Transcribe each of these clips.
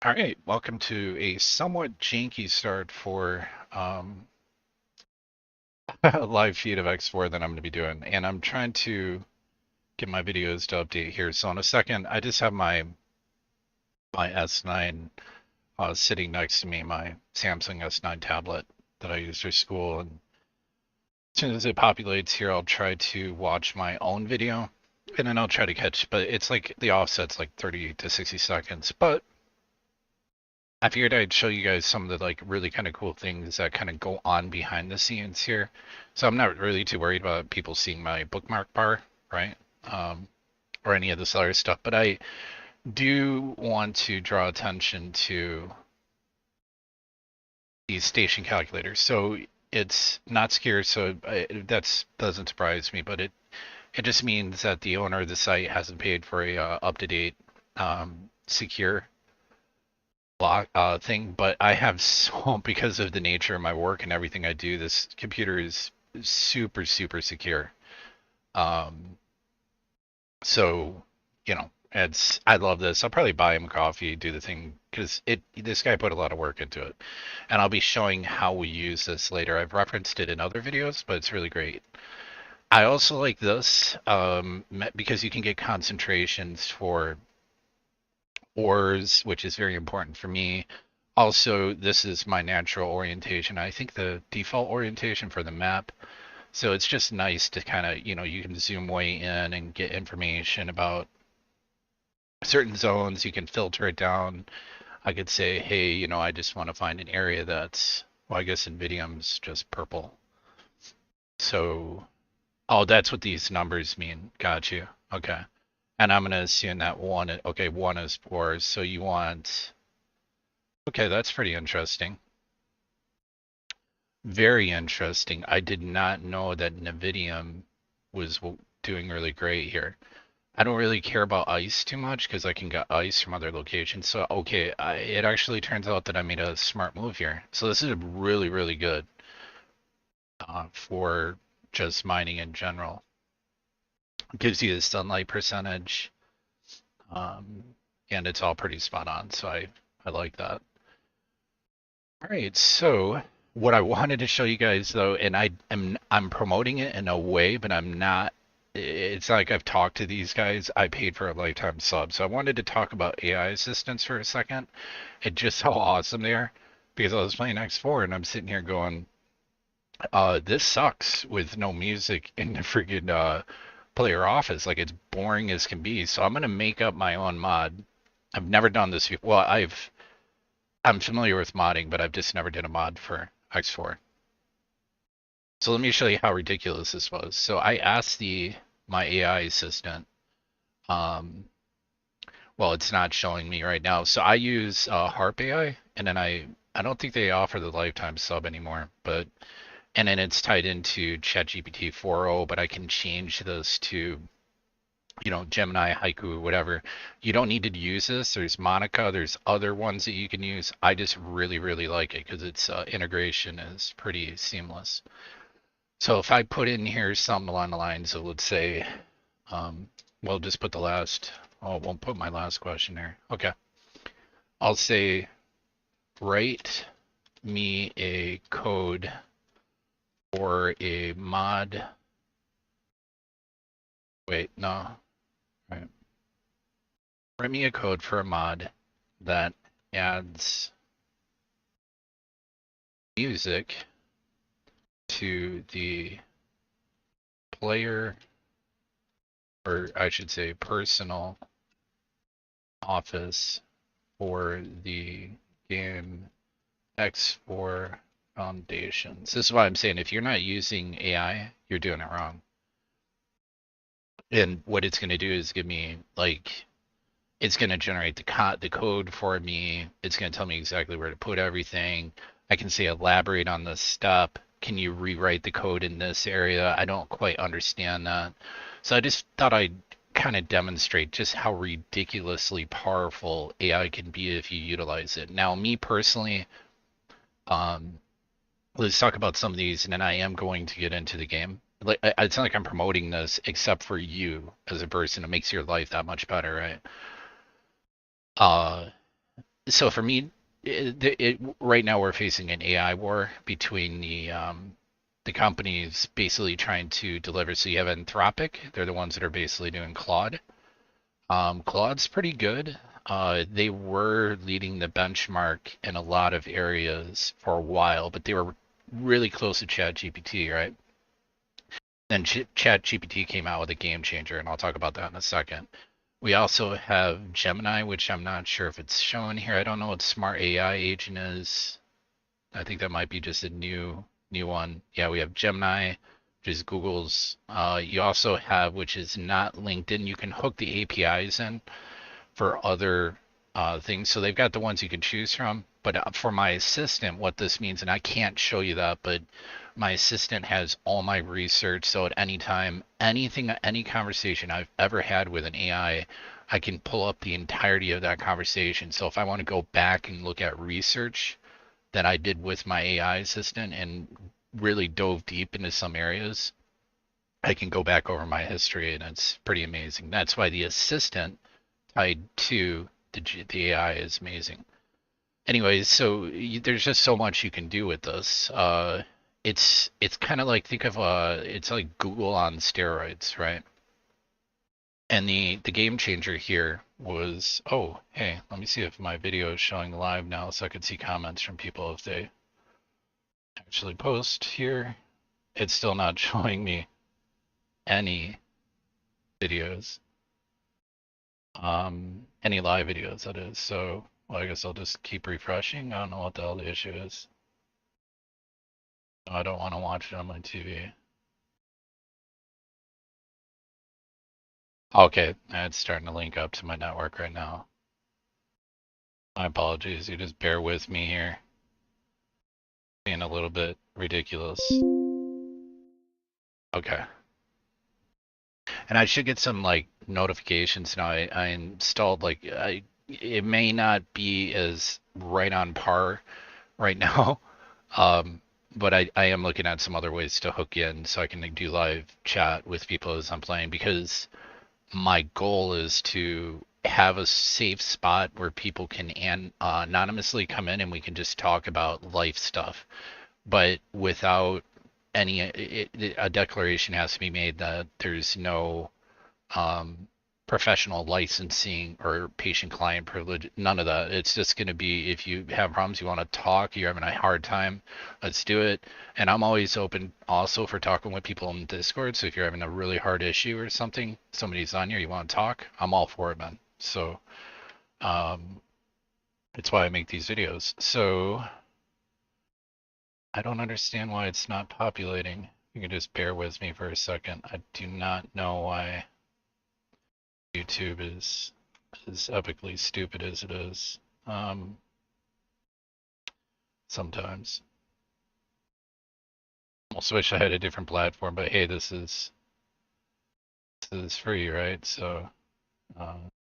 All right, welcome to a somewhat janky start for a live feed of X4 that I'm going to be doing, and I'm trying to get my videos to update here. So in a second, I just have my S9 sitting next to me, my Samsung S9 tablet that I use for school, and as soon as it populates here, I'll try to watch my own video, and then I'll try to catch. But it's like the offset's like 30 to 60 seconds, but I figured I'd show you guys some of the like really kind of cool things that kind of go on behind the scenes here. So I'm not really too worried about people seeing my bookmark bar, right? Um, or any of this other stuff, but I do want to draw attention to these station calculators. So it's not secure, so that doesn't surprise me, but it just means that the owner of the site hasn't paid for a up-to-date secure block thing, but I have so because of the nature of my work and everything I do, this computer is super secure. Um, so it's I love this. I'll probably buy him coffee, do the thing because it this guy put a lot of work into it, and I'll be showing how we use this later. I've referenced it in other videos, but it's really great. I also like this because you can get concentrations for ores, which is very important for me. Also, this is my natural orientation. I think the default orientation for the map. So it's just nice to kind of, you can zoom way in and get information about certain zones. You can filter it down. I could say, hey, I just want to find an area that's, well, I guess Invidium's just purple. So, oh, that's what these numbers mean. Got you. Okay. And I'm going to assume that okay, one is pores. So you want, okay, that's pretty interesting. Very interesting. I did not know that Nvidium was doing really great here. I don't really care about ice too much because I can get ice from other locations. So, okay, it actually turns out that I made a smart move here. So this is really good for just mining in general. It gives you the sunlight percentage, um, and it's all pretty spot on. So I like that. All right, so what I wanted to show you guys though, and I'm promoting it in a way, but I'm not. It's not like I've talked to these guys. I paid for a lifetime sub, so I wanted to talk about AI assistants for a second and just how awesome they are. Because I was playing X4 and I'm sitting here going, this sucks with no music in the freaking player office. Like it's boring as can be. So I'm gonna make up my own mod. I've never done this before. Well, I'm familiar with modding, but I've just never done a mod for X4. So let me show you how ridiculous this was. So I asked my AI assistant, um, well, it's not showing me right now. So I use Harp AI, and then I don't think they offer the lifetime sub anymore, but and then it's tied into ChatGPT 4.0, but I can change this to Gemini, Haiku, whatever. You don't need to use this. There's Monica. There's other ones that you can use. I just really like it because its integration is pretty seamless. So if I put in here something along the lines of, let's say, um, well, just put the last, oh, it won't put my last question there. Okay. I'll say, write me a code for a mod. Wait, no. Right. Write me a code for a mod that adds music to the player, or I should say personal office for the game X4 Foundations. This is why I'm saying if you're not using AI, you're doing it wrong. And what it's going to do is give me like it's going to generate the code for me. It's going to tell me exactly where to put everything. I can say elaborate on this step. Can you rewrite the code in this area? I don't quite understand that. So I just thought I'd kind of demonstrate just how ridiculously powerful AI can be if you utilize it. Now, me personally, um, let's talk about some of these, and then I am going to get into the game. Like, it's not like I'm promoting this except for you as a person. It makes your life that much better, right? Uh, So for me, right now we're facing an AI war between the companies basically trying to deliver. So you have Anthropic, they're the ones that are basically doing Claude. Claude's pretty good. They were leading the benchmark in a lot of areas for a while, but they were really close to ChatGPT, right? Then ChatGPT came out with a game changer, and I'll talk about that in a second. We also have Gemini, which I'm not sure if it's shown here. I don't know what Smart AI agent is. I think that might be just a new one. Yeah, we have Gemini, which is Google's. You also have, which is not LinkedIn. You can hook the APIs in for other things. So they've got the ones you can choose from. But for my assistant, what this means, and I can't show you that, but my assistant has all my research. So at any time, anything, any conversation I've ever had with an I can pull up the entirety of that conversation. So if I want to go back and look at research that I did with my AI assistant and really dove deep into some areas, I can go back over my history and it's pretty amazing. That's why the assistant tied to the AI is amazing. Anyways, so there's just so much you can do with this. It's kind of like think of it's like Google on steroids, right? And the game changer here was, oh, hey, let me see if my video is showing live now so I can see comments from people if they actually post here. It's still not showing me any videos, any live videos, that is. So, well, I guess I'll just keep refreshing. I don't know what the hell the issue is. I don't want to watch it on my TV. Okay, it's starting to link up to my network right now. My apologies. You just bear with me here. Being a little bit ridiculous. Okay. And I should get some like notifications now. I installed like it may not be as right on par right now. But I am looking at some other ways to hook in so I can do live chat with people as I'm playing because my goal is to have a safe spot where people can anonymously come in and we can just talk about life stuff, but without a declaration has to be made that there's no um, professional licensing or patient client privilege, none of that. It's just going to be if you have problems, you want to talk, you're having a hard time, let's do it. And I'm always open also for talking with people in Discord. So if you're having a really hard issue or something, somebody's on here, you want to talk, I'm all for it, man. So um, it's why I make these videos. So I don't understand why it's not populating. You can just bear with me for a second. I do not know why YouTube is as epically stupid as it is. Um, Sometimes. Also wish I had a different platform, but hey, this is free, right? So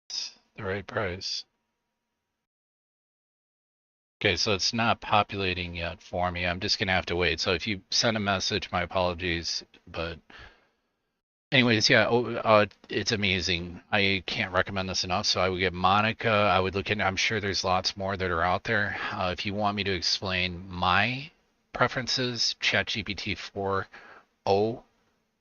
it's the right price. Okay, so it's not populating yet for me. I'm just gonna have to wait. So if you send a message, my apologies. But anyways, yeah, it's amazing. I can't recommend this enough. So I would get Monica. I would look into. I'm sure there's lots more that are out there. If you want me to explain my preferences, ChatGPT 4.0.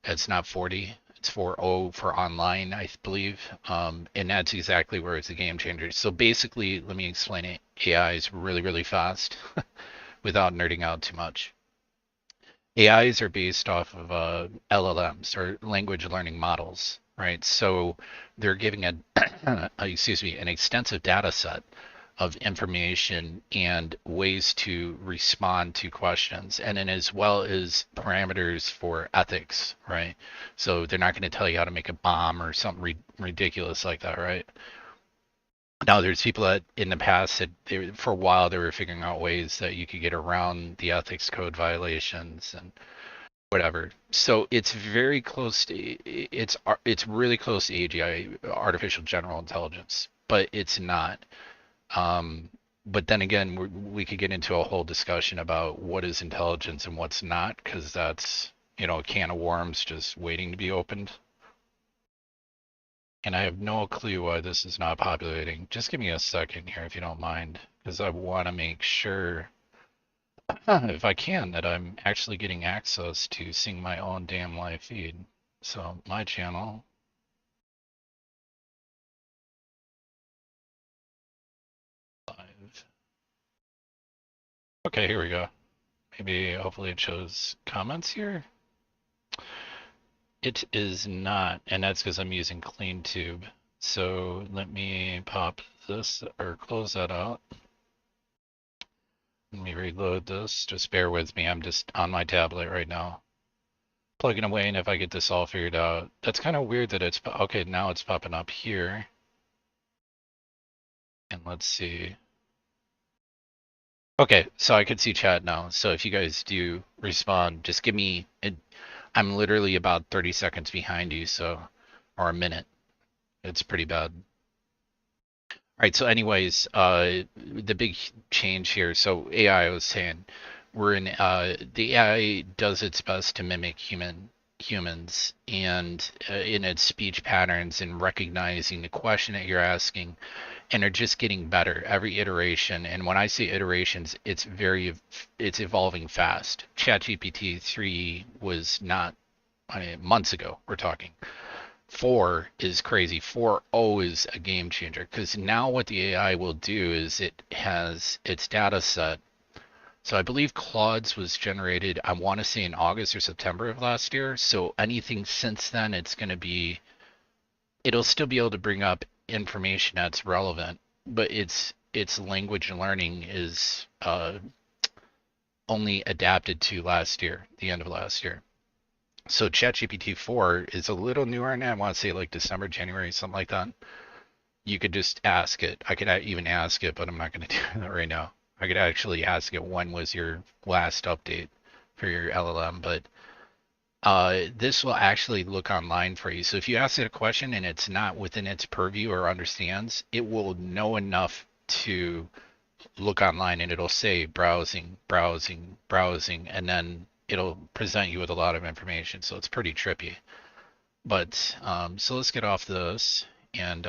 It's not 40. It's 4.0 for online, I believe. And that's exactly where it's a game changer. So basically, let me explain it. AI is really, really fast without nerding out too much. AIs are based off of LLMs or language learning models, right? So they're giving excuse me, an extensive data set of information and ways to respond to questions, and then as well as parameters for ethics, right? So they're not going to tell you how to make a bomb or something ridiculous like that, right? Now, there's people that in the past that for a while they were figuring out ways that you could get around the ethics code violations and whatever. So it's very close to it's really close to AGI, artificial general intelligence, but it's not. Um, but then again, we could get into a whole discussion about what is intelligence and what's not, because that's, a can of worms just waiting to be opened. And I have no clue why this is not populating. Just give me a second here if you don't mind, because I want to make sure, if I can, that I'm actually getting access to seeing my own damn live feed. So my channel. Live. Okay, here we go. Maybe hopefully it shows comments here. It is not, and that's because I'm using CleanTube. So let me pop this or close that out. Let me reload this. Just bear with me. I'm just on my tablet right now, plugging away, and if I get this all figured out, that's kind of weird that it's okay. Now it's popping up here, and let's see. Okay, so I could see chat now. So if you guys do respond, just give me. I'm literally about 30 seconds behind you, so or a minute. It's pretty bad. All right, so anyways, the big change here. So AI, was saying, we're in the AI does its best to mimic humans and in its speech patterns and recognizing the question that you're asking, and are just getting better every iteration. And when I say iterations, it's evolving fast. ChatGPT 3 was not, I mean, months ago, we're talking. 4 is crazy. 4.0 is a game changer because now what the AI will do is it has its data set. So I believe Claude's was generated, I want to say in August or September of last year. So anything since then, it'll still be able to bring up information that's relevant, but its language learning is only adapted to last year, the end of last year. So ChatGPT 4 is a little newer, and I want to say like December, January, something like that. You could just ask it. I could even ask it, but I'm not going to do that right now. I could actually ask it when was your last update for your LLM, but this will actually look online for you. So if you ask it a question and it's not within its purview or understands, it will know enough to look online and it'll say browsing, browsing, browsing, and then it'll present you with a lot of information. So it's pretty trippy. But so let's get off this. And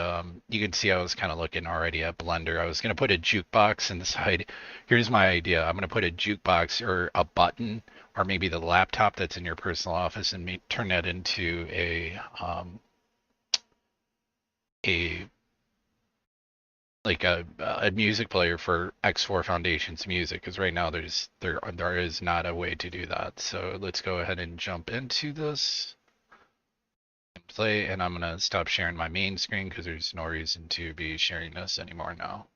you can see I was kind of looking already at Blender. I was going to put a jukebox inside. Here's my idea. I'm going to put a jukebox or a button or maybe the laptop that's in your personal office and turn that into a like a music player for X4 Foundation's music, because right now there is not a way to do that. So let's go ahead and jump into this and play, and I'm gonna stop sharing my main screen because there's no reason to be sharing this anymore now.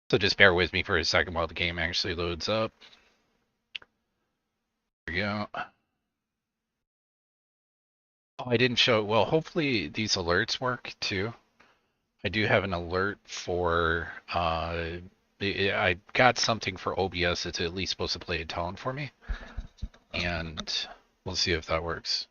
So just bear with me for a second while the game actually loads up. There we go. Oh, I didn't show. Well, hopefully these alerts work too. I do have an alert for I got something for OBS that's at least supposed to play a tone for me, and we'll see if that works.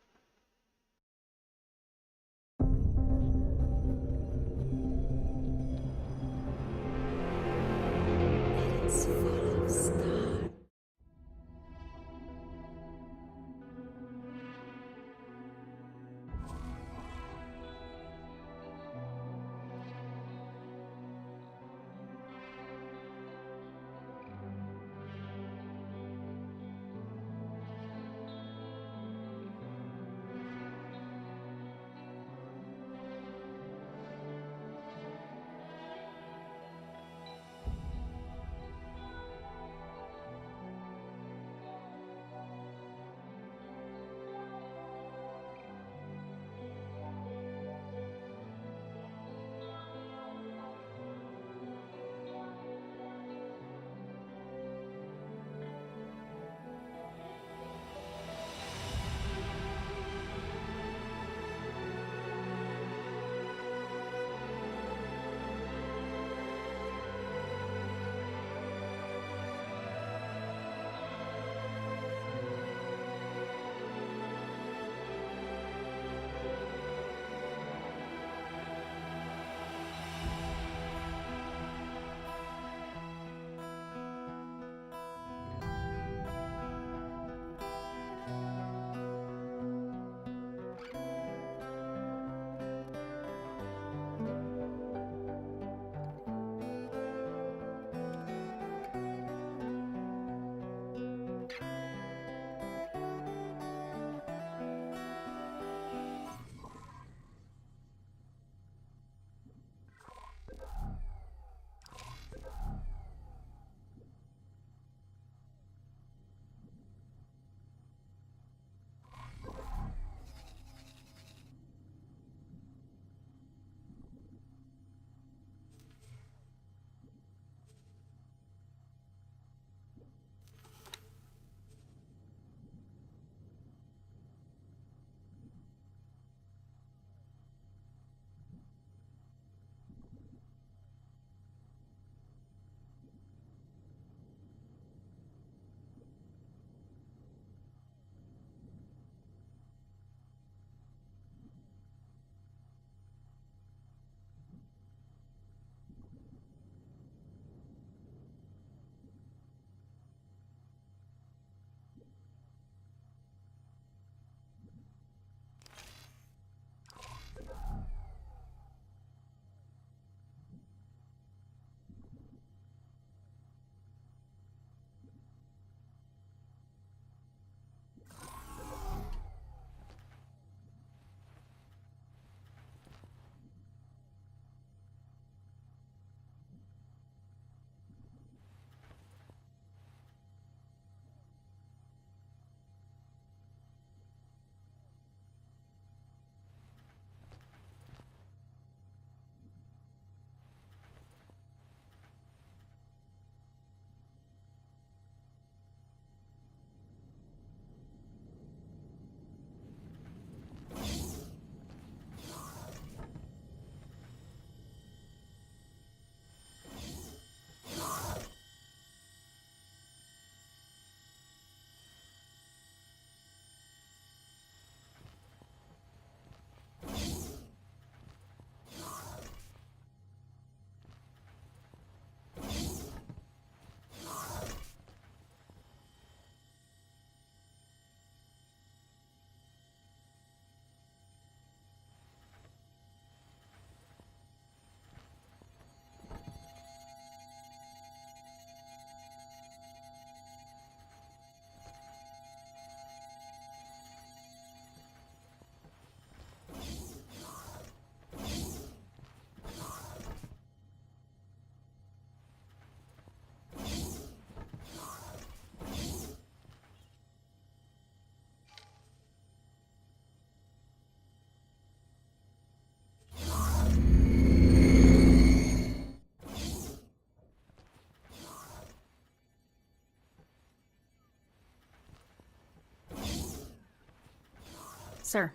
Sir.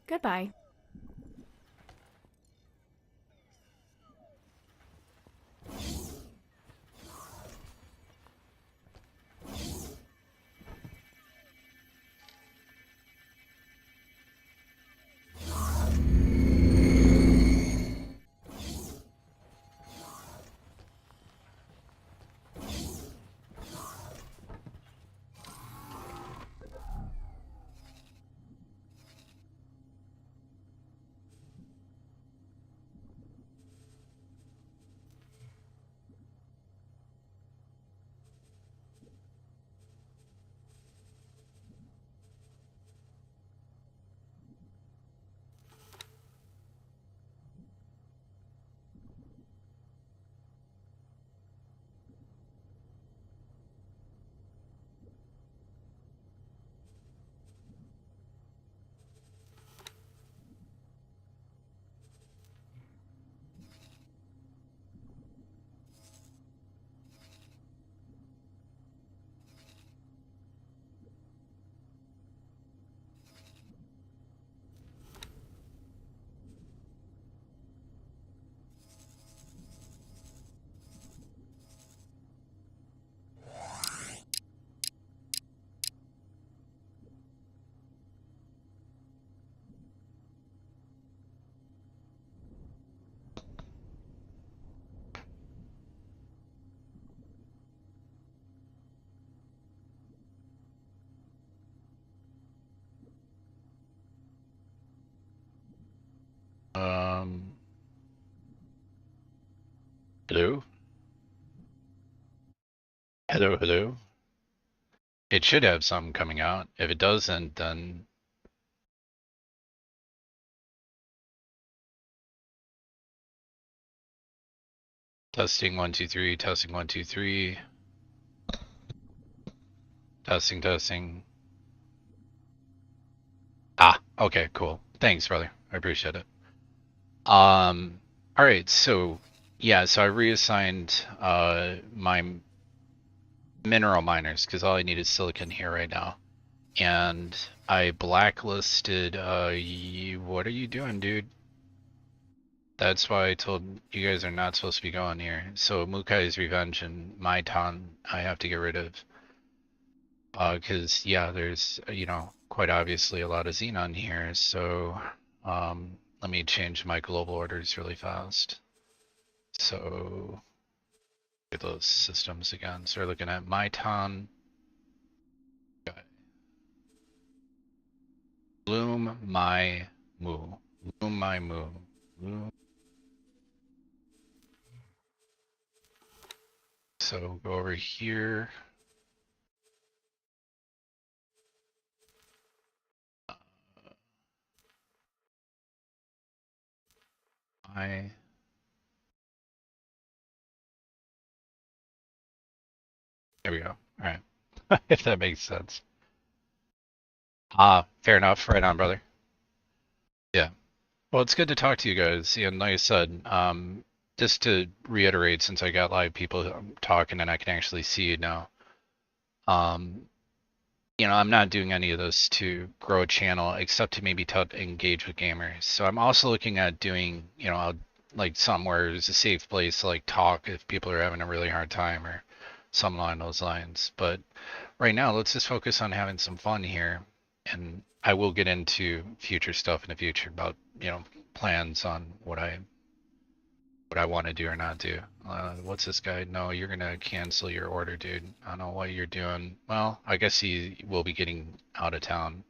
Goodbye. Hello? Hello, hello? It should have some coming out. If it doesn't, then testing 1 2 3, testing 1 2 3, testing testing. Ah, okay, cool. Thanks, brother. I appreciate it. All right, so yeah, so I reassigned my mineral miners because all I need is silicon here right now. And I blacklisted what are you doing, dude? That's why I told you guys are not supposed to be going here. So Mukai's Revenge and Maitan I have to get rid of. Because yeah, there's quite obviously a lot of Xenon here. So let me change my global orders really fast. So get those systems again. So we're looking at Maitan. Bloom my moo. Bloom my moo. Bloom. So go over here. I There we go. All right. If that makes sense. Fair enough. Right on, brother. Yeah. Well, it's good to talk to you guys. And like I said, just to reiterate, since I got live people talking and I can actually see you now, um, I'm not doing any of this to grow a channel except to maybe engage with gamers. So I'm also looking at doing, like somewhere is a safe place to like talk if people are having a really hard time or something along those lines. But right now, let's just focus on having some fun here. And I will get into future stuff in the future about, plans on what I want to do or not do. What's this guy? No, you're gonna cancel your order, dude. I don't know what you're doing. Well, I guess he will be getting out of town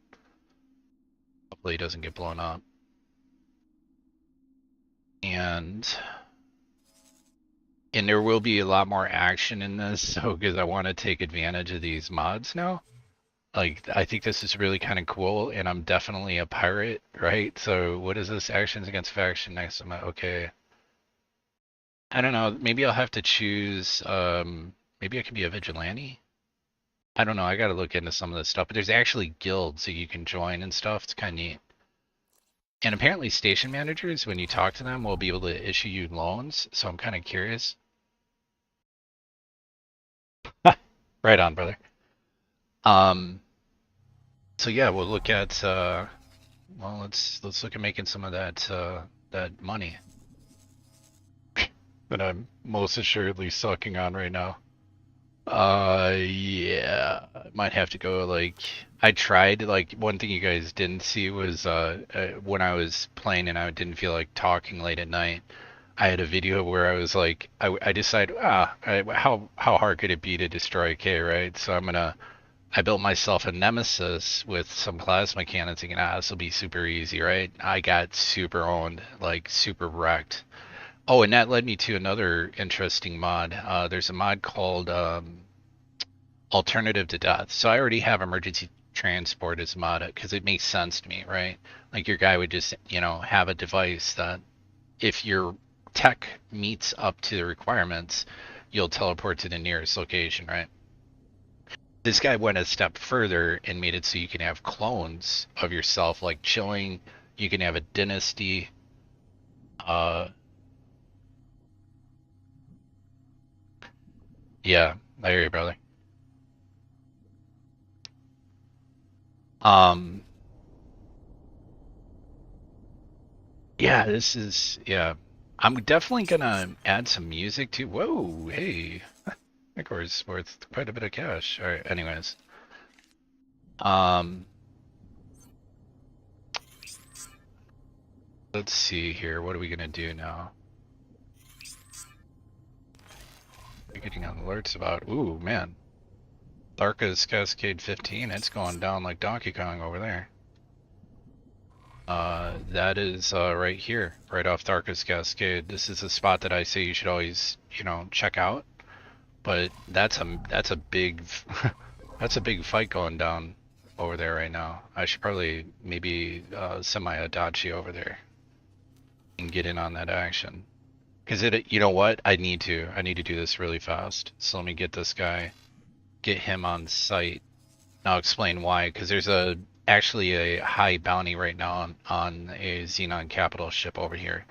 hopefully he doesn't get blown up. And there will be a lot more action in this, so because I want to take advantage of these mods now. Like, I think this is really kind of cool, and I'm definitely a pirate, right? So what is this? Actions against faction next to my, okay. I don't know, maybe I'll have to choose, maybe I can be a vigilante? I don't know, I gotta look into some of this stuff, but there's actually guilds that you can join and stuff, it's kind of neat. And apparently station managers, when you talk to them, will be able to issue you loans, so I'm kind of curious. Right on, brother. So yeah, we'll look at well, let's look at making some of that that money that I'm most assuredly sucking on right now. Yeah, I might have to go like I tried. Like one thing you guys didn't see was when I was playing and I didn't feel like talking late at night. I had a video where I was like, I decided, how hard could it be to destroy K, right? So I built myself a nemesis with some plasma cannons, thinking, this will be super easy, right? I got super owned, like super wrecked. Oh, and that led me to another interesting mod. There's a mod called Alternative to Death. So I already have emergency transport as mod because it makes sense to me, right? Like your guy would just, have a device that if your tech meets up to the requirements, you'll teleport to the nearest location, right? This guy went a step further and made it so you can have clones of yourself, like chilling. You can have a dynasty. Yeah, I hear you, brother. Yeah, yeah. I'm definitely gonna add some music too. Whoa, hey. That course worth quite a bit of cash. All right, anyways. Let's see here. What are we gonna do now? We're getting alerts about. Ooh, man. Tharka's Cascade 15. It's going down like Donkey Kong over there. That is right here, right off Tharka's Cascade. This is a spot that I say you should always, check out. But that's a big that's a big fight going down over there right now. I should probably maybe send my Adachi over there and get in on that action. Cause you know what? I need to do this really fast. So let me get this guy, get him on site. I'll explain why. Cause there's actually a high bounty right now on a Xenon Capital ship over here.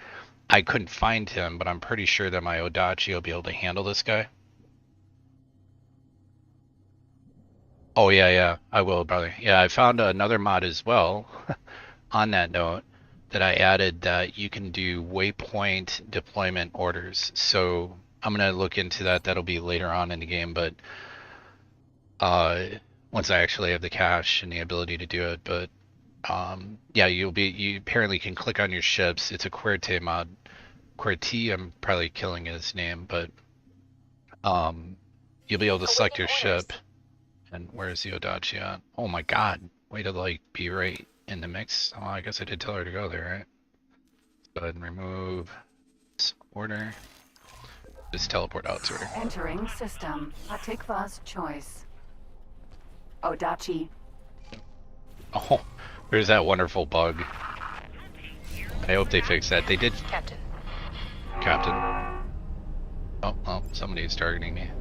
I couldn't find him, but I'm pretty sure that my Adachi will be able to handle this guy. Oh yeah, I will, brother. Yeah, I found another mod as well on that note that I added that you can do waypoint deployment orders. So I'm gonna look into that. That'll be later on in the game, but once I actually have the cash and the ability to do it. But yeah, you apparently can click on your ships. It's a QWERTY mod. QWERTY, I'm probably killing his name, but you'll be able to select your ship. And where's the Adachi at? Oh my god. Way to like be right in the mix. Oh, I guess I did tell her to go there, right? Go ahead and remove this order. Just teleport out to her. Entering system. Atikva's choice. Adachi. Oh, there's that wonderful bug. I hope they fix that. They did. Captain. Oh, somebody's targeting me.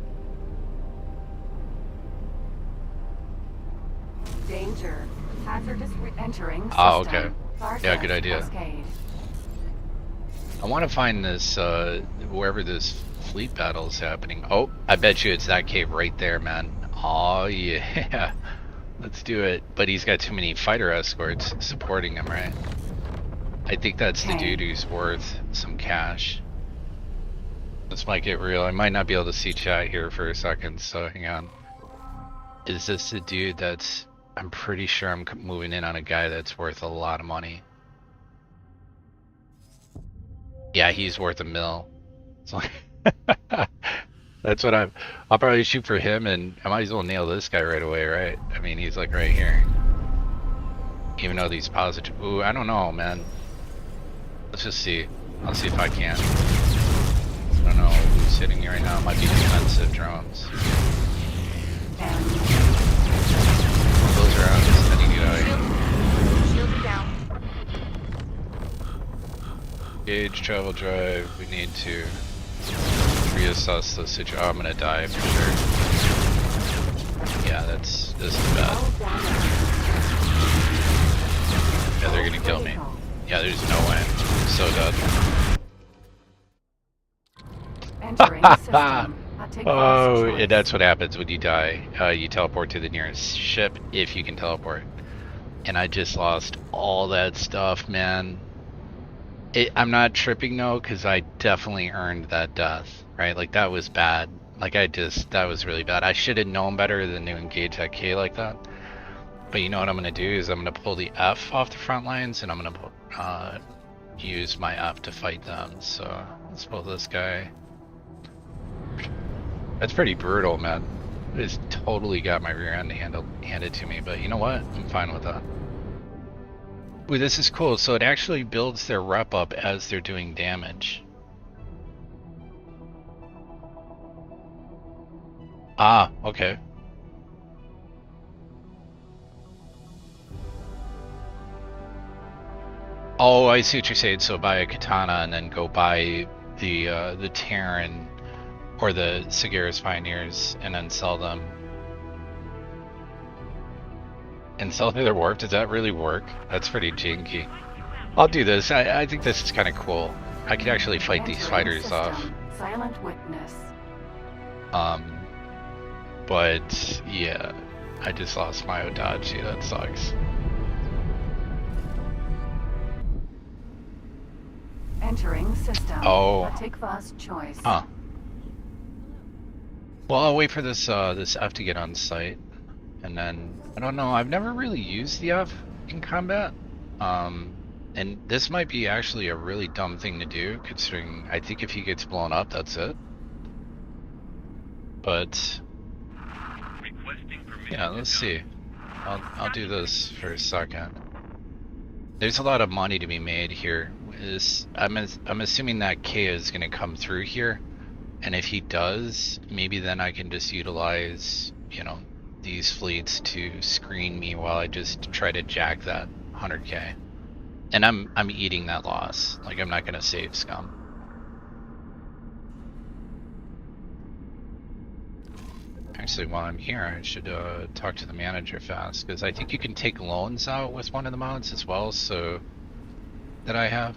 Danger. Hazardous re-entering system. Oh, okay. Tharka Yeah, good idea. Cascade. I want to find this, wherever this fleet battle is happening. Oh, I bet you it's that cave right there, man. Oh, yeah. Let's do it. But he's got too many fighter escorts supporting him, right? I think that's the dude who's worth some cash. This might get real. I might not be able to see chat here for a second, so hang on. Is this the dude that's... I'm pretty sure I'm moving in on a guy that's worth a lot of money. Yeah, he's worth $1 million. So that's what I'll probably shoot for him, and I might as well nail this guy right away, right? I mean, he's like right here. Even though these positive. Ooh, I don't know, man. Let's just see. I'll see if I can. I don't know who's hitting me right now. It might be defensive drones. Those are out. Just letting you know. Shield down. Gauge travel drive. We need to reassess the situation. Oh, I'm gonna die for sure. Yeah, this is bad. Yeah, they're gonna kill me. Yeah, there's no way. I'm so dead. Entering system. Take Oh, choice. that's what happens when you die. You teleport to the nearest ship if you can teleport. And I just lost all that stuff, man. I'm not tripping though, because I definitely earned that death, right? Like that was bad. Like that was really bad. I should have known better than to engage that K like that. But you know what I'm gonna do is I'm gonna pull the F off the front lines and I'm gonna use my F to fight them. So let's pull this guy. That's pretty brutal, man. It's totally got my rear end handed to me, but you know what? I'm fine with that. Ooh, this is cool. So it actually builds their rep up as they're doing damage. Ah, okay. Oh, I see what you're saying. So buy a katana and then go buy the Terran or the Sagaris Pioneers and then sell them. And sell through their warp. Does that really work? That's pretty janky. I'll do this. I think this is kind of cool. I could actually fight these fighters off. Silent witness. But yeah, I just lost my Odachi. That sucks. Entering system. Oh. Take fast choice. Huh. Well, I'll wait for this this F to get on site, and then I don't know. I've never really used the F in combat, and this might be actually a really dumb thing to do, considering I think if he gets blown up, that's it. But yeah, let's see. I'll do this for a second. There's a lot of money to be made here. I'm assuming that K is gonna come through here. And if he does, maybe then I can just utilize, you know, these fleets to screen me while I just try to jack that 100K. And I'm eating that loss. Like, I'm not gonna save scum. Actually, while I'm here, I should talk to the manager fast, because I think you can take loans out with one of the mods as well, so that I have.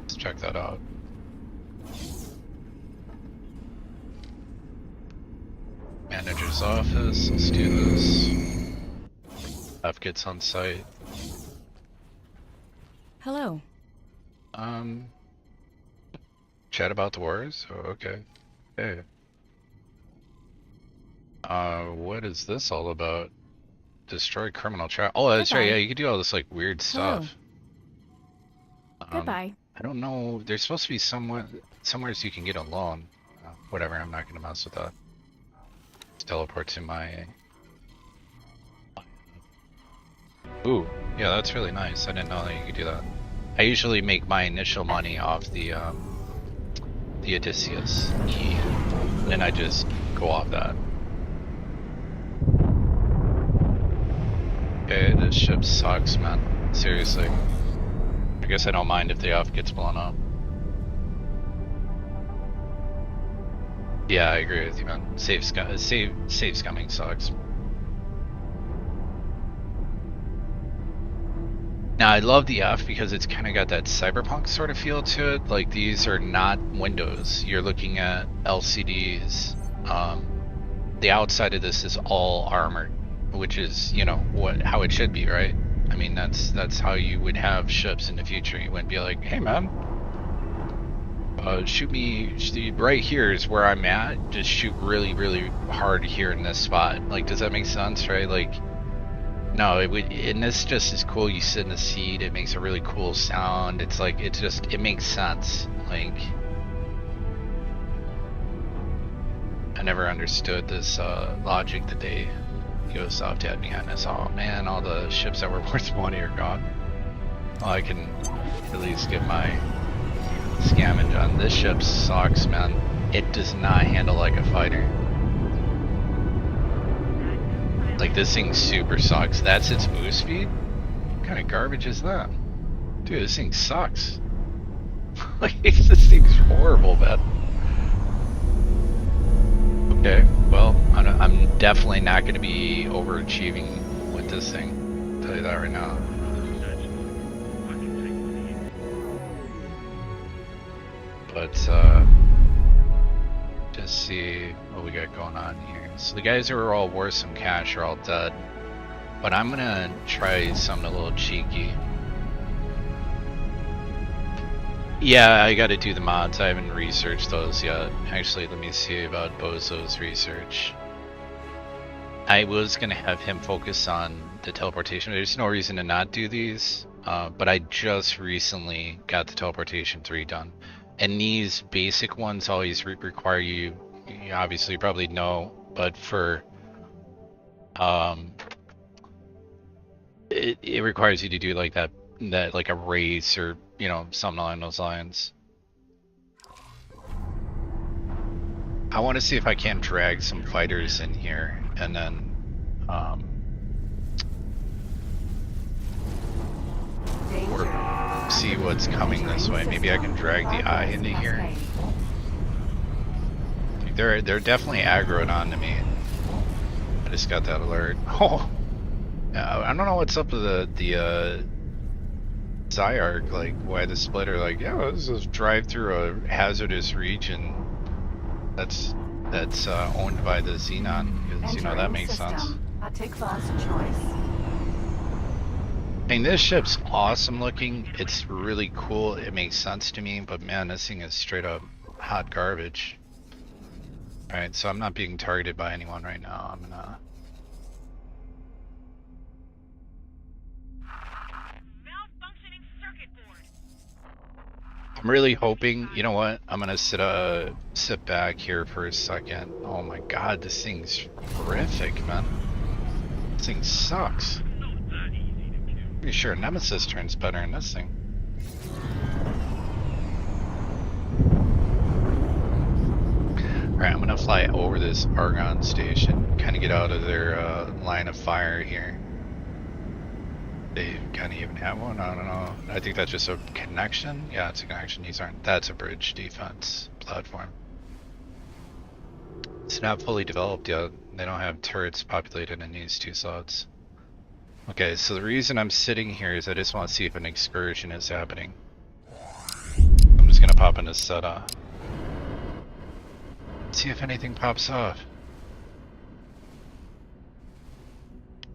Let's check that out. Manager's office, let's do this. F gets on site. Hello. Chat about the wars? Oh, okay. Hey. What is this all about? Destroy criminal trap. Oh, that's right, yeah, you can do all this like weird stuff. Goodbye. I don't know, there's supposed to be somewhere so you can get a loan. Whatever, I'm not gonna mess with that. Teleport to my... Ooh, yeah, that's really nice. I didn't know that you could do that. I usually make my initial money off the Odysseus E, and then I just go off that. Okay, this ship sucks, man. Seriously. I guess I don't mind if the F gets blown up. Yeah, I agree with you, man. Safe scumming sucks. Now, I love the F because it's kind of got that cyberpunk sort of feel to it. Like, these are not windows. You're looking at LCDs. The outside of this is all armored, which is, you know, how it should be, right? I mean, that's how you would have ships in the future. You wouldn't be like, hey, man, shoot me right here is where I'm at. Just shoot really, really hard here in this spot. Like, does that make sense, right? Like, no, it would, and this just is cool. You sit in the seat, it makes a really cool sound. It's like, it makes sense. Like, I never understood this logic that they Yosoft had behind us. Oh man, all the ships that were worth money are gone. Well, I can at least get my scavenge on. This ship sucks, man. It does not handle like a fighter. Like, this thing super sucks. That's its move speed? What kind of garbage is that? Dude, this thing sucks. Like, this thing's horrible, man. Okay, well, I'm definitely not going to be overachieving with this thing. I'll tell you that right now. But, just see what we got going on here. So the guys who are all worth some cash are all dead. But I'm going to try something a little cheeky. Yeah, I gotta do the mods. I haven't researched those yet. Actually, let me see about Bozo's research. I was gonna have him focus on the teleportation. There's no reason to not do these, but I just recently got the teleportation 3 done. And these basic ones always require you obviously you probably know, but for it requires you to do like that like a race or something along those lines. I want to see if I can drag some fighters in here and then or see what's coming this way. Maybe I can drag the eye into here. They're definitely aggroed onto me. I just got that alert. Oh, I don't know what's up with the Zyark, like why the splitter, like, yeah, let's just drive through a hazardous region that's owned by the Xenon, because that makes sense. I take first choice. I mean, this ship's awesome looking, it's really cool, it makes sense to me, but man, this thing is straight up hot garbage. Alright, so I'm not being targeted by anyone right now. I'm gonna I'm really hoping, you know what? I'm gonna sit back here for a second. Oh my god, this thing's horrific, man. This thing sucks. Pretty sure Nemesis turns better in this thing. Alright, I'm gonna fly over this Argon station, kind of get out of their line of fire here. They kind of even have one, I don't know. I think that's just a connection. Yeah, it's a connection. That's a bridge defense platform. It's not fully developed yet. They don't have turrets populated in these 2 slots. Okay, so the reason I'm sitting here is I just want to see if an excursion is happening. I'm just gonna pop into Seta. See if anything pops off.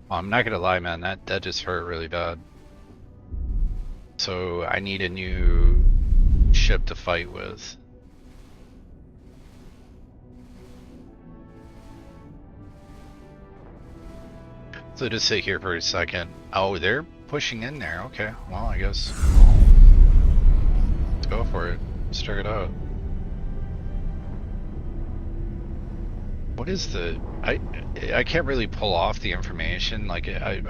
Well, I'm not gonna lie, man, that just hurt really bad. So I need a new ship to fight with. So just sit here for a second. Oh, they're pushing in there. Okay, well, I guess let's go for it. Let's check it out. What is the... I can't really pull off the information. Like, I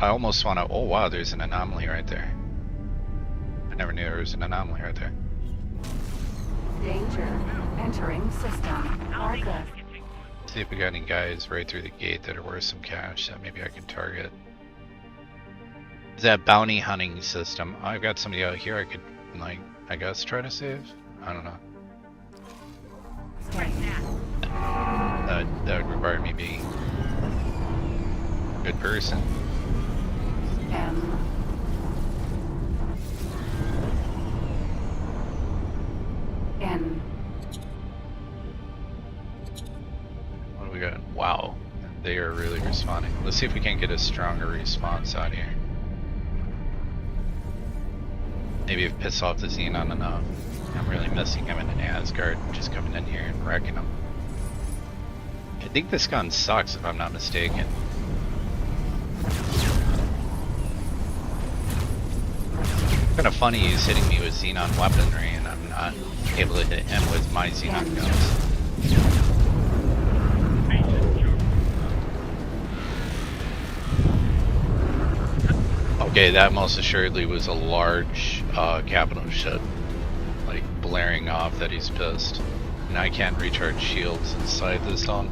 almost want to... Oh wow, there's an anomaly right there. I never knew there was an anomaly right there. Danger. Entering system. Argus. See if we got any guys right through the gate that are worth some cash that maybe I can target. Is that bounty hunting system? Oh, I've got somebody out here I could, like, I guess try to save? I don't know. That would require me being a good person. M. N. What do we got? Wow, they are really responding. Let's see if we can't get a stronger response out here. Maybe I've pissed off the Xenon enough. I'm really missing him in an Asgard, just coming in here and wrecking him. I think this gun sucks if I'm not mistaken. Kind of funny he's hitting me with Xenon weaponry and I'm not able to hit him with my Xenon guns. Okay, that most assuredly was a large capital ship, like blaring off that he's pissed. And I can't recharge shields inside this zone.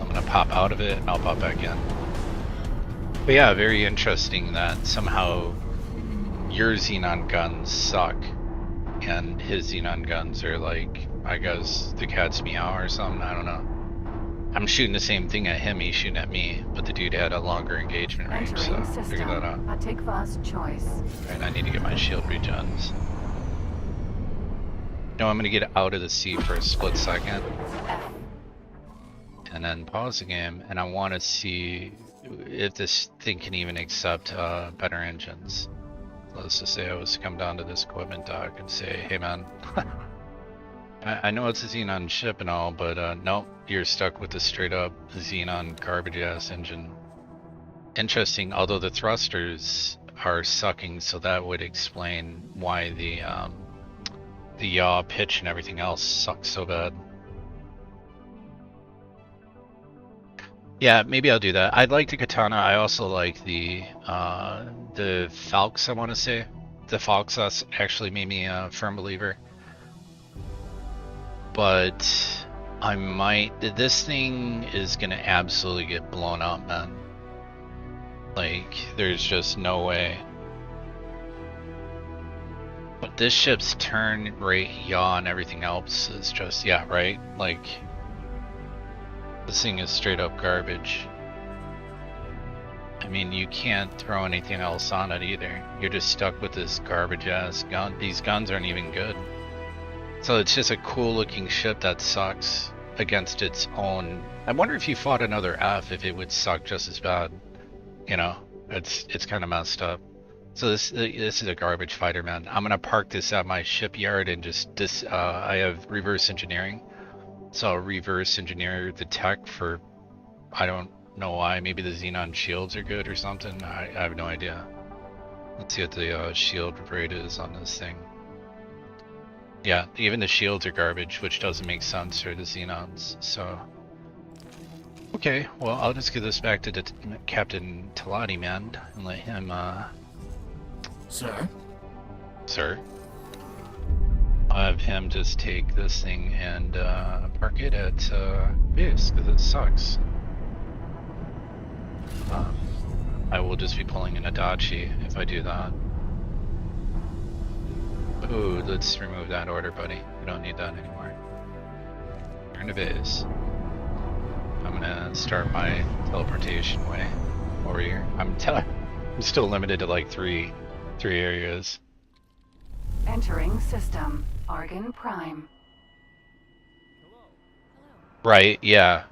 I'm gonna pop out of it and I'll pop back in. But yeah, very interesting that somehow your xenon guns suck and his xenon guns are like, I guess, the cat's meow or something. I don't know. I'm shooting the same thing at him, he's shooting at me, but the dude had a longer engagement range, so figure that out. Atikva's choice. Alright, I need to get my shield regens. No, I'm gonna get out of the sea for a split second. And then pause the game, and I want to see if this thing can even accept better engines. Let's just say I was to come down to this equipment dock and say, hey man, I know it's a Xenon ship and all, but nope, you're stuck with the straight up Xenon garbage ass engine. Interesting, although the thrusters are sucking, so that would explain why the yaw pitch and everything else sucks so bad. Yeah, maybe I'll do that. I'd like the Katana. I also like the Falx, I want to say. The Falx actually made me a firm believer. But I might... This thing is going to absolutely get blown up, man. Like, there's just no way. But this ship's turn rate, yaw, and everything else is just... Yeah, right? Like... This thing is straight up garbage. I mean, you can't throw anything else on it either. You're just stuck with this garbage ass gun. These guns aren't even good. So it's just a cool looking ship that sucks against its own. I wonder if you fought another F if it would suck just as bad. You know, it's kind of messed up. So this is a garbage fighter, man. I'm gonna park this at my shipyard and just I have reverse engineering. So I'll reverse engineer the tech for, I don't know why, maybe the Xenon shields are good or something. I have no idea. Let's see what the shield rate is on this thing. Yeah, even the shields are garbage, which doesn't make sense for the Xenons, so. Okay, well, I'll just give this back to Captain Talati, man, and let him, Sir? Sir? I'll have him just take this thing and park it at base, because it sucks. I will just be pulling an Adachi if I do that. Ooh, let's remove that order, buddy. We don't need that anymore. Turn to base. I'm gonna start my teleportation way over here. I'm still limited to like three areas. Entering system. Argon Prime. Right, yeah.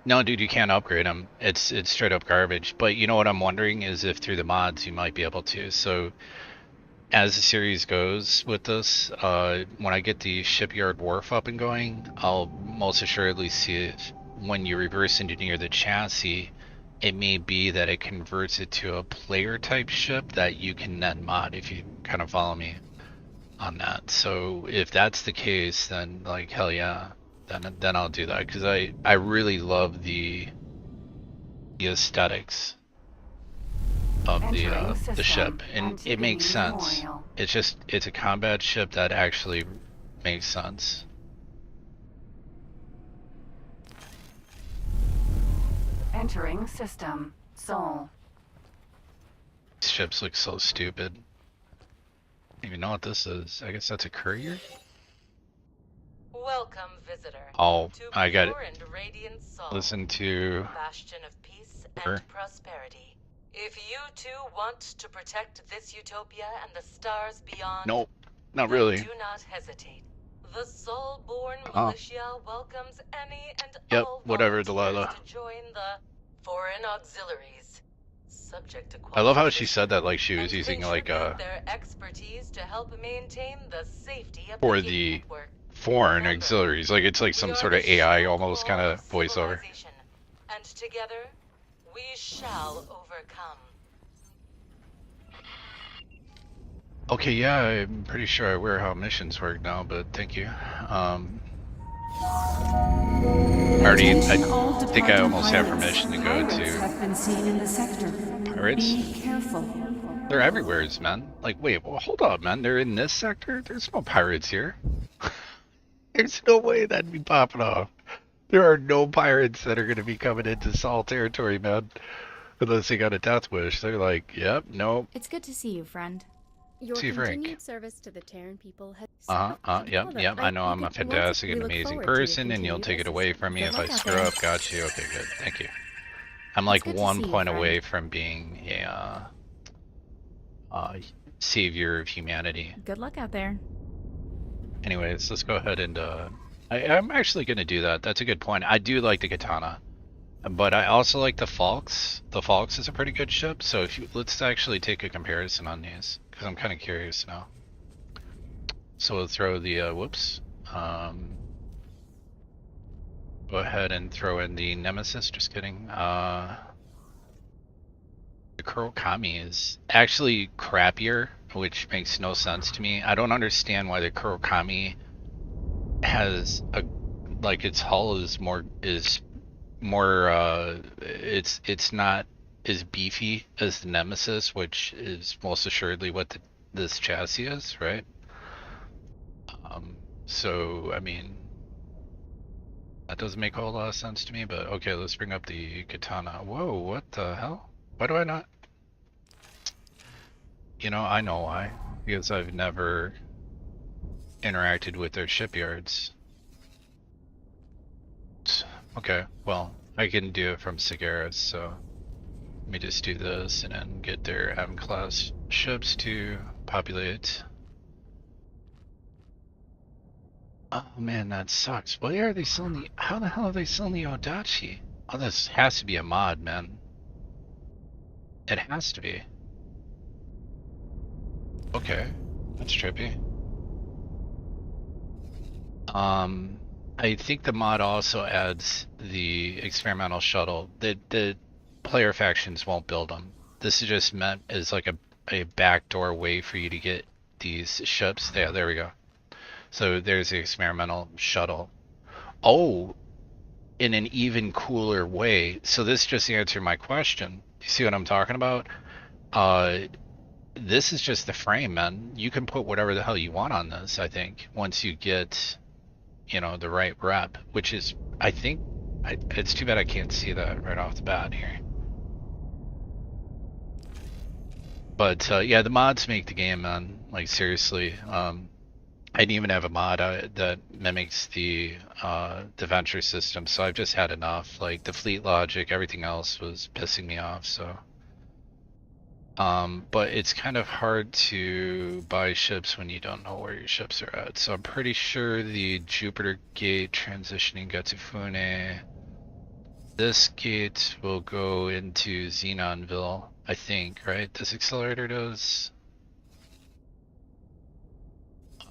No, dude, you can't upgrade them. It's straight up garbage. But you know what I'm wondering is if through the mods you might be able to. So as the series goes with this, when I get the shipyard wharf up and going, I'll most assuredly see if when you reverse engineer the chassis, it may be that it converts it to a player type ship that you can then mod, if you kind of follow me on that. So if that's the case, then like hell yeah, then I'll do that, because I really love the aesthetics of the ship, and it makes sense. It's a combat ship that actually makes sense. Entering system. Sol. These ships look so stupid. I don't even know what this is. I guess that's a courier? Welcome, visitor. Oh, I got it. Pure and radiant Sol, Listen to bastion of peace her. and prosperity. If you too want to protect this utopia and the stars beyond, Nope, not then really. do not hesitate. The Sol-born militia welcomes any and Yep, all whatever, volunteers Delilah. to join the foreign auxiliaries. Subject to I love how she qualification, said that like she was and using like contribute their expertise to help maintain the safety of for the the network. foreign Remember, auxiliaries. Like it's like some we are sort of the AI shield almost wall kind of of voiceover. civilization, and together we shall overcome. Okay, yeah, I'm pretty sure I aware how missions work now, but thank you. I think I almost have permission to go to Have been seen in the sector. Pirates. Be careful. They're everywhere, man. Like, wait, well, hold up, man. They're in this sector? There's no pirates here. There's no way that'd be popping off. There are no pirates that are going to be coming into Saul territory, man. Unless they got a death wish. They're like, yep, nope. It's good to see you, friend. Your See Frank. continued service to the Terran people has... Yep. I know I'm a fantastic and amazing person, and you'll take it away from me if I screw up. Got you. Okay, good. Thank you. I'm like good to 1 see you, point friend. away from being a savior of humanity. Good luck out there. Anyways, let's go ahead and I'm actually gonna do that. That's a good point. I do like the katana, but I also like the Falx. The Falx is a pretty good ship. So if you let's actually take a comparison on these because I'm kind of curious now. So we'll throw the whoops. Go ahead and throw in the Nemesis. Just kidding. The Kurokami is actually crappier, which makes no sense to me. I don't understand why the Kurokami has a like its hull is more it's not as beefy as the Nemesis, which is most assuredly what this chassis is, right? So I mean that doesn't make a whole lot of sense to me, but okay, let's bring up the katana. Whoa, what the hell? Why do I not? You know, I know why. Because I've never interacted with their shipyards. Okay, well, I can do it from Sagaris, so let me just do this and then get their M-class ships to populate. Oh man, that sucks. Why are they selling the... How the hell are they selling the Odachi? Oh, this has to be a mod, man. It has to be. Okay, that's trippy. I think the mod also adds the experimental shuttle. The player factions won't build them. This is just meant as like a backdoor way for you to get these ships. Yeah, there we go. So there's the experimental shuttle. Oh, in an even cooler way. So this just answered my question. You see what I'm talking about? This is just the frame, man. You can put whatever the hell you want on this, I think, once you get, you know, the right rep, which is, I think, it's too bad I can't see that right off the bat here. But yeah, the mods make the game, man. Like seriously, I didn't even have a mod that mimics the venture system, so I've just had enough. Like the fleet logic, everything else was pissing me off. So, but it's kind of hard to buy ships when you don't know where your ships are at. So I'm pretty sure the Jupiter gate transitioning Gatsufune. This gate will go into Xenonville, I think, right? This accelerator does.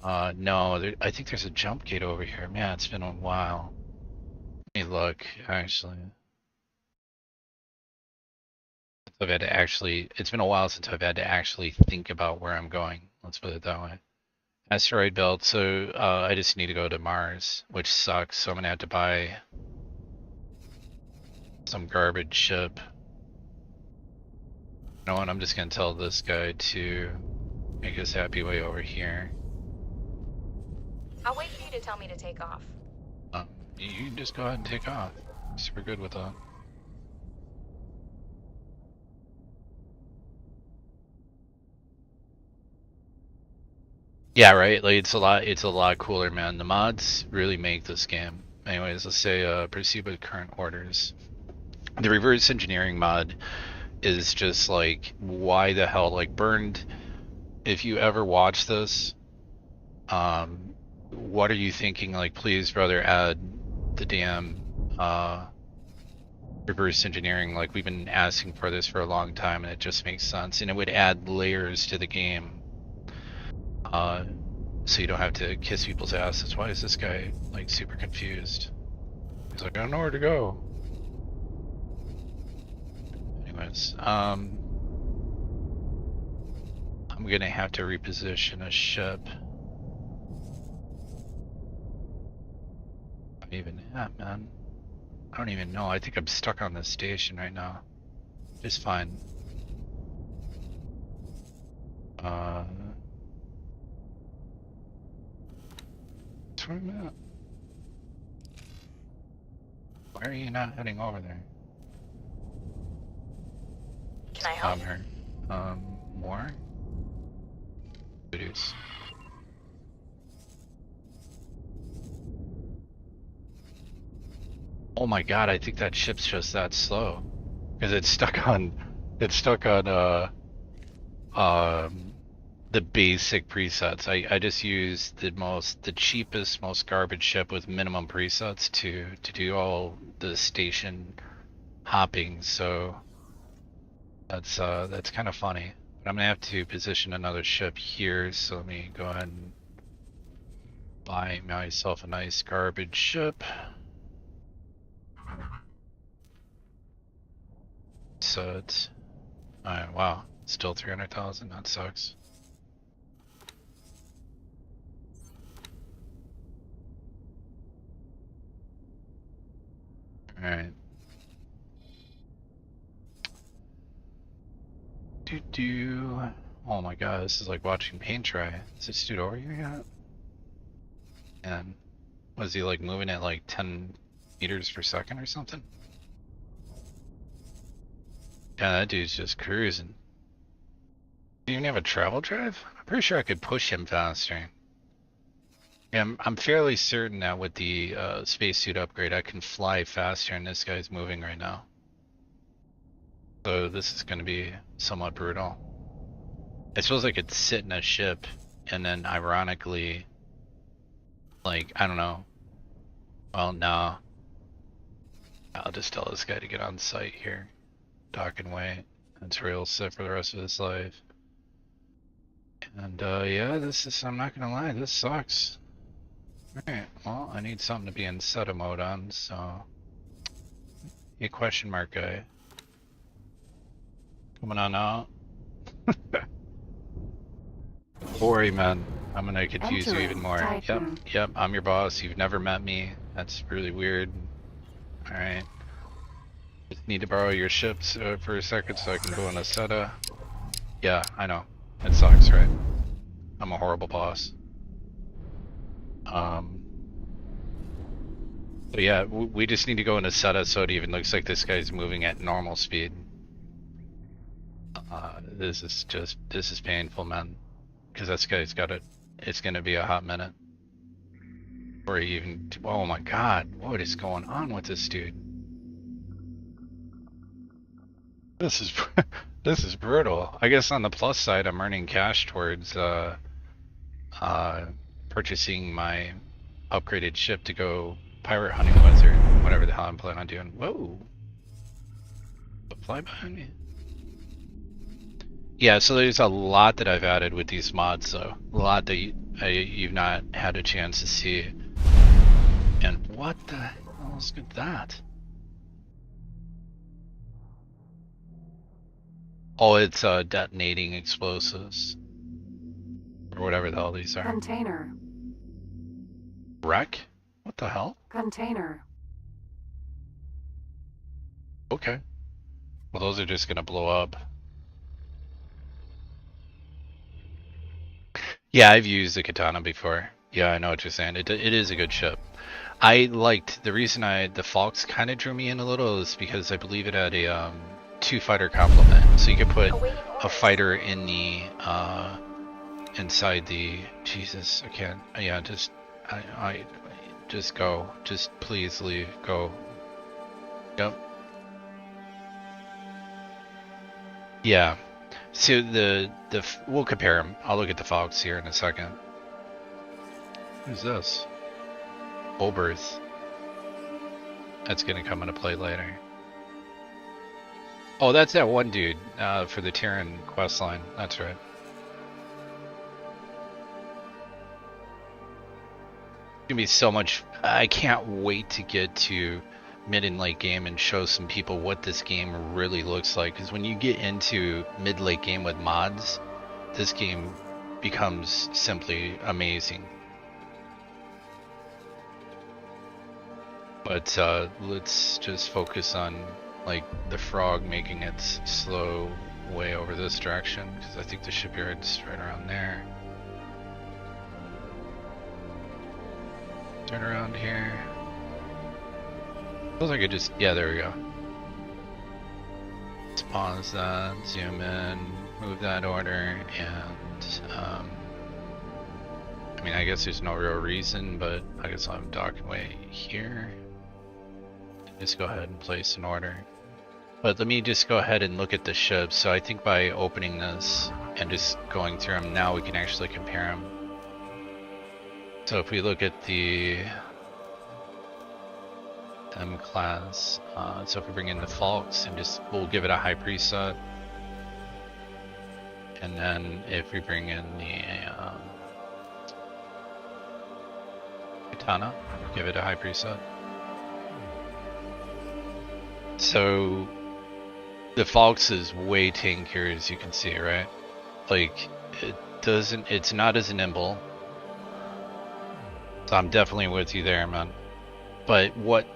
No, I think there's a jump gate over here. Man, it's been a while. Let me look, actually. I've had to actually, it's been a while since I've had to actually think about where I'm going. Let's put it that way. Asteroid belt, so I just need to go to Mars, which sucks. So I'm gonna have to buy some garbage ship. You know what, I'm just gonna tell this guy to make his happy way over here. I'll wait for you to tell me to take off. You can just go ahead and take off. Super good with that. Yeah, right. Like it's a lot cooler, man. The mods really make this game. Anyways, let's say proceed with current orders. The reverse engineering mod is just like, why the hell? Like Burned, if you ever watch this, what are you thinking? Like, please, brother, add the damn reverse engineering. Like, we've been asking for this for a long time, and it just makes sense. And it would add layers to the game, so you don't have to kiss people's asses. Why is this guy like super confused? He's like, I don't know where to go. Anyways, I'm gonna have to reposition a ship. Even at, man? I don't even know. I think I'm stuck on this station right now. Just fine. That's where I'm at. Why are you not heading over there? Can I help? Her. More? Produce. Oh my god, I think that ship's just that slow. Because it's stuck on the basic presets. I just used the cheapest, most garbage ship with minimum presets to do all the station hopping, so that's kind of funny. But I'm gonna have to position another ship here, so let me go ahead and buy myself a nice garbage ship. So it's alright, wow. Still 300,000, that sucks. Alright. Oh my god, this is like watching paint dry. Is this dude over here yet? And was he like moving at like 10 meters per second or something? Yeah, that dude's just cruising. Do you even have a travel drive? I'm pretty sure I could push him faster. Yeah, I'm fairly certain that with the spacesuit upgrade, I can fly faster, and this guy's moving right now. So this is going to be somewhat brutal. I suppose I could sit in a ship, and then ironically, like, I don't know. Well, no. I'll just tell this guy to get on site here. Dock and wait. That's real set for the rest of his life. And yeah, I'm not gonna lie, this sucks. Alright, well, I need something to be in SETA mode on, so... A question mark guy. Coming on out. Don't worry, man. I'm gonna confuse you even more. Titan. Yep, I'm your boss. You've never met me. That's really weird. Alright. Just need to borrow your ships for a second so I can go in a SETA. Yeah, I know. It sucks, right? I'm a horrible boss. So yeah, we just need to go into SETA so it even looks like this guy's moving at normal speed. This is painful, man. Because this guy's got it. It's gonna be a hot minute. Or even, oh my god, what is going on with this dude? This is this is brutal. I guess on the plus side, I'm earning cash towards purchasing my upgraded ship to go pirate hunting with, or whatever the hell I'm planning on doing. Whoa! Fly behind me. Yeah, so there's a lot that I've added with these mods, though. A lot that you've not had a chance to see. And what the hell is good that? Oh, it's detonating explosives. Or whatever the hell these are. Container. Wreck? What the hell? Container. Okay. Well, those are just gonna blow up. Yeah, I've used the Katana before. Yeah, I know what you're saying. It is a good ship. I liked, the reason the Falx kind of drew me in a little is because I believe it had a 2-fighter complement. So you could put a fighter in the, inside the, Jesus, I can't, yeah, just go. Just please leave, go. Yep. Yeah. So we'll compare them. I'll look at the Falx here in a second. Who's this? Oberth. That's gonna come into play later. Oh, that's that one dude for the Terran questline. That's right. It's gonna be so much. I can't wait to get to mid and late game and show some people what this game really looks like, because when you get into mid late game with mods, this game becomes simply amazing. But let's just focus on like the frog making its slow way over this direction because I think the shipyard's right around there. Turn around here. Feels like I just, yeah, there we go. Let's pause that, zoom in, move that order, and I mean, I guess there's no real reason, but I guess I'll have docking way here. Just go ahead and place an order. But let me just go ahead and look at the ships. So I think by opening this and just going through them, now we can actually compare them. So if we look at the M class, so if we bring in the Falks and just, we'll give it a high preset. And then if we bring in the Katana, give it a high preset. So the Falks is way tankier, as you can see, right? Like, it's not as nimble. So I'm definitely with you there, man. But what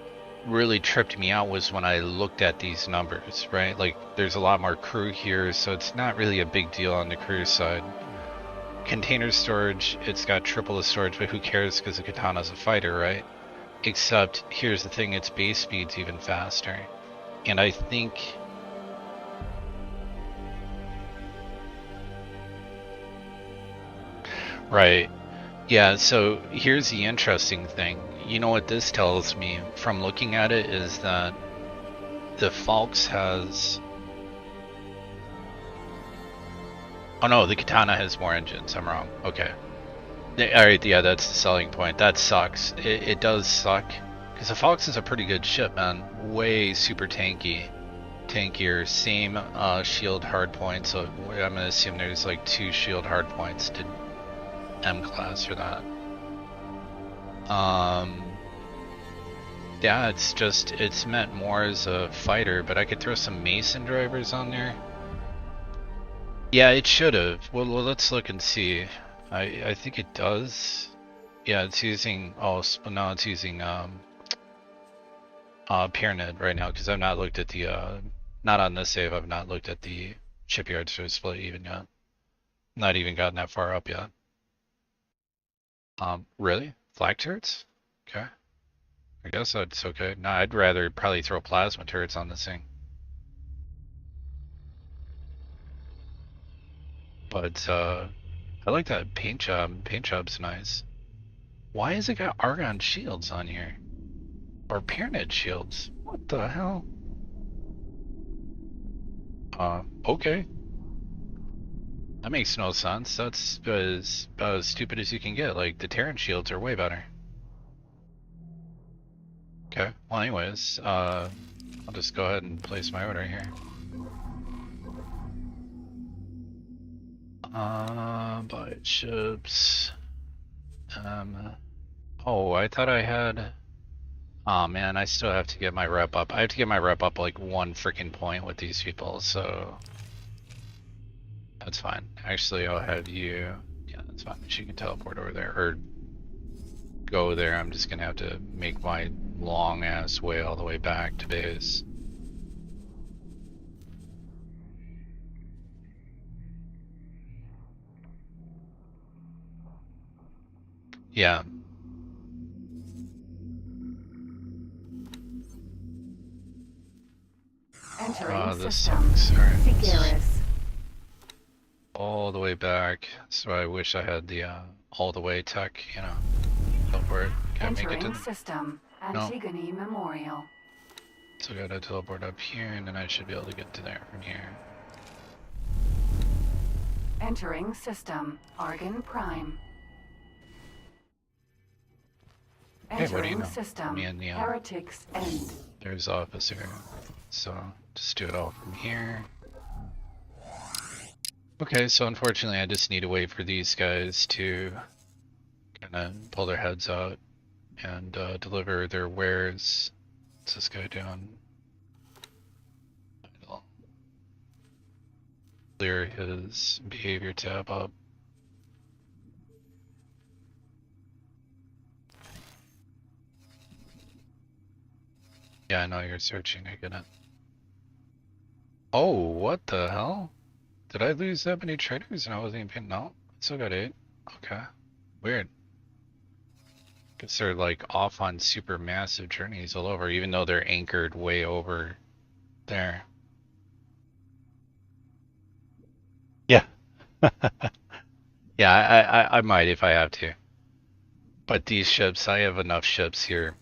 really tripped me out was when I looked at these numbers, right? Like, there's a lot more crew here, so it's not really a big deal on the crew side. Container storage, it's got triple the storage, but who cares because the Katana's a fighter, right? Except, here's the thing, its base speed's even faster. And I think... Right. Yeah, so here's the interesting thing. You know what this tells me from looking at it is that the Falks has... Oh no, the Katana has more engines. I'm wrong. Okay. Alright, yeah, that's the selling point. That sucks. It does suck. Because the Falks is a pretty good ship, man. Way super tanky. Tankier. Same shield hardpoint. So I'm going to assume there's like 2 shield hardpoints to M class for that. Yeah, it's meant more as a fighter, but I could throw some Mason drivers on there. Yeah, it should have. Well, let's look and see. I think it does. Yeah, it's using, oh, no, it's using Pyramid right now, because I've not looked at the, not on this save, I've not looked at the shipyard split even yet. Not even gotten that far up yet. Really? Flag turrets? Okay. I guess that's okay. No, I'd rather probably throw plasma turrets on this thing. But, I like that paint job. Paint job's nice. Why has it got Argon shields on here? Or Pyramid shields? What the hell? Okay. That makes no sense. That's about as stupid as you can get. Like, the Terran shields are way better. Okay, well anyways, I'll just go ahead and place my order here. Buy ships. Oh, I thought I had... Oh man, I still have to get my rep up. I have to get my rep up like 1 freaking point with these people, so... That's fine. Actually, I'll have you... Yeah, that's fine. She can teleport over there, or go there. I'm just gonna have to make my long-ass way all the way back to base. Yeah. Entering This system. sucks. Alright. Figueres. All the way back, so I wish I had the all the way tech, you know. Teleport. Can't make it to Entering the... system. No. Antigone Memorial. So I gotta teleport up here, and then I should be able to get to there from here. Entering system. Argon Prime. Hey, what do you Entering know? system. Me and the Heretics End. there's officer. So just do it all from here. Okay, so unfortunately I just need to wait for these guys to kind of pull their heads out and deliver their wares. What's this guy doing? Idle. Clear his behavior tab up. Yeah, I know you're searching, I get it. Oh, what the hell? Did I lose that many traders and I wasn't even paying? No, I still got 8. Okay. Weird. Guess they're like off on super massive journeys all over, even though they're anchored way over there. Yeah. Yeah, I might if I have to. But these ships, I have enough ships here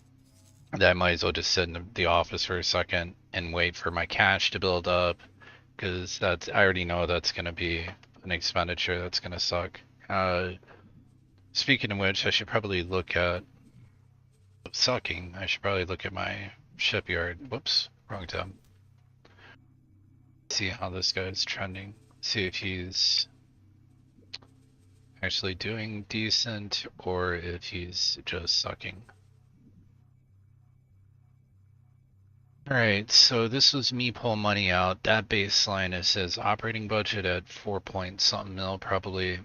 that I might as well just sit in the office for a second and wait for my cash to build up, because that's, I already know that's going to be an expenditure that's going to suck. Speaking of which, I should probably look at sucking. I should probably look at my shipyard. Whoops, wrong tab. See how this guy's trending. See if he's actually doing decent or if he's just sucking. Alright, so this was me pulling money out. That baseline, it says operating budget at 4 point something mil probably.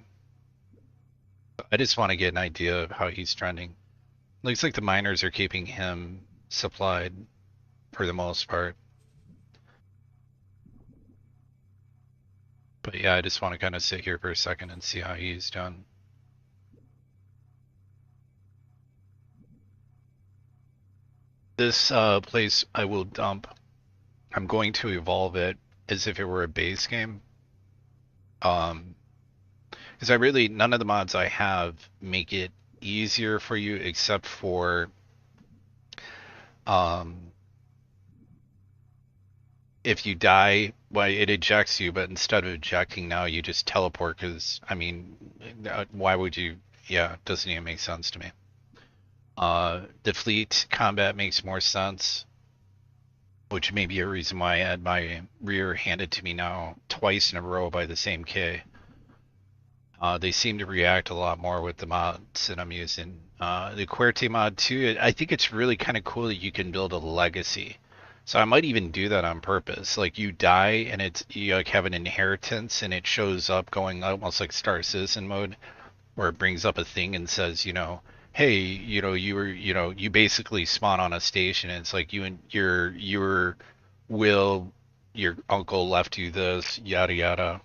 I just want to get an idea of how he's trending. Looks like the miners are keeping him supplied for the most part. But yeah, I just want to kind of sit here for a second and see how he's done. This place I will dump. I'm going to evolve it as if it were a base game. Because I really, none of the mods I have make it easier for you except for if you die, well, it ejects you, but instead of ejecting now, you just teleport, because, I mean, why would you? Yeah, it doesn't even make sense to me. The fleet combat makes more sense, which may be a reason why I had my rear handed to me now twice in a row by the same K. They seem to react a lot more with the mods that I'm using. The QWERTY mod too, I think it's really kind of cool that you can build a legacy. So I might even do that on purpose. Like you die and it's, you like have an inheritance and it shows up going almost like Star Citizen mode, where it brings up a thing and says, you know, hey, you know, you basically spawn on a station and it's like you and your will, your uncle left you this, yada yada.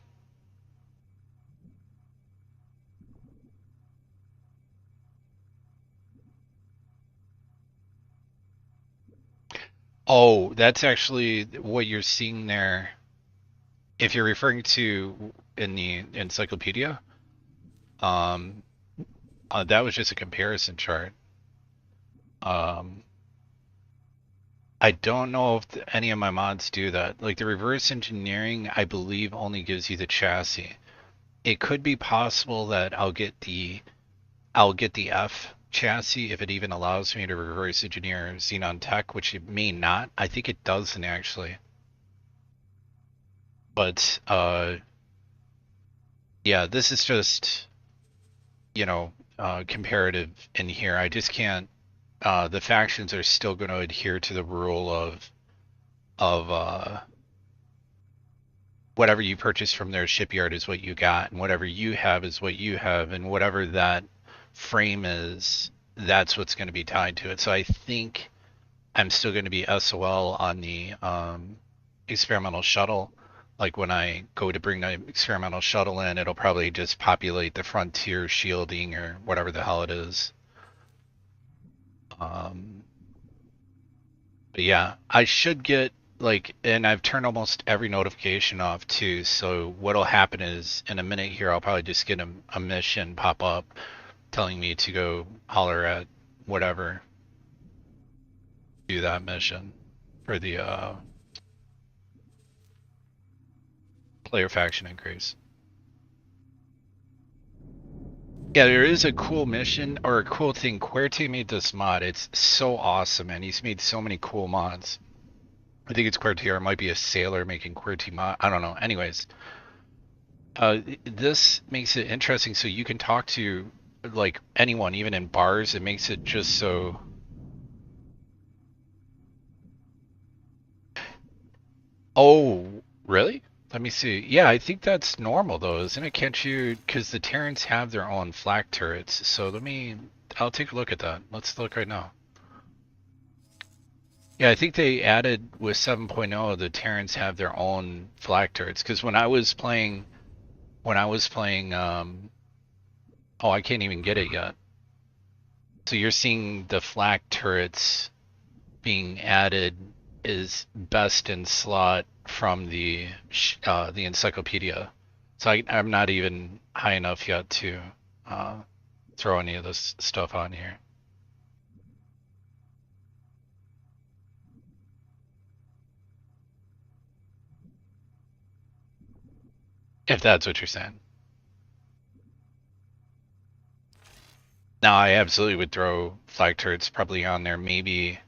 Oh, that's actually what you're seeing there. If you're referring to in the encyclopedia, that was just a comparison chart. I don't know if any of my mods do that. Like the reverse engineering, I believe only gives you the chassis. It could be possible that I'll get the F chassis if it even allows me to reverse engineer Xenon Tech, which it may not. I think it doesn't actually. But yeah, this is just, you know, comparative in here. I just can't. The factions are still going to adhere to the rule of whatever you purchase from their shipyard is what you got, and whatever you have is what you have, and whatever that frame is, that's what's going to be tied to it. So I think I'm still going to be SOL on the experimental shuttle. Like when I go to bring the experimental shuttle in, it'll probably just populate the frontier shielding or whatever the hell it is. But yeah, I should get like, and I've turned almost every notification off too. So what'll happen is in a minute here, I'll probably just get a mission pop up telling me to go holler at whatever, do that mission for the player faction increase. Yeah, there is a cool mission or a cool thing. QWERTY made this mod. It's so awesome, and he's made so many cool mods. I think it's QWERTY, or it might be a sailor making QWERTY mod. I don't know. Anyways, this makes it interesting, so you can talk to like anyone, even in bars. It makes it just so. Oh, really? Let me see. Yeah, I think that's normal though, isn't it? Can't you? Because the Terrans have their own flak turrets. So I'll take a look at that. Let's look right now. Yeah, I think they added with 7.0, the Terrans have their own flak turrets. Because when I was playing, oh, I can't even get it yet. So you're seeing the flak turrets being added is best in slot from the encyclopedia. So I'm not even high enough yet to uh, throw any of this stuff on here. If that's what you're saying. Now, I absolutely would throw flag turrets probably on there, maybe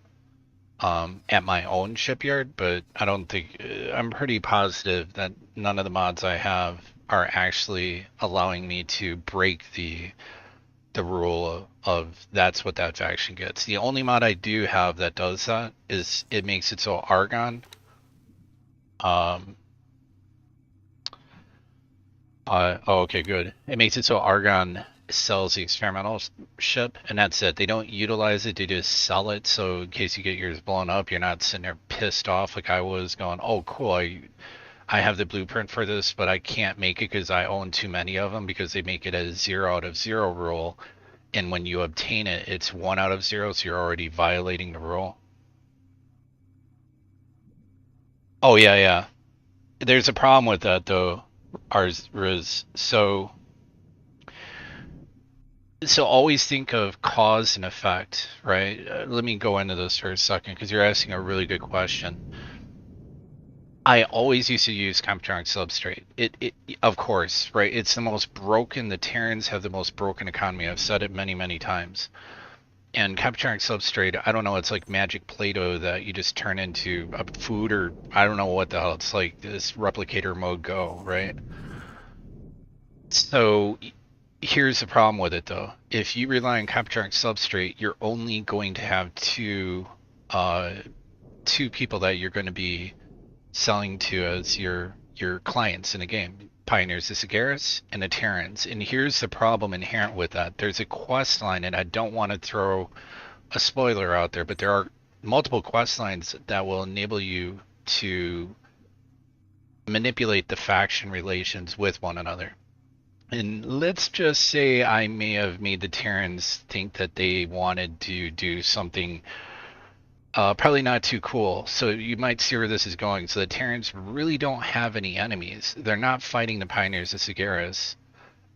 at my own shipyard, but I don't think I'm pretty positive that none of the mods I have are actually allowing me to break the rule of that's what that faction gets. The only mod I do have that does that is it makes it so Argon oh, okay, good. It makes it so Argon sells the experimental ship, and that's it. They don't utilize it; they just sell it. So in case you get yours blown up, you're not sitting there pissed off like I was, going, "Oh, cool, I have the blueprint for this, but I can't make it because I own too many of them." Because they make it a 0 out of 0 rule, and when you obtain it, it's 1 out of 0, so you're already violating the rule. Oh yeah, yeah. There's a problem with that though, ours Riz. So always think of cause and effect, right? Let me go into this for a second because you're asking a really good question. I always used to use Comptronic Substrate. It, of course, right? It's the most broken. The Terrans have the most broken economy. I've said it many, many times. And Comptronic Substrate, I don't know, it's like magic Play-Doh that you just turn into a food, or I don't know what the hell. It's like this replicator mode go, right? So here's the problem with it though. If you rely on Comptronic Substrate, you're only going to have uh, two people that you're going to be selling to as your clients in a game. Pioneers, the Sagaris, and the Terrans. And here's the problem inherent with that. There's a quest line, and I don't want to throw a spoiler out there, but there are multiple quest lines that will enable you to manipulate the faction relations with one another. And let's just say I may have made the Terrans think that they wanted to do something probably not too cool. So you might see where this is going. So the Terrans really don't have any enemies. They're not fighting the Pioneers, the Sagaras.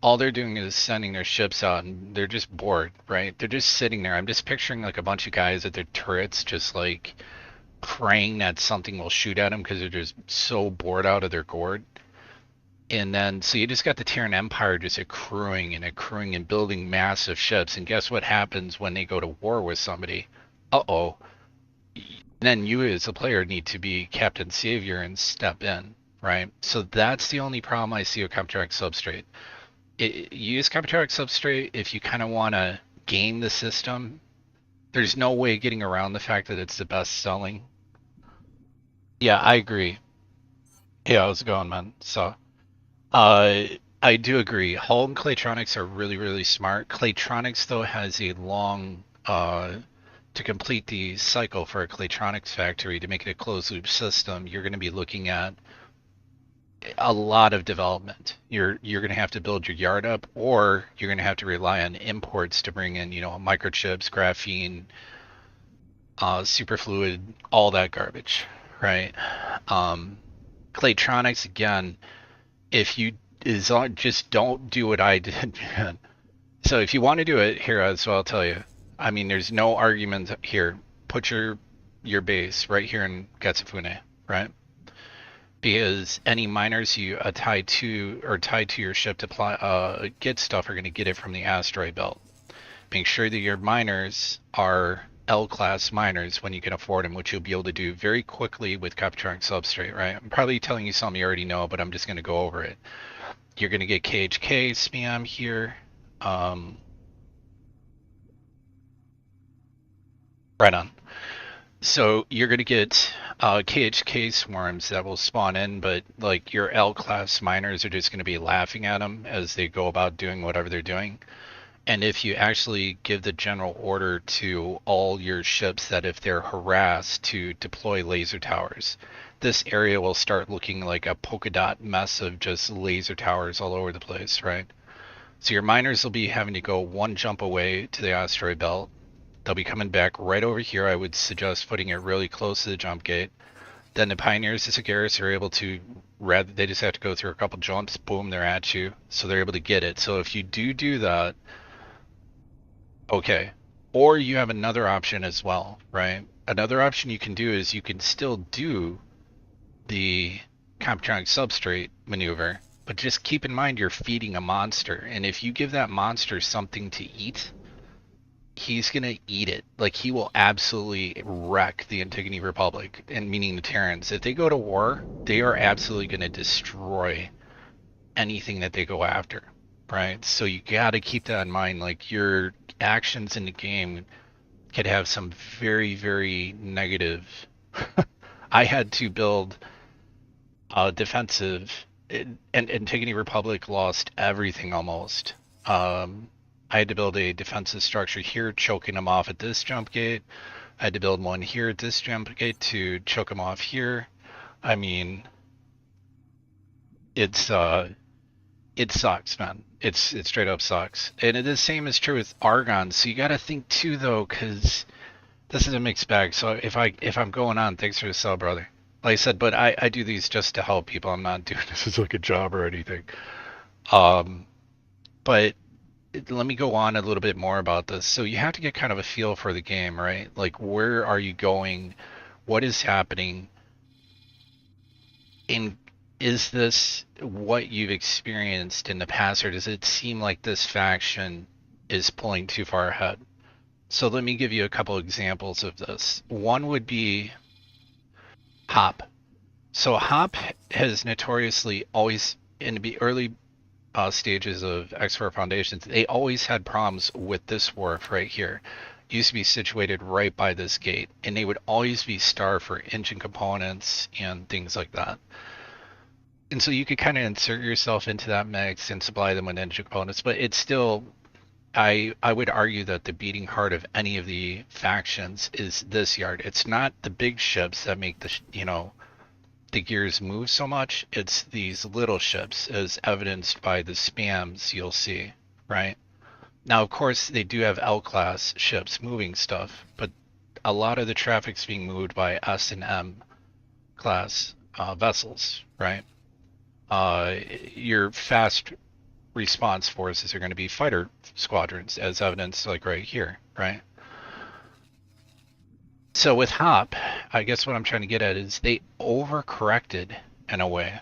All they're doing is sending their ships out, and they're just bored, right? They're just sitting there. I'm just picturing like a bunch of guys at their turrets, just like praying that something will shoot at them because they're just so bored out of their gourd. And then, so you just got the Terran Empire just accruing and building massive ships. And guess what happens when they go to war with somebody? Uh-oh. Then you as a player need to be Captain Savior and step in, right? So that's the only problem I see with Comptronic Substrate. You use Comptronic Substrate if you kind of want to game the system. There's no way getting around the fact that it's the best selling. Yeah, I agree. Yeah, how's it going, man? So, I do agree. Hull and Claytronics are really, really smart. Claytronics, though, has a long, to complete the cycle for a Claytronics factory to make it a closed loop system, you're going to be looking at a lot of development. You're going to have to build your yard up, or you're going to have to rely on imports to bring in, microchips, graphene, superfluid, all that garbage, right? Claytronics, again, if you just don't do what I did, man. So if you want to do it, here, so I'll tell you. I mean, there's no argument here. Put your base right here in Getsufune, right? Because any miners you tie to your ship to get stuff are going to get it from the asteroid belt. Make sure that your miners are L-class miners when you can afford them, which you'll be able to do very quickly with Comptronic Substrate, right? I'm probably telling you something you already know, but I'm just going to go over it. You're going to get KHK spam here. Right on. So you're going to get KHK swarms that will spawn in, but like your L-class miners are just going to be laughing at them as they go about doing whatever they're doing. And if you actually give the general order to all your ships that if they're harassed to deploy laser towers, this area will start looking like a polka dot mess of just laser towers all over the place, right? So your miners will be having to go one jump away to the asteroid belt. They'll be coming back right over here. I would suggest putting it really close to the jump gate. Then the Pioneers as a garrison are able to, rather they just have to go through a couple jumps, boom, they're at you. So they're able to get it. So if you do that, okay. Or you have another option as well, right? Another option you can do is you can still do the Computronic substrate maneuver, but just keep in mind you're feeding a monster. And if you give that monster something to eat, he's gonna eat it. Like, he will absolutely wreck the Antigone Republic, and meaning the Terrans. If they go to war, they are absolutely gonna destroy anything that they go after, right? So you gotta keep that in mind. Like, your actions in the game could have some very, very negative. I had to build a defensive, and Antigone Republic lost everything almost. I had to build a defensive structure here, choking them off at this jump gate. I had to build one here at this jump gate to choke them off here. I mean, it sucks, man. It straight up sucks. And the same is true with Argon. So you got to think too, though, because this is a mixed bag. So if I'm going on, thanks for the sub, brother. Like I said, but I do these just to help people. I'm not doing this as like a job or anything. But let me go on a little bit more about this. So you have to get kind of a feel for the game, right? Like, where are you going? What is happening? And is this what you've experienced in the past, or does it seem like this faction is pulling too far ahead? So let me give you a couple examples of this. One would be Hop. So Hop has notoriously always, in the early stages of X4 Foundations, they always had problems with this wharf right here. It used to be situated right by this gate, and they would always be starved for engine components and things like that. And so you could kind of insert yourself into that mix and supply them with engine components, but it's still, I would argue that the beating heart of any of the factions is this yard. It's not the big ships that make the, the gears move so much. It's these little ships, as evidenced by the spams you'll see, right? Now, of course, they do have L-class ships moving stuff, but a lot of the traffic's being moved by S and M class vessels, right? Your fast response forces are going to be fighter squadrons, as evidenced like right here, right? So with Hop, I guess what I'm trying to get at is they overcorrected in a way,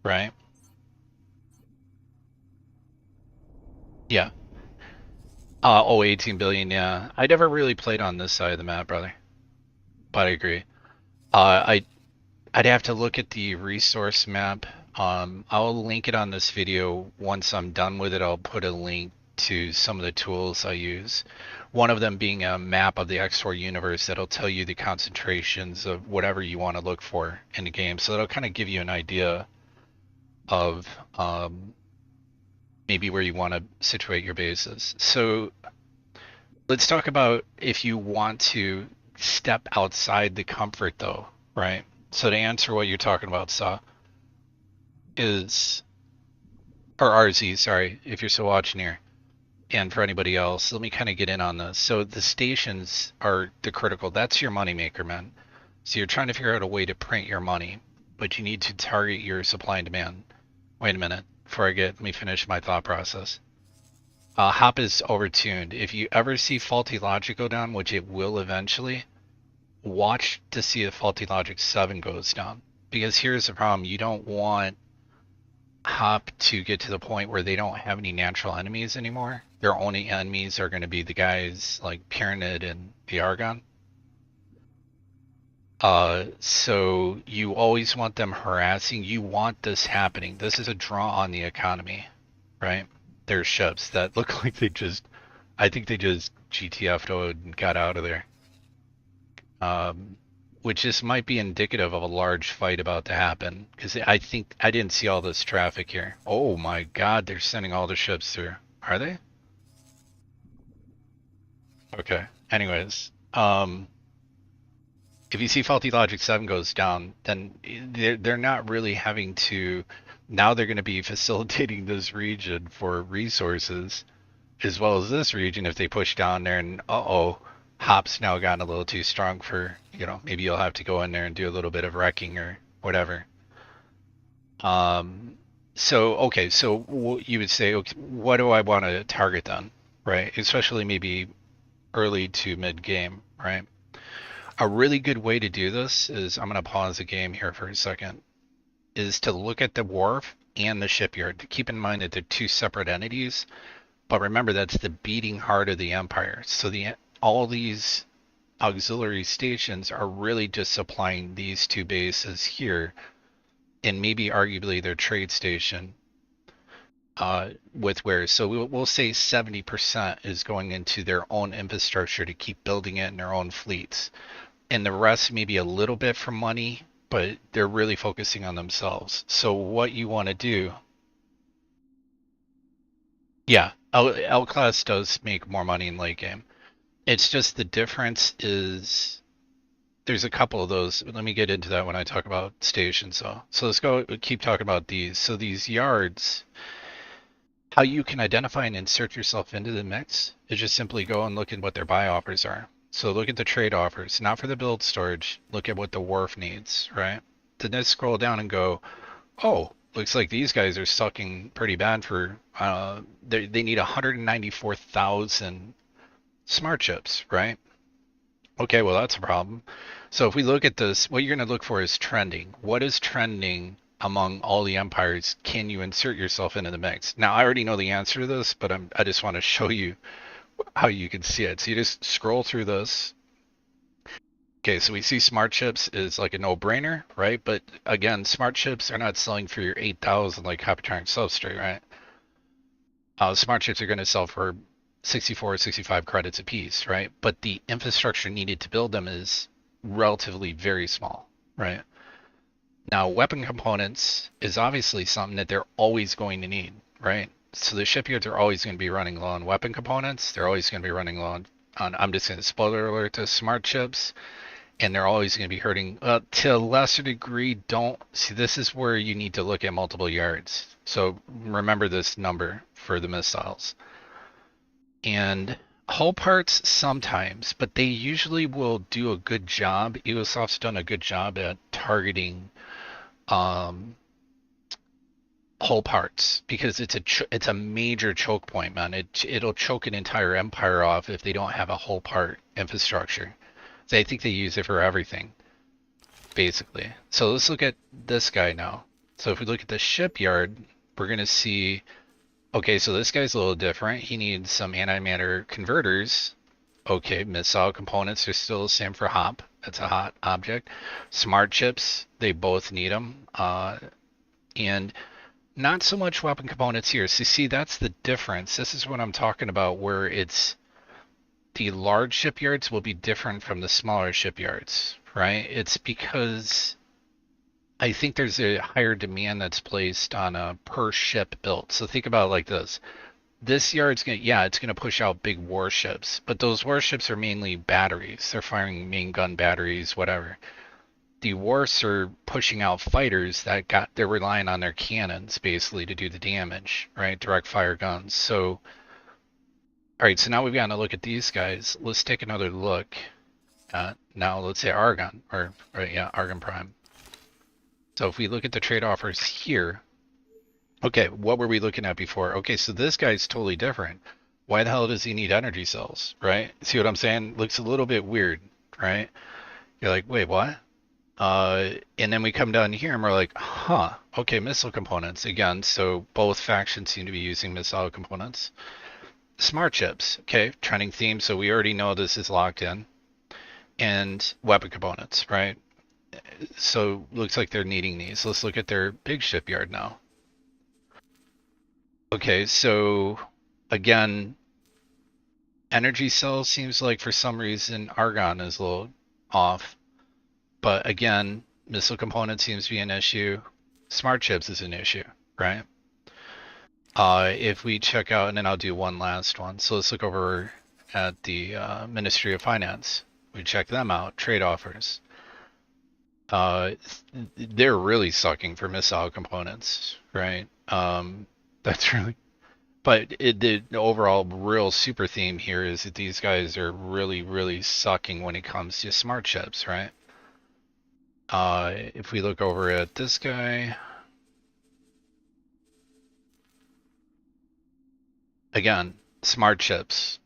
right? Yeah. 18 billion, yeah. I never really played on this side of the map, brother. But I agree. I'd have to look at the resource map. I'll link it on this video. Once I'm done with it, I'll put a link to some of the tools I use. One of them being a map of the X4 universe that'll tell you the concentrations of whatever you want to look for in the game. So that'll kind of give you an idea of maybe where you want to situate your bases. So let's talk about if you want to step outside the comfort, though, right? So to answer what you're talking about, Sa, is, or RZ, sorry, if you're still watching here, and for anybody else, let me kind of get in on this. So the stations are the critical, that's your moneymaker, man. So you're trying to figure out a way to print your money, but you need to target your supply and demand. Wait a minute, let me finish my thought process. Hop is overtuned. If you ever see faulty logic go down, which it will eventually, watch to see if faulty logic 7 goes down. Because here's the problem, you don't want Hop to get to the point where they don't have any natural enemies anymore. Their only enemies are going to be the guys like Pyramid and the Argon. So you always want them harassing. You want this happening. This is a draw on the economy, right? There's ships that look like I think they just GTF'd and got out of there. Which just might be indicative of a large fight about to happen. Because I think I didn't see all this traffic here. Oh my god, they're sending all the ships through. Are they? Okay. Anyways, if you see faulty logic 7 goes down, then they're not really having to. Now they're going to be facilitating this region for resources, as well as this region if they push down there and Hop's now gotten a little too strong for, maybe you'll have to go in there and do a little bit of wrecking or whatever. So you would say, okay, what do I want to target then, right? Especially maybe early to mid game, right? A really good way to do this is, I'm going to pause the game here for a second, is to look at the wharf and the shipyard. Keep in mind that they're two separate entities, but remember that's the beating heart of the Empire. So all these auxiliary stations are really just supplying these two bases here, and maybe arguably their trade station with wares. So we'll say 70% is going into their own infrastructure to keep building it in their own fleets. And the rest maybe a little bit for money, but they're really focusing on themselves. So what you want to do, yeah, L-Class does make more money in late game. It's just the difference is there's a couple of those. Let me get into that when I talk about stations. So let's keep talking about these. So these yards, how you can identify and insert yourself into the mix is just simply go and look at what their buy offers are. So look at the trade offers, not for the build storage. Look at what the wharf needs, right? Then let's scroll down and go, oh, looks like these guys are sucking pretty bad for, they need 194,000 smart chips, right? Okay, well, that's a problem. So if we look at this, what you're going to look for is trending. What is trending among all the empires? Can you insert yourself into the mix? Now, I already know the answer to this, but I just want to show you how you can see it. So you just scroll through this. Okay, so we see smart chips is like a no-brainer, right? But again, smart chips are not selling for your 8,000 like Hypertonic Substrate, right? Smart chips are going to sell for 64 or 65 credits a piece, right? But the infrastructure needed to build them is relatively very small, right? Now, weapon components is obviously something that they're always going to need, right? So the shipyards are always going to be running low on weapon components. They're always going to be running low on I'm just going to spoiler alert to smart chips, and they're always going to be hurting to a lesser degree. Don't see, this is where you need to look at multiple yards. So remember this number for the missiles. And hull parts sometimes, but they usually will do a good job. Egosoft's done a good job at targeting hull parts because it's a major choke point, man. It'll choke an entire empire off if they don't have a hull part infrastructure. So I think they use it for everything, basically. So let's look at this guy now. So if we look at the shipyard, we're gonna see, okay, so this guy's a little different. He needs some antimatter converters. Okay, missile components are still the same for Hop. That's a hot object. Smart chips, they both need them. And not so much weapon components here. So see, that's the difference. This is what I'm talking about, where it's the large shipyards will be different from the smaller shipyards, right? It's because I think there's a higher demand that's placed on a per ship built. So think about it like this. This yard's it's gonna push out big warships, but those warships are mainly batteries. They're firing main gun batteries, whatever. The wars are pushing out fighters they're relying on their cannons basically to do the damage, right? Direct fire guns. So, all right, so now we've got to look at these guys. Let's take another look at, now let's say Argon, Argon Prime. So if we look at the trade offers here, okay, what were we looking at before? Okay, so this guy's totally different. Why the hell does he need energy cells, right? See what I'm saying? Looks a little bit weird, right? You're like, wait, what? And then we come down here and we're like, huh, okay, missile components again. So both factions seem to be using missile components. Smart chips, okay, trending theme. So we already know this is locked in. And weapon components, right? So looks like they're needing these. Let's look at their big shipyard now. Okay, so again, energy cells seems like for some reason Argon is a little off. But again, missile component seems to be an issue. Smart chips is an issue, right? If we check out, and then I'll do one last one. So let's look over at the Ministry of Finance. We check them out, trade offers. They're really sucking for missile components, right? That's really, but the overall real super theme here is that these guys are really, really sucking when it comes to smart chips, right? If we look over at this guy, again, smart chips,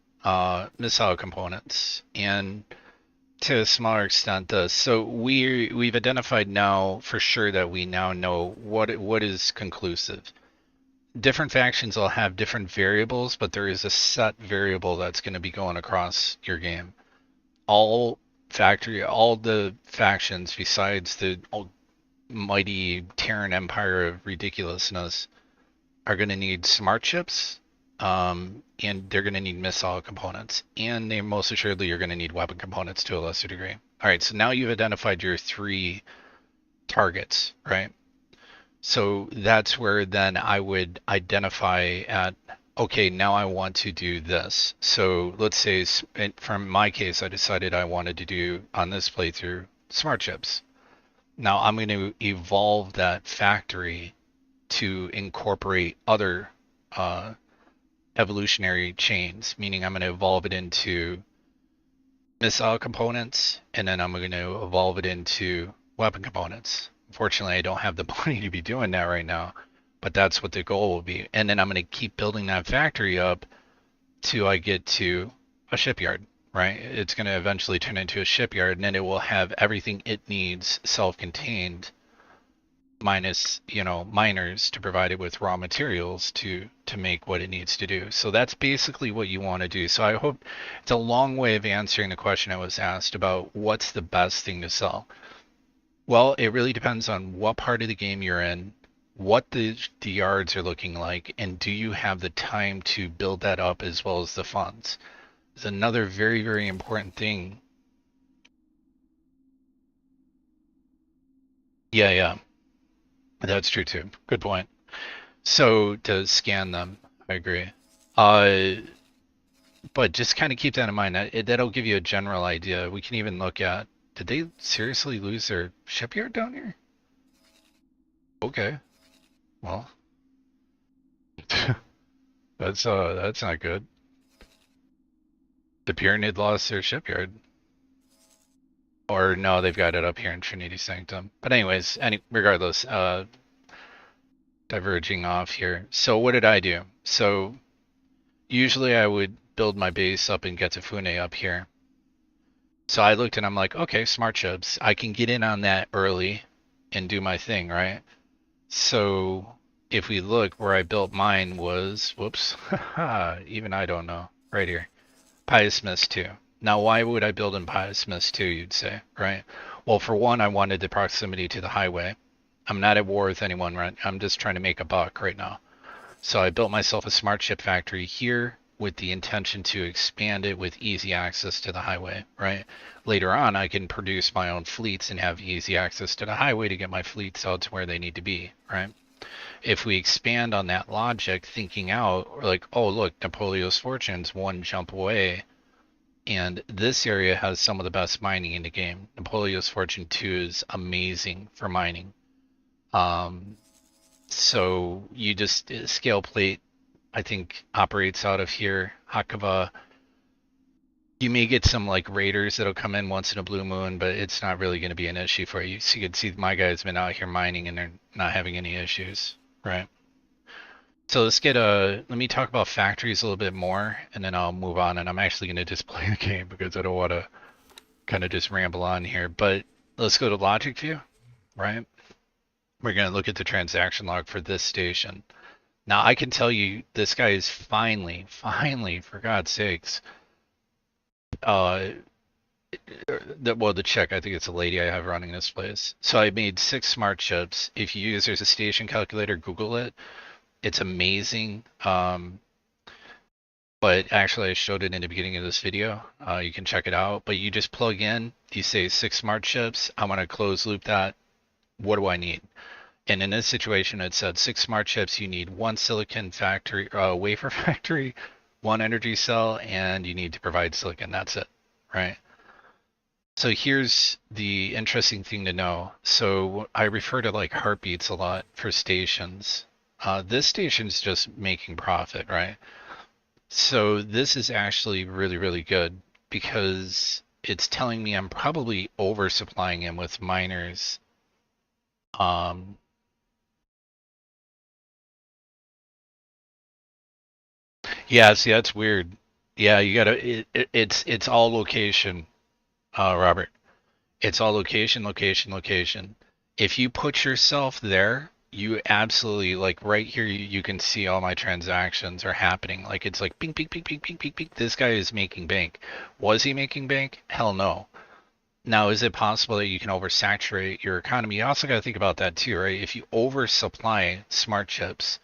missile components, and to a smaller extent this. So we've identified now for sure that we now know what is conclusive. Different factions will have different variables, but there is a set variable that's going to be going across your game. All the factions besides the mighty Terran Empire of ridiculousness are going to need smart chips, and they're going to need missile components, and they most assuredly are going to need weapon components to a lesser degree. All right, so now you've identified your 3 targets, right? So that's where then I would identify at, okay, now I want to do this. So let's say from my case, I decided I wanted to do on this playthrough smart chips. Now I'm going to evolve that factory to incorporate other evolutionary chains, meaning I'm going to evolve it into missile components, and then I'm going to evolve it into weapon components. Unfortunately, I don't have the money to be doing that right now, but that's what the goal will be. And then I'm going to keep building that factory up till I get to a shipyard, right? It's going to eventually turn into a shipyard, and then it will have everything it needs self-contained, minus, miners to provide it with raw materials to make what it needs to do. So that's basically what you want to do. So I hope it's a long way of answering the question I was asked about what's the best thing to sell. Well, it really depends on what part of the game you're in, what the yards are looking like, and do you have the time to build that up as well as the funds. It's another very, very important thing. Yeah. That's true too. Good point. So to scan them, I agree. But just kind of keep that in mind. That'll give you a general idea. We can even look at, did they seriously lose their shipyard down here? Okay. Well, that's not good. The Pyramid lost their shipyard. Or no, they've got it up here in Trinity Sanctum. But anyways, regardless, diverging off here. So what did I do? So usually I would build my base up in Getafune up here. So I looked and I'm like, okay, smart chips. I can get in on that early and do my thing, right? So if we look, where I built mine was, whoops, even I don't know, right here, Pious Mist 2. Now, why would I build in Pious Mist 2, you'd say, right? Well, for one, I wanted the proximity to the highway. I'm not at war with anyone, right? I'm just trying to make a buck right now. So I built myself a smart chip factory here with the intention to expand it with easy access to the highway, right? Later on, I can produce my own fleets and have easy access to the highway to get my fleets out to where they need to be, right? If we expand on that logic, thinking out, like, oh, look, Napoleon's Fortune's one jump away, and this area has some of the best mining in the game. Napoleon's Fortune 2 is amazing for mining. So you just, Scale Plate, I think, operates out of here. Hakava, you may get some like raiders that'll come in once in a blue moon, but it's not really going to be an issue for you. So you can see my guy's been out here mining and they're not having any issues, right? So let me talk about factories a little bit more, and then I'll move on, and I'm actually going to just play the game because I don't want to kind of just ramble on here. But let's go to Logic View, right? We're going to look at the transaction log for this station. Now, I can tell you this guy is finally, for God's sakes, the check, I think it's a lady I have running this place. So I made 6 smart chips. If you use, there's a station calculator, Google it. It's amazing. But actually I showed it in the beginning of this video. You can check it out. But you just plug in, you say 6 smart chips. I'm going to close loop that. What do I need? And in this situation, it said 6 smart chips. You need 1 silicon factory, wafer factory, one energy cell and you need to provide silicon. That's it, right? So here's the interesting thing to know. So I refer to like heartbeats a lot for stations. This station's just making profit, right? So this is actually really, really good because it's telling me I'm probably oversupplying him with miners. Yeah, see, that's weird. Yeah, you gotta, it's all location, Robert. It's all location, location, location. If you put yourself there, you absolutely, like right here, you can see all my transactions are happening. Like it's like ping, ping, ping, ping, ping, ping, ping. This guy is making bank. Was he making bank? Hell no. Now, is it possible that you can oversaturate your economy? You also got to think about that too, right? If you oversupply smart chips,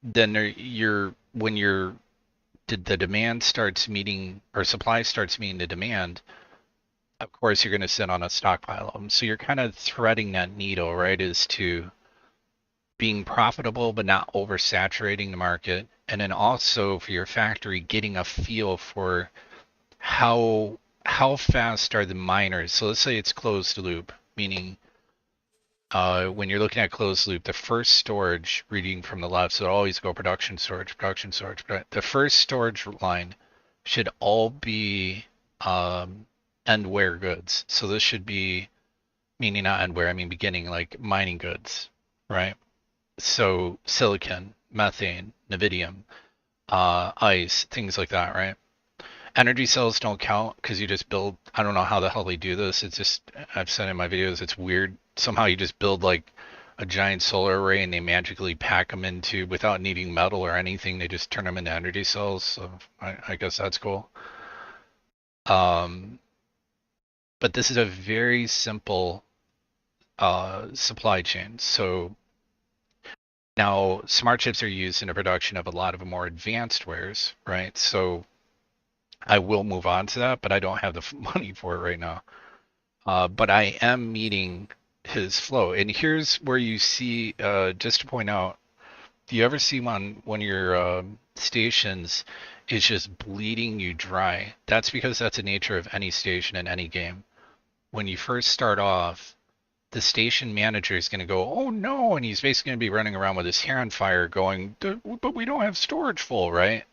then when the demand starts meeting or supply starts meeting the demand, of course you're going to sit on a stockpile of them. So you're kind of threading that needle, right? As to being profitable but not oversaturating the market, and then also for your factory getting a feel for how fast are the miners. So let's say it's closed loop, meaning when you're looking at closed loop, the first storage reading from the left, so always go production, storage, production, storage. But the first storage line should all be endware goods. So this should be, meaning not endware, I mean beginning, like mining goods, right? So silicon, methane, nevidium, ice, things like that, right? Energy cells don't count because you just build, I don't know how the hell they do this. It's just, I've said in my videos, it's weird. Somehow you just build like a giant solar array and they magically pack them into, without needing metal or anything, they just turn them into energy cells. So I guess that's cool. But this is a very simple supply chain. So now smart chips are used in the production of a lot of more advanced wares, right? So I will move on to that, but I don't have the money for it right now. But I am meeting his flow. And here's where you see, just to point out, do you ever see one of your stations is just bleeding you dry? That's because that's the nature of any station in any game. When you first start off, the station manager is going to go, oh no, and he's basically going to be running around with his hair on fire going, but we don't have storage full, right?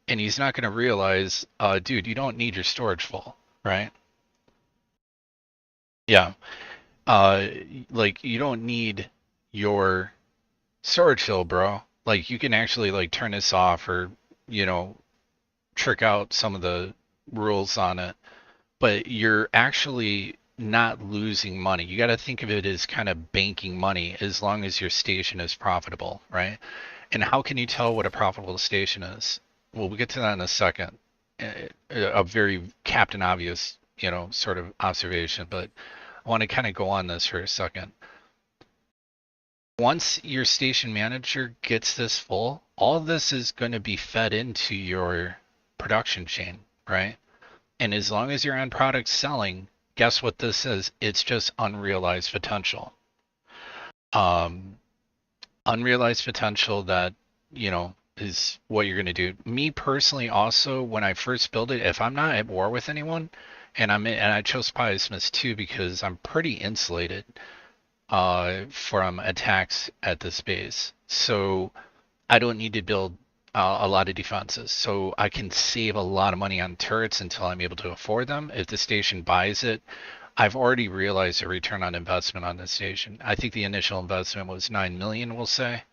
And he's not going to realize, dude, you don't need your storage full, right? Yeah. Like, you don't need your storage full, bro. Like, you can actually, like, turn this off or, trick out some of the rules on it. But you're actually not losing money. You got to think of it as kind of banking money as long as your station is profitable, right? And how can you tell what a profitable station is? Well, we'll get to that in a second. A very Captain Obvious, sort of observation, but I want to kind of go on this for a second. Once your station manager gets this full, all this is going to be fed into your production chain, right? And as long as your end product's selling, guess what this is? It's just unrealized potential. Unrealized potential that, is what you're going to do. Me personally, also, when I first build it, if I'm not at war with anyone, and I chose Piosmith too because I'm pretty insulated from attacks at this base, so I don't need to build a lot of defenses. So I can save a lot of money on turrets until I'm able to afford them. If the station buys it, I've already realized a return on investment on this station. I think the initial investment was 9 million, we'll say.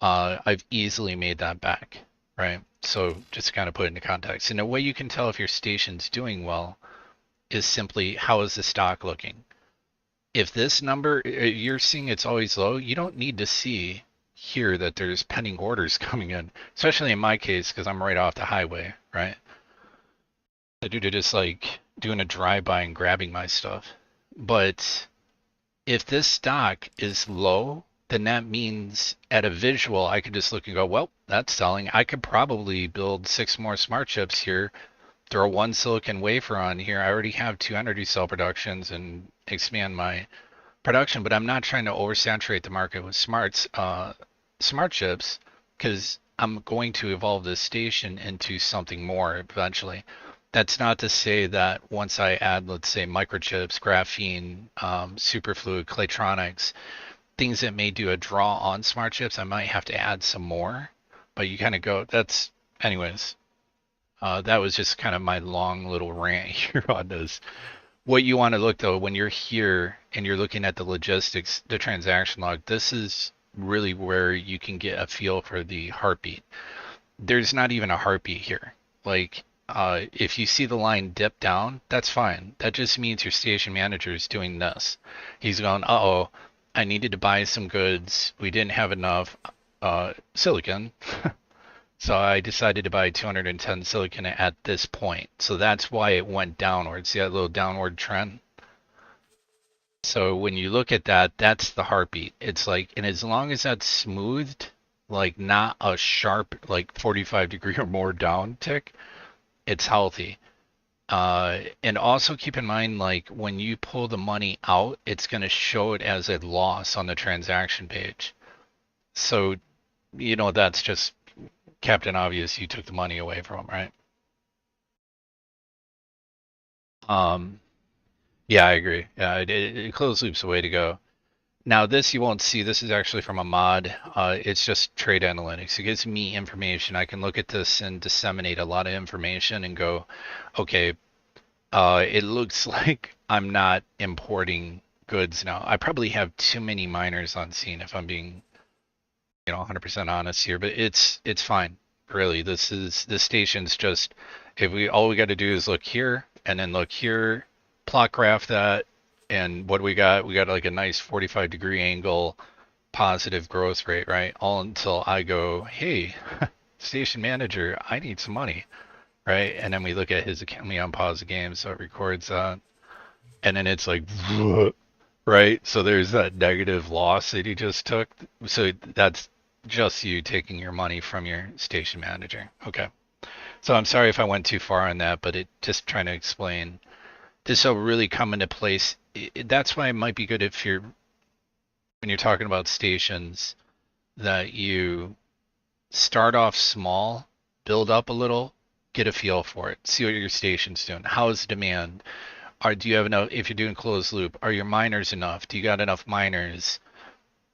I've easily made that back, right? So just to kind of put it into context. And a way you can tell if your station's doing well is simply, how is the stock looking? If this number, you're seeing it's always low, you don't need to see here that there's pending orders coming in, especially in my case, because I'm right off the highway, right? Due to just like doing a drive-by and grabbing my stuff. But if this stock is low, then that means at a visual, I could just look and go, well, that's selling. I could probably build 6 more smart chips here, throw 1 silicon wafer on here. I already have 2 energy cell productions and expand my production, but I'm not trying to oversaturate the market with smart chips, because I'm going to evolve this station into something more eventually. That's not to say that once I add, let's say, microchips, graphene, superfluid, Claytronics, things that may do a draw on smart chips, I might have to add some more. But you kind of go, that's, anyways. That was just kind of my long little rant here on this. What you want to look though, when you're here and you're looking at the logistics, the transaction log, this is really where you can get a feel for the heartbeat. There's not even a heartbeat here. Like, if you see the line dip down, that's fine. That just means your station manager is doing this. He's going, uh-oh, I needed to buy some goods. We didn't have enough silicon. So I decided to buy 210 silicon at this point. So that's why it went downwards. See that little downward trend? So when you look at that, that's the heartbeat. It's like, and as long as that's smoothed, like not a sharp, like 45-degree or more down tick, it's healthy. And also keep in mind, like when you pull the money out, it's going to show it as a loss on the transaction page. So, you know, that's just Captain Obvious, you took the money away from him, right? Yeah, I agree. Yeah, closed loop's the way to go. Now this you won't see. This is actually from a mod. It's just trade analytics. It gives me information. I can look at this and disseminate a lot of information and go, okay, it looks like I'm not importing goods now. I probably have too many miners on scene if I'm being 100% honest here, but it's fine. Really, this station's just, all we got to do is look here and then look here, plot graph that, and what we got like a nice 45-degree angle, positive growth rate, right? All until I go, hey, station manager, I need some money, right? And then we look at his account, me unpause the game, so it records that, and then it's like, right? So there's that negative loss that he just took. So that's just you taking your money from your station manager. Okay. So I'm sorry if I went too far on that, but it just trying to explain this will really come into place. That's why it might be good if when you're talking about stations, that you start off small, build up a little, get a feel for it, see what your station's doing. How is demand? Do you have enough? If you're doing closed loop, are your miners enough? Do you got enough miners?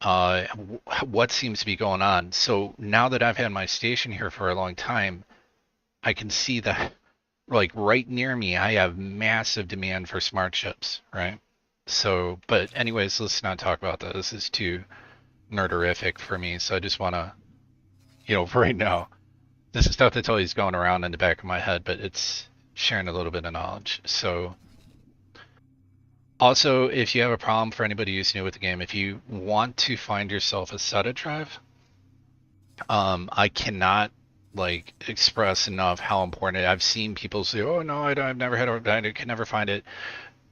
What seems to be going on? So now that I've had my station here for a long time, I can see that, like right near me, I have massive demand for smart chips, right? So, but anyways, let's not talk about that. This is too nerderific for me. So I just want to, for right now, this is stuff that's always going around in the back of my head, but it's sharing a little bit of knowledge. So also, if you have a problem, for anybody who's new with the game, if you want to find yourself a SATA drive, I cannot express enough how important I've seen people say, oh no, I've never had I can never find it.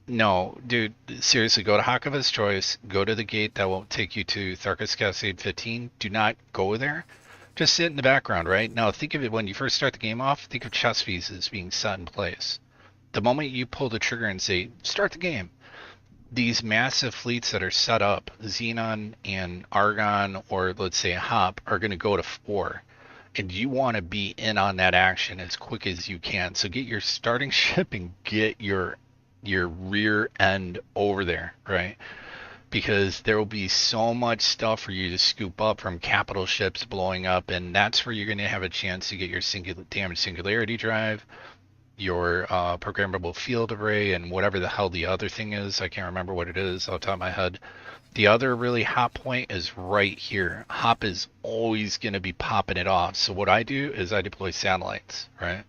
No, dude, seriously, go to Hakova's Choice, go to the gate that will take you to Tharkas Cascade 15. Do not go there. Just sit in the background, right? Now think of it when you first start the game off, think of chess pieces being set in place. The moment you pull the trigger and say, start the game, these massive fleets that are set up, Xenon and Argon, or let's say Hop, are going to go to 4. And you want to be in on that action as quick as you can. So get your starting ship and get your rear end over there, right? Because there will be so much stuff for you to scoop up from capital ships blowing up, and that's where you're going to have a chance to get your damaged singularity drive, your programmable field array, and whatever the hell the other thing is. I can't remember what it is off the top of my head. The other really hot point is right here. Hop is always going to be popping it off. So what I do is I deploy satellites, right?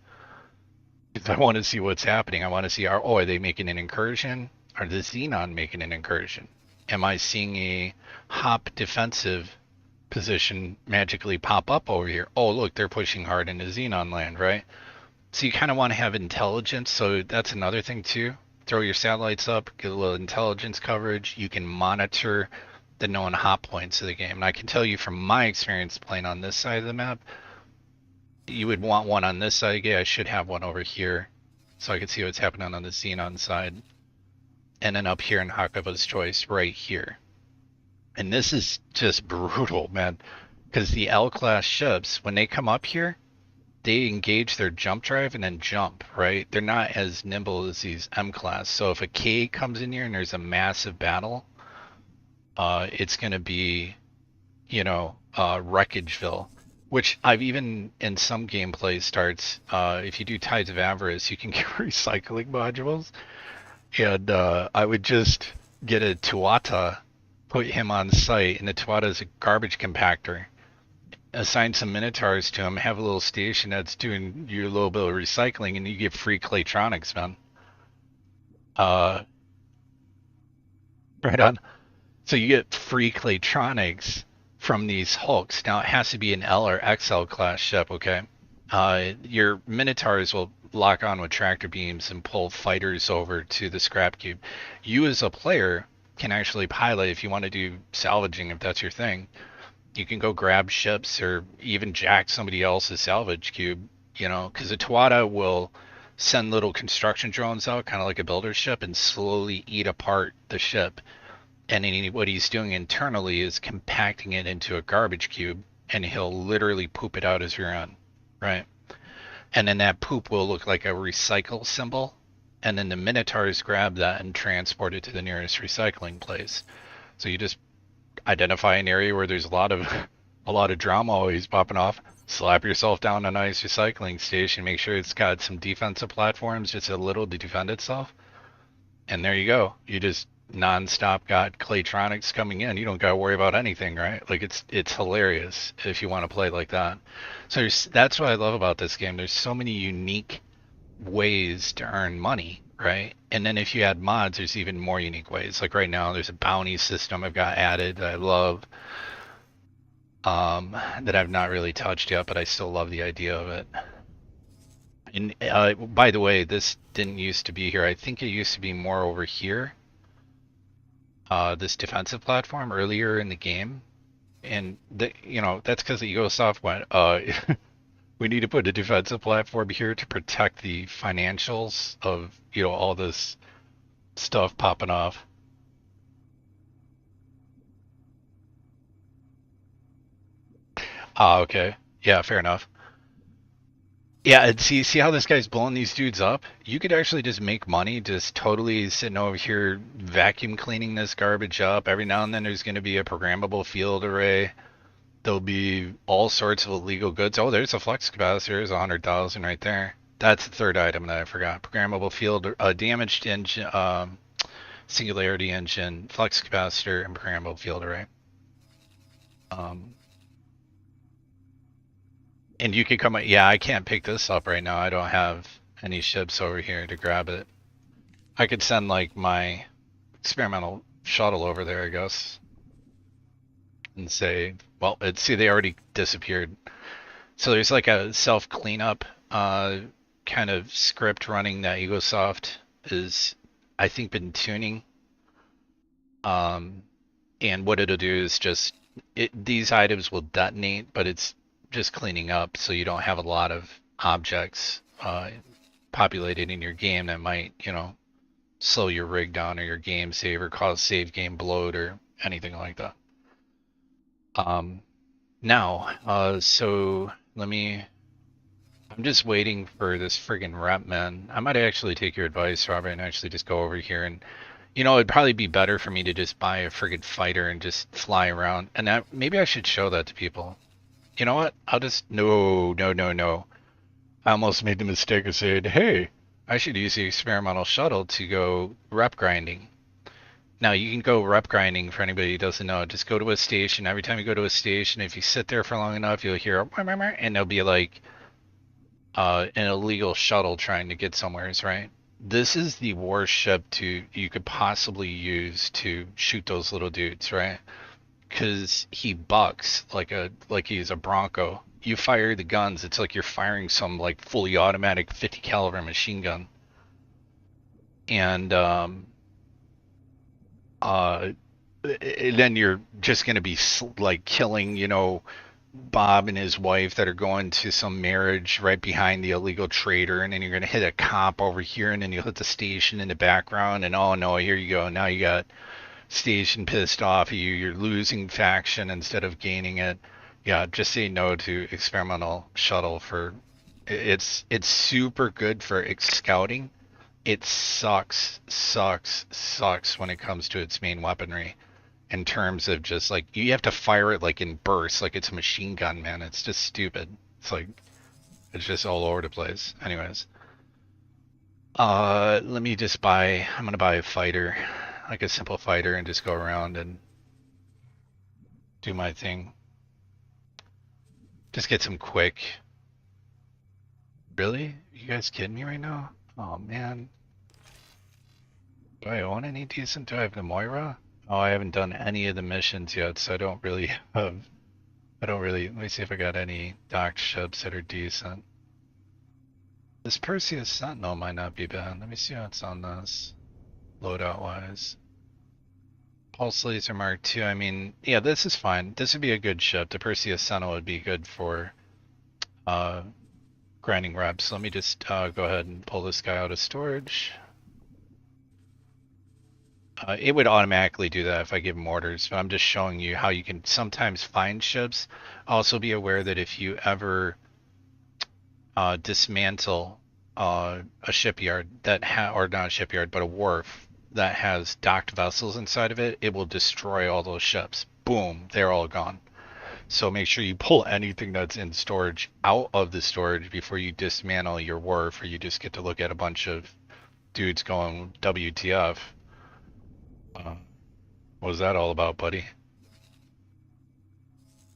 If I want to see what's happening, I want to see, are they making an incursion? Are the Xenon making an incursion? Am I seeing a Hop defensive position magically pop up over here? Oh, look, they're pushing hard into Xenon land, right? So you kind of want to have intelligence. So that's another thing too. Throw your satellites up, get a little intelligence coverage. You can monitor the known hot points of the game. And I can tell you from my experience playing on this side of the map, you would want one on this side. Yeah, I should have one over here so I could see what's happening on the Xenon side. And then up here in Hakova's Choice right here. And this is just brutal, man. Because the L-class ships, when they come up here, they engage their jump drive and then jump, right? They're not as nimble as these M-class. So if a K comes in here and there's a massive battle, it's going to be, Wreckageville. Which I've even, in some gameplay starts, if you do Tides of Avarice, you can get recycling modules. And I would just get a Tuata, put him on site, and the Tuata is a garbage compactor. Assign some Minotaurs to him, have a little station that's doing you a little bit of recycling, and you get free Claytronics, man. Right on. So you get free Claytronics from these Hulks. Now it has to be an L or XL class ship, okay? Your Minotaurs will lock on with tractor beams and pull fighters over to the scrap cube. You as a player can actually pilot if you want to do salvaging, if that's your thing. You can go grab ships or even jack somebody else's salvage cube, because the Tuata will send little construction drones out, kind of like a builder ship, and slowly eat apart the ship. And what he's doing internally is compacting it into a garbage cube, and he'll literally poop it out as you're on, right? And then that poop will look like a recycle symbol, and then the Minotaurs grab that and transport it to the nearest recycling place. So you just identify an area where there's a lot of drama always popping off, slap yourself down a nice recycling station, make sure it's got some defensive platforms, just a little to defend itself, and there you go. You just non-stop got Claytronics coming in. You don't gotta worry about anything, right? Like it's hilarious if you want to play like that. So that's what I love about this game. There's so many unique ways to earn money, right? And then if you add mods, there's even more unique ways. Like right now, there's a bounty system I've got added that I love, that I've not really touched yet, but I still love the idea of it. And by the way, this didn't used to be here. I think it used to be more over here. This defensive platform earlier in the game, and that's because the Egosoft went, we need to put a defensive platform here to protect the financials of all this stuff popping off. Okay, yeah, fair enough. Yeah, and see how this guy's blowing these dudes up? You could actually just make money just totally sitting over here vacuum cleaning this garbage up. Every now and then there's going to be a programmable field array. There'll be all sorts of illegal goods. Oh, there's a flux capacitor. There's 100,000 right there. That's the third item that I forgot. Programmable field, damaged engine, singularity engine, flux capacitor, and programmable field array. And you could come. Yeah, I can't pick this up right now. I don't have any ships over here to grab it. I could send like my experimental shuttle over there, I guess, and say, well, see, they already disappeared. So there's like a self cleanup kind of script running that Egosoft is, I think, been tuning. And what it'll do is just these items will detonate, but it's just cleaning up so you don't have a lot of objects populated in your game that might, slow your rig down or your game save or cause save game bloat or anything like that. So I'm just waiting for this friggin' rep, man. I might actually take your advice, Robert, and actually just go over here and, it'd probably be better for me to just buy a friggin' fighter and just fly around. And maybe I should show that to people. You know what? I'll just... No. I almost made the mistake of saying, hey, I should use the experimental shuttle to go rep grinding. Now, you can go rep grinding, for anybody who doesn't know. Just go to a station. Every time you go to a station, if you sit there for long enough, you'll hear... And there'll be like an illegal shuttle trying to get somewhere, right? This is the worst ship you could possibly use to shoot those little dudes, right? Because he bucks like he's a Bronco. You fire the guns, it's like you're firing some like fully automatic 50 caliber machine gun. And then you're just gonna be like killing, Bob and his wife that are going to some marriage right behind the illegal trader, and then you're gonna hit a cop over here, and then you'll hit the station in the background, and oh no, here you go. Now you got station pissed off at you. You're losing faction instead of gaining it. Yeah, just say no to experimental shuttle for it's super good for scouting. It sucks when it comes to its main weaponry in terms of just like you have to fire it like in bursts, like it's a machine gun, man. It's just stupid. It's like it's just all over the place. Anyways. Let me just buy I'm gonna buy a fighter, like a simple fighter, and just go around and do my thing. Just get some quick. Really? You guys kidding me right now? Oh man. Do I own any decent? Do I have the Moira? Oh, I haven't done any of the missions yet, so I don't really have. Let me see if I got any docked ships that are decent. This Perseus Sentinel might not be bad. Let me see how it's on this. Loadout wise. Pulse Laser Mark II, I mean, yeah, this is fine. This would be a good ship. The Perseus Sentinel would be good for grinding reps. So let me just go ahead and pull this guy out of storage. It would automatically do that if I give him orders, but I'm just showing you how you can sometimes find ships. Also be aware that if you ever dismantle a shipyard that or not a shipyard, but a wharf that has docked vessels inside of it, it will destroy all those ships. Boom, they're all gone. So make sure you pull anything that's in storage out of the storage before you dismantle your wharf, or you just get to look at a bunch of dudes going WTF. What was that all about, buddy?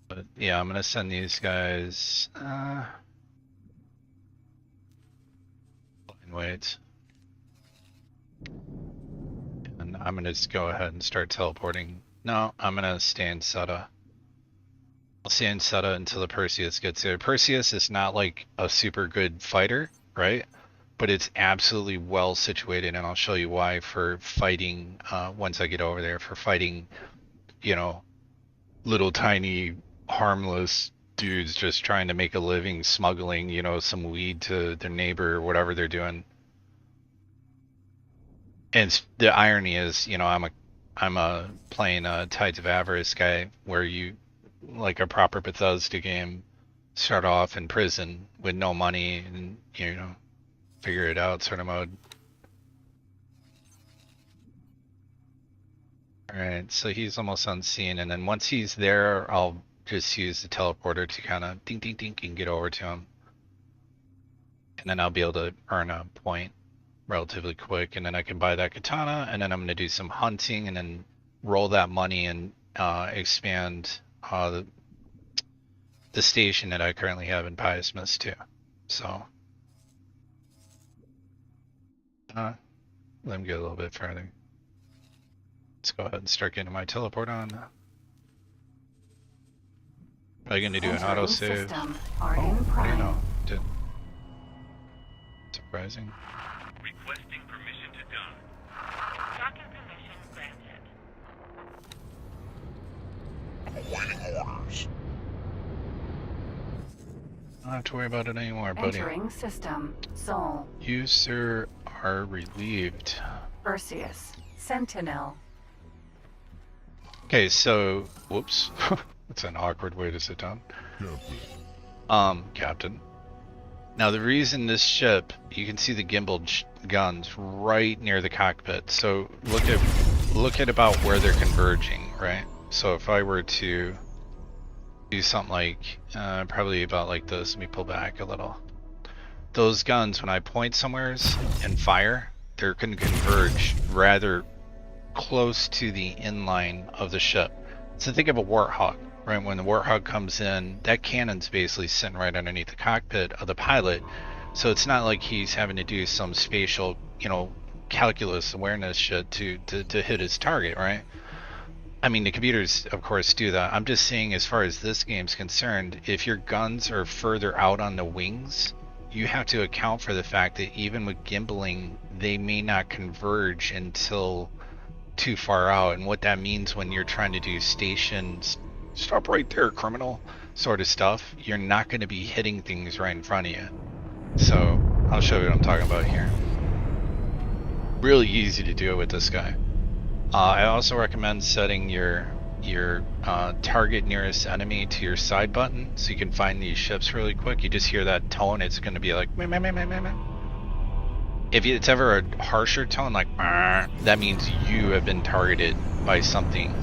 But yeah, I'm gonna send these guys line wait. And I'm gonna just go ahead and start teleporting. No, I'm gonna stay in Seta. I'll stay in Seta until the Perseus gets here. Perseus is not like a super good fighter, right? But it's absolutely well situated, and I'll show you why, for fighting, once I get over there, for fighting, you know, little tiny harmless dudes just trying to make a living smuggling, you know, some weed to their neighbor or whatever they're doing. And the irony is, you know, I'm a playing a Tides of Avarice guy, where you, like a proper Bethesda game, start off in prison with no money and, you know, figure it out sort of mode. Alright, so he's almost unseen, and then once he's there, I'll just use the teleporter to kind of ding ding ding and get over to him. And then I'll be able to earn a point relatively quick, and then I can buy that katana, and then I'm going to do some hunting, and then roll that money and expand the station that I currently have in Pious Mist too. So let me get a little bit further. Let's go ahead and start getting my teleport on. Are you going to do an autosave? Oh, what do you know? Surprising. Requesting permission to dock. Docking permission granted. Awaiting orders. I don't have to worry about it anymore, buddy. Entering system. Sol. You, sir, are relieved. Perseus. Sentinel. Okay, so, whoops. That's an awkward way to sit down. Captain. Now the reason this ship, you can see the gimbal guns right near the cockpit. So look at about where they're converging, right? So if I were to do something like, probably about like this, let me pull back a little. Those guns, when I point somewheres and fire, they're going to converge rather close to the inline of the ship. So think of a Warthog, right? When the Warthog comes in, that cannon's basically sitting right underneath the cockpit of the pilot. So it's not like he's having to do some spatial, you know, calculus awareness shit to hit his target, right? I mean, the computers, of course, do that. I'm just saying, as far as this game's concerned, if your guns are further out on the wings, you have to account for the fact that even with gimbaling, they may not converge until too far out. And what that means when you're trying to do stations, stop right there, criminal, sort of stuff, you're not going to be hitting things right in front of you. So I'll show you what I'm talking about here. Really easy to do it with this guy. I also recommend setting your your target nearest enemy to your side button, so you can find these ships really quick. You just hear that tone, it's going to be like meh, meh, meh, meh, meh, meh. If it's ever a harsher tone like that means you have been targeted by something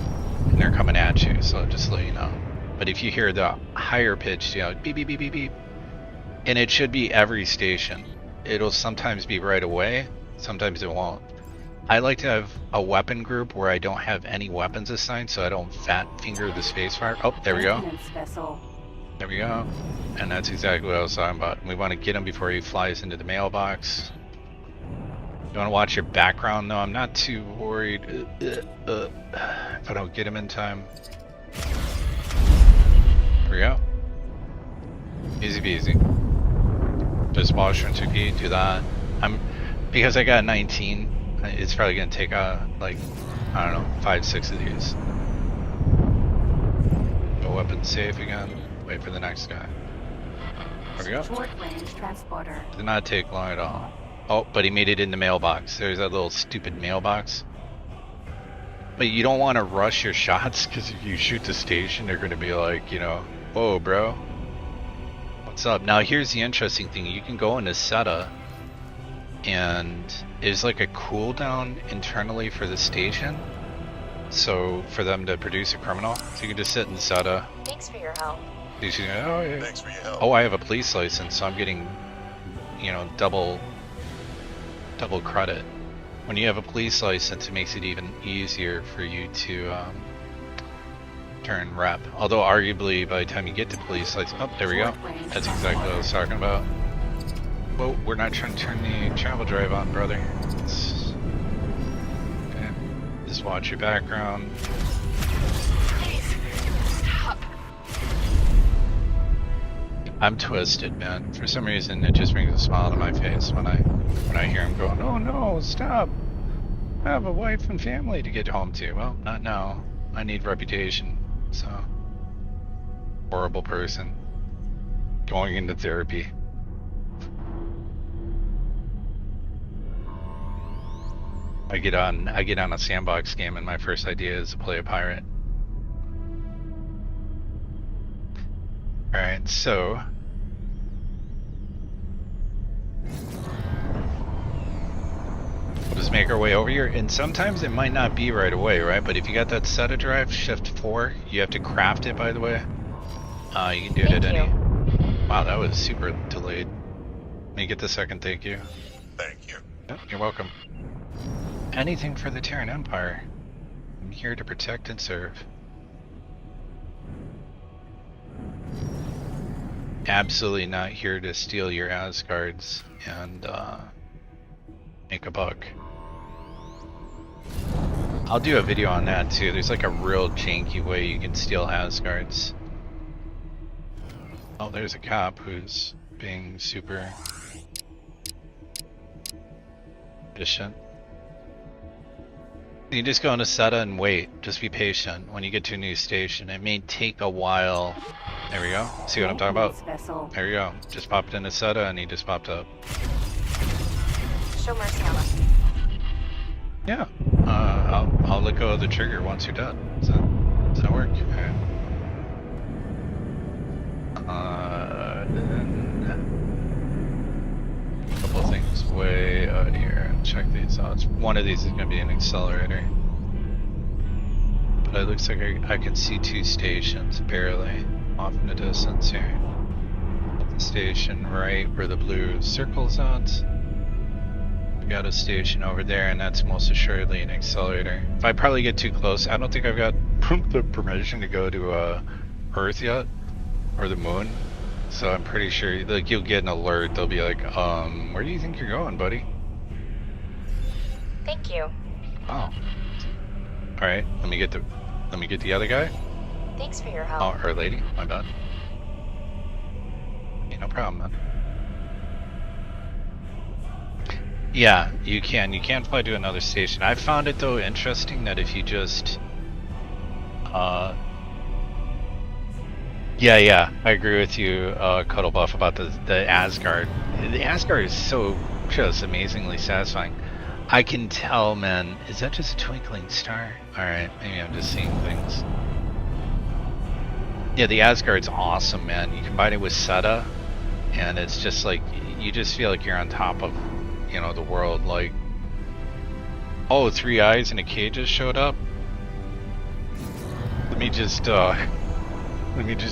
and they're coming at you, so just let you know. But if you hear the higher pitched, you know, beep beep beep beep beep, and it should be every station. It'll sometimes be right away, sometimes it won't. I like to have a weapon group where I don't have any weapons assigned, so I don't fat finger the spacebar. Oh, there we go. Maintenance vessel. There we go. And that's exactly what I was talking about. We want to get him before he flies into the mailbox. You want to watch your background, though. I'm not too worried if I don't get him in time. There we go. Easy peasy. Just wash from 2P, do that. Because I got 19. It's probably going to take, like, I don't know, 5, 6 of these. Go weapon safe again. Wait for the next guy. There we go. Short range transporter. Did not take long at all. Oh, but he made it in the mailbox. There's that little stupid mailbox. But you don't want to rush your shots, because if you shoot the station, they're going to be like, you know, whoa, bro. What's up? Now, here's the interesting thing. You can go into SETA, and there's like a cooldown internally for the station. So, for them to produce a criminal. So you can just sit in SETA. Thanks for your help. Oh, yeah. Thanks for your help. Oh, I have a police license, so I'm getting, you know, double credit. When you have a police license, it makes it even easier for you to turn rep. Although arguably, by the time you get to police license, oh, there we go. That's exactly what I was talking about. Well, we're not trying to turn the travel drive on, brother. Okay. Just watch your background. Please, stop. I'm twisted, man. For some reason, it just brings a smile to my face when I hear him going, "Oh no, stop! I have a wife and family to get home to." Well, not now. I need reputation. So, horrible person. Going into therapy. I get on a sandbox game, and my first idea is to play a pirate. Alright, so we'll just make our way over here, and sometimes it might not be right away, right? But if you got that SETA drive, shift 4, you have to craft it, by the way. You can do it at any... Wow, that was super delayed. Let me get the second, thank you. Thank you. Yep, you're welcome. Anything for the Terran Empire. I'm here to protect and serve. Absolutely not here to steal your Asgards and make a buck. I'll do a video on that too. There's like a real janky way you can steal Asgards. Oh, there's a cop who's being super efficient. You just go into SETA and wait. Just be patient. When you get to a new station, it may take a while. There we go. See what I'm talking about? There we go. Just popped into SETA and he just popped up. Show mercy on us. Yeah. I'll let go of the trigger once you're done. Does that work? Alright. Then a couple of things way out here. Check these out. One of these is going to be an accelerator. But it looks like I can see 2 stations barely off in the distance here. The station right where the blue circle's at. We got a station over there, and that's most assuredly an accelerator. If I probably get too close, I don't think I've got the permission to go to Earth yet, or the moon. So I'm pretty sure, like, you'll get an alert. They'll be like, where do you think you're going, buddy? Thank you. Oh. All right. Let me get the other guy. Thanks for your help. Oh, or lady. My bad. Okay, no problem, man. Yeah, you can. You can fly to another station. I found it though interesting that if you just, yeah, I agree with you, Cuddlebuff, about the Asgard. The Asgard is so just amazingly satisfying. I can tell, man. Is that just a twinkling star? Alright, maybe I'm just seeing things. Yeah, the Asgard's awesome, man. You combine it with Seta, and it's just like, you just feel like you're on top of, you know, the world. Like, oh, 3 eyes and a cage just showed up. Let me just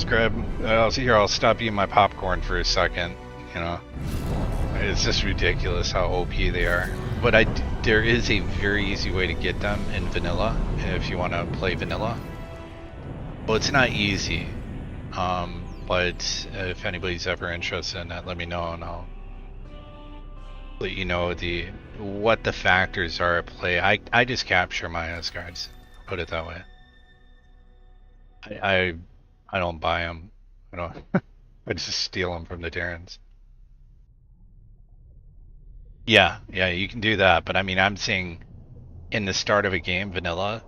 grab, I'll stop eating my popcorn for a second, you know. It's just ridiculous how OP they are. But there is a very easy way to get them in vanilla, if you want to play vanilla. Well, it's not easy, but if anybody's ever interested in that, let me know and I'll let you know what the factors are at play. I just capture my Asgards, put it that way. I don't buy them. I don't. I just steal them from the Terrans. Yeah, you can do that. But I mean, I'm saying in the start of a game, vanilla,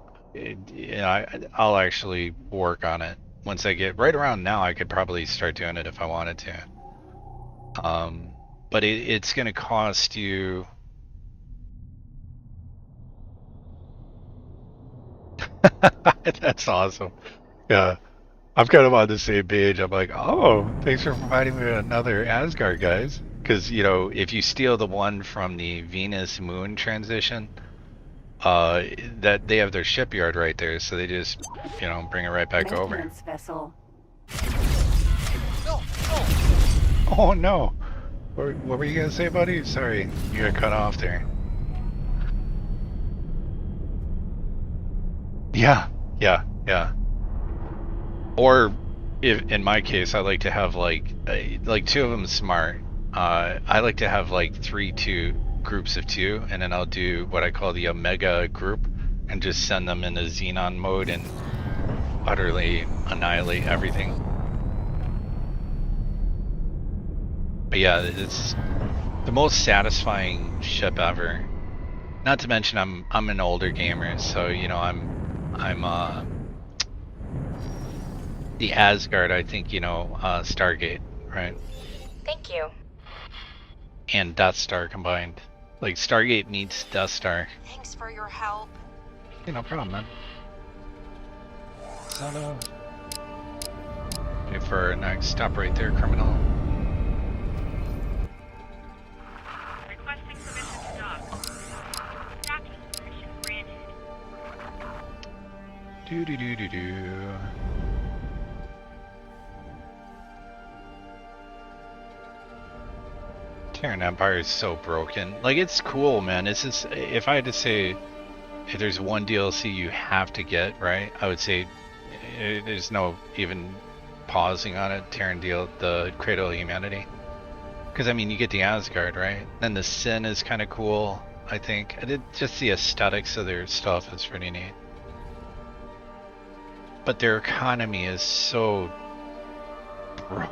I'll actually work on it. Once I get right around now, I could probably start doing it if I wanted to. But it's going to cost you. That's awesome. Yeah. I'm kind of on the same page. I'm like, oh, thanks for providing me another Asgard, guys. Because, you know, if you steal the one from the Venus-Moon transition, that they have their shipyard right there, so they just, you know, bring it right back over. Maintenance vessel. Oh, no. What were you going to say, buddy? Sorry, you got cut off there. Yeah. Or, if in my case, I like to have like 2 of them smart. I like to have like 2 groups of 2, and then I'll do what I call the Omega group, and just send them into Xenon mode and utterly annihilate everything. But yeah, it's the most satisfying ship ever. Not to mention I'm an older gamer, so you know I'm the Asgard, I think, you know, Stargate, right? Thank you. And Death Star combined. Like, Stargate meets Death Star. Thanks for your help. Hey, no problem, man. Wait for our next stop right there, criminal. Requesting permission to dock. Docking permission granted. Do. Terran Empire is so broken. Like, it's cool, man. It's just, if I had to say, if there's one DLC you have to get, right, I would say there's no even pausing on it. Terran deal, the Cradle of Humanity. Because, I mean, you get the Asgard, right? Then the Sin is kind of cool, I think. Just the aesthetics of their stuff is pretty neat. But their economy is so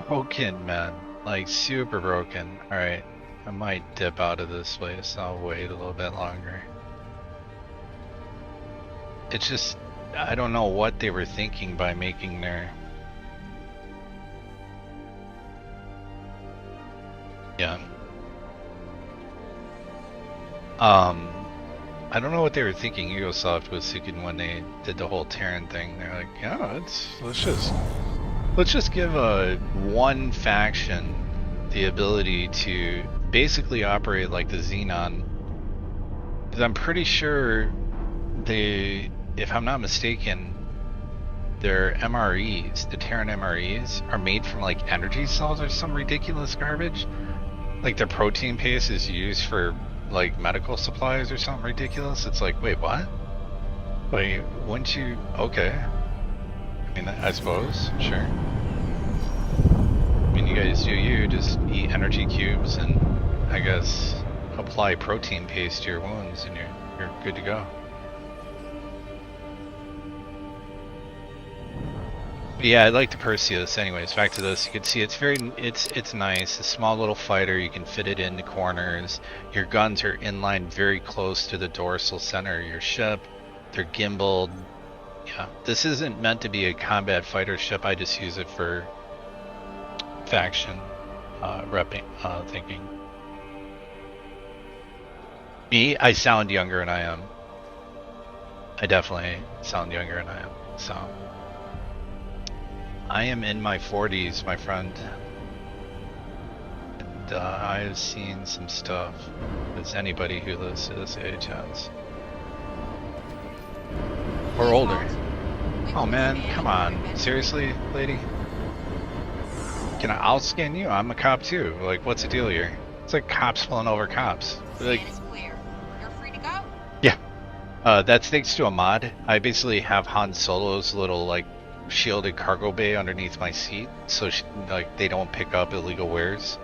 broken, man. Like, super broken. Alright, I might dip out of this place. I'll wait a little bit longer. It's just, I don't know what they were thinking by making their... Yeah. I don't know what they were thinking Ubisoft was thinking when they did the whole Terran thing. They're like, yeah, let's just give one faction the ability to basically operate like the Xenon. Because I'm pretty sure they, if I'm not mistaken, their MREs, the Terran MREs, are made from like energy cells or some ridiculous garbage. Like their protein paste is used for like medical supplies or something ridiculous. It's like, wait, what? Like, wouldn't you? Okay. I mean, I suppose, sure. I mean, you guys do you, just eat energy cubes and I guess apply protein paste to your wounds and you're good to go. But yeah, I like the Perseus anyways. Back to this, you can see it's it's nice. A small little fighter, you can fit it in the corners. Your guns are inlined very close to the dorsal center of your ship. They're gimbaled. Yeah, this isn't meant to be a combat fighter ship. I just use it for faction thinking. Me, I sound younger than I am. I definitely sound younger than I am. So I am in my 40s, my friend. And I have seen some stuff, as anybody who lives to this age has. Or older. Oh man, come on. Seriously, lady? I'll scan you. I'm a cop too. Like, what's the deal here? It's like cops pulling over cops. Like, It's clear. You're free to go. yeah. That's thanks to a mod. I basically have Han Solo's little like shielded cargo bay underneath my seat, so like they don't pick up illegal wares.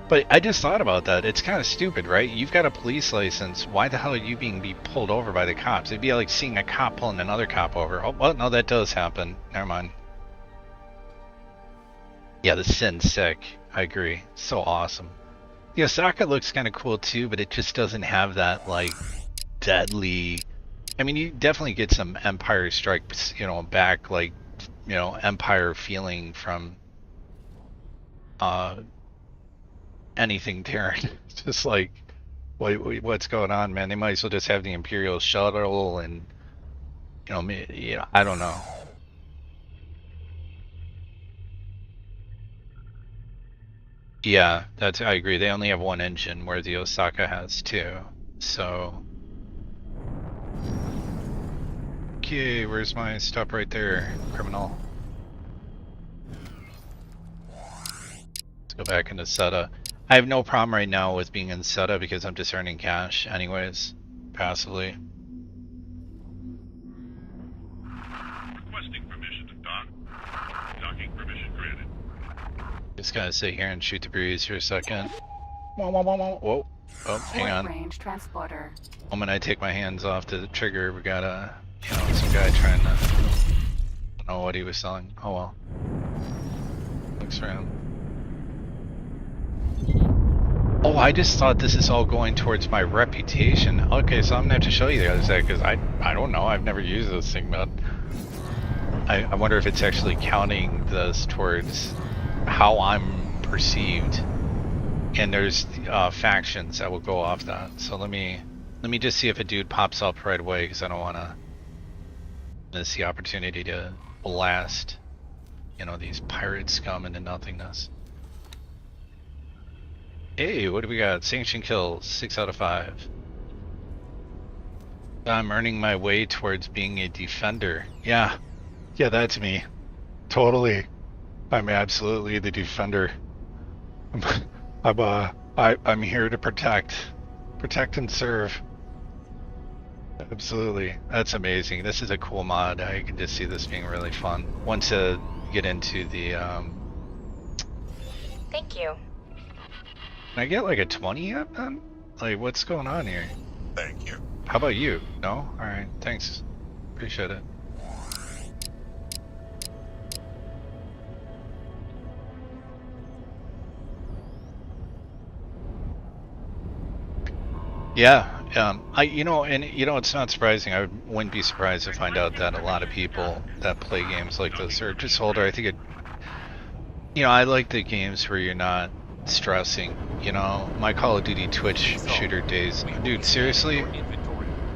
But I just thought about that. It's kind of stupid, right? You've got a police license. Why the hell are you being pulled over by the cops? It'd be like seeing a cop pulling another cop over. Oh, well, no, that does happen. Never mind. Yeah, the Sin's sick. I agree. So awesome. The Osaka looks kind of cool too, but it just doesn't have that like deadly. I mean, you definitely get some Empire Strikes, back like, Empire feeling from anything Terran. It's just like, what's going on, man? They might as well just have the Imperial shuttle and, I don't know. Yeah, I agree. They only have one engine, where the Osaka has two. So, okay, where's my stop right there, criminal? Let's go back into SETA. I have no problem right now with being in SETA because I'm just earning cash anyways, passively. Requesting permission to dock. Docking permission granted. Just gotta sit here and shoot the breeze for a second. Whoa. Oh, hang on. Range transporter. The moment I take my hands off the trigger, we got some guy trying to, I don't know what he was selling. Oh well. Looks for him. Oh, I just thought this is all going towards my reputation. Okay, so I'm gonna have to show you the other side because I don't know. I've never used this thing, but I wonder if it's actually counting this towards how I'm perceived. And there's factions that will go off that. So let me just see if a dude pops up right away because I don't want to miss the opportunity to blast, these pirate scum into nothingness. Hey, what do we got? Sanction kills, 6 out of 5. I'm earning my way towards being a defender. Yeah, that's me. Totally. I'm absolutely the defender. I'm here to protect and serve. Absolutely. That's amazing. This is a cool mod. I can just see this being really fun. Once I get into the Thank you. Can I get like a 20 yet, then? Like, what's going on here? Thank you. How about you? No? Alright, thanks. Appreciate it. Yeah, it's not surprising. I wouldn't be surprised to find out that a lot of people that play games like this are just older. I think I like the games where you're not stressing, my Call of Duty Twitch shooter days. Dude, seriously?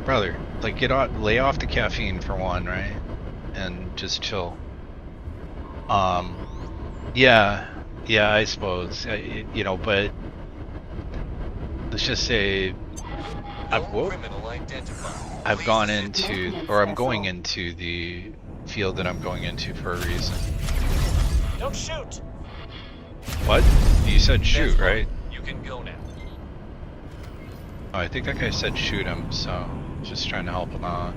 Brother, like lay off the caffeine for one, right? And just chill. Yeah, I suppose, but let's just say I'm going into the field that I'm going into for a reason. Don't shoot! What? You said shoot, right? You can go now. Oh, I think that guy said shoot him, so just trying to help him out.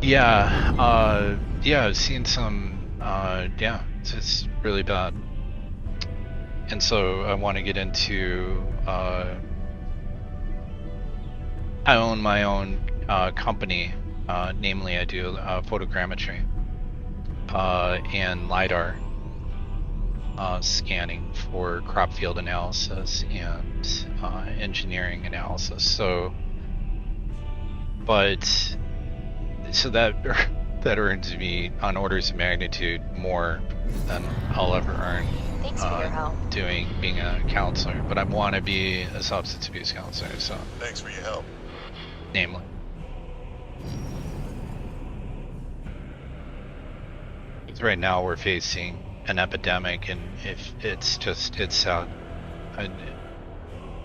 Yeah, I've seen some, it's really bad. And so I want to get into, I own my own company, namely I do photogrammetry and LiDAR scanning for crop field analysis and engineering analysis. So that earns me on orders of magnitude more than I'll ever earn Thanks for your help. being a counselor, but I want to be a substance abuse counselor. So, Thanks for your help. namely, because right now we're facing an epidemic, and if it's sad.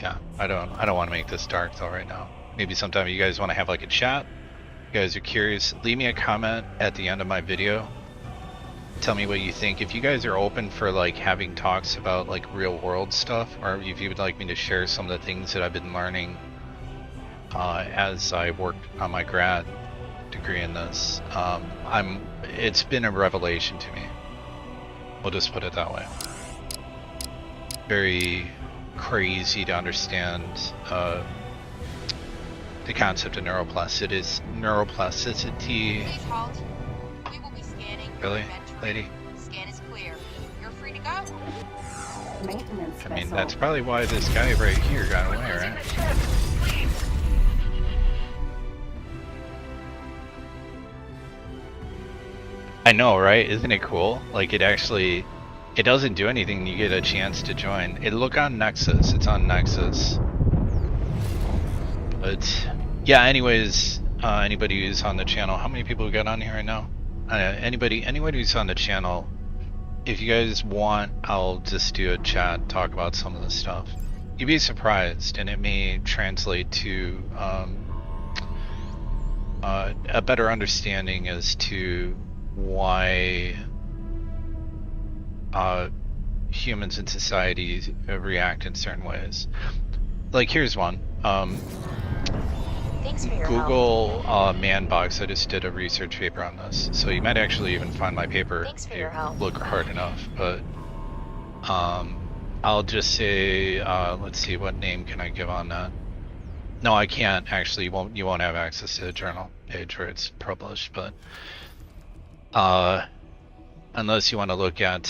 Yeah, I don't want to make this dark though right now. Maybe sometime you guys want to have like a chat. You guys are curious, leave me a comment at the end of my video. Tell me what you think. If you guys are open for like having talks about like real world stuff, or if you would like me to share some of the things that I've been learning as I worked on my grad degree in this, it's been a revelation to me. We'll just put it that way. Very crazy to understand the concept of neuroplasticity. Please halt. We will be scanning your Really, inventory. lady? Scan is clear. You're free to go. Maintenance I mean, vessel. that's probably why this guy right here got away, right? I know, right? Isn't it cool? Like, it doesn't do anything. You get a chance to join. Look on Nexus. It's on Nexus. But yeah. Anyways, anybody who's on the channel, how many people we got on here right now? Anybody who's on the channel, if you guys want, I'll just do a chat, talk about some of this stuff. You'd be surprised, and it may translate to a better understanding as to why humans in society react in certain ways. Like, here's one. Thanks for your help. Google Manbox. I just did a research paper on this, so you might actually even find my paper Thanks for if your you help. look hard enough. But I'll just say, let's see, what name can I give on that? No, I can't actually. You won't have access to the journal page where it's published, but unless you want to look at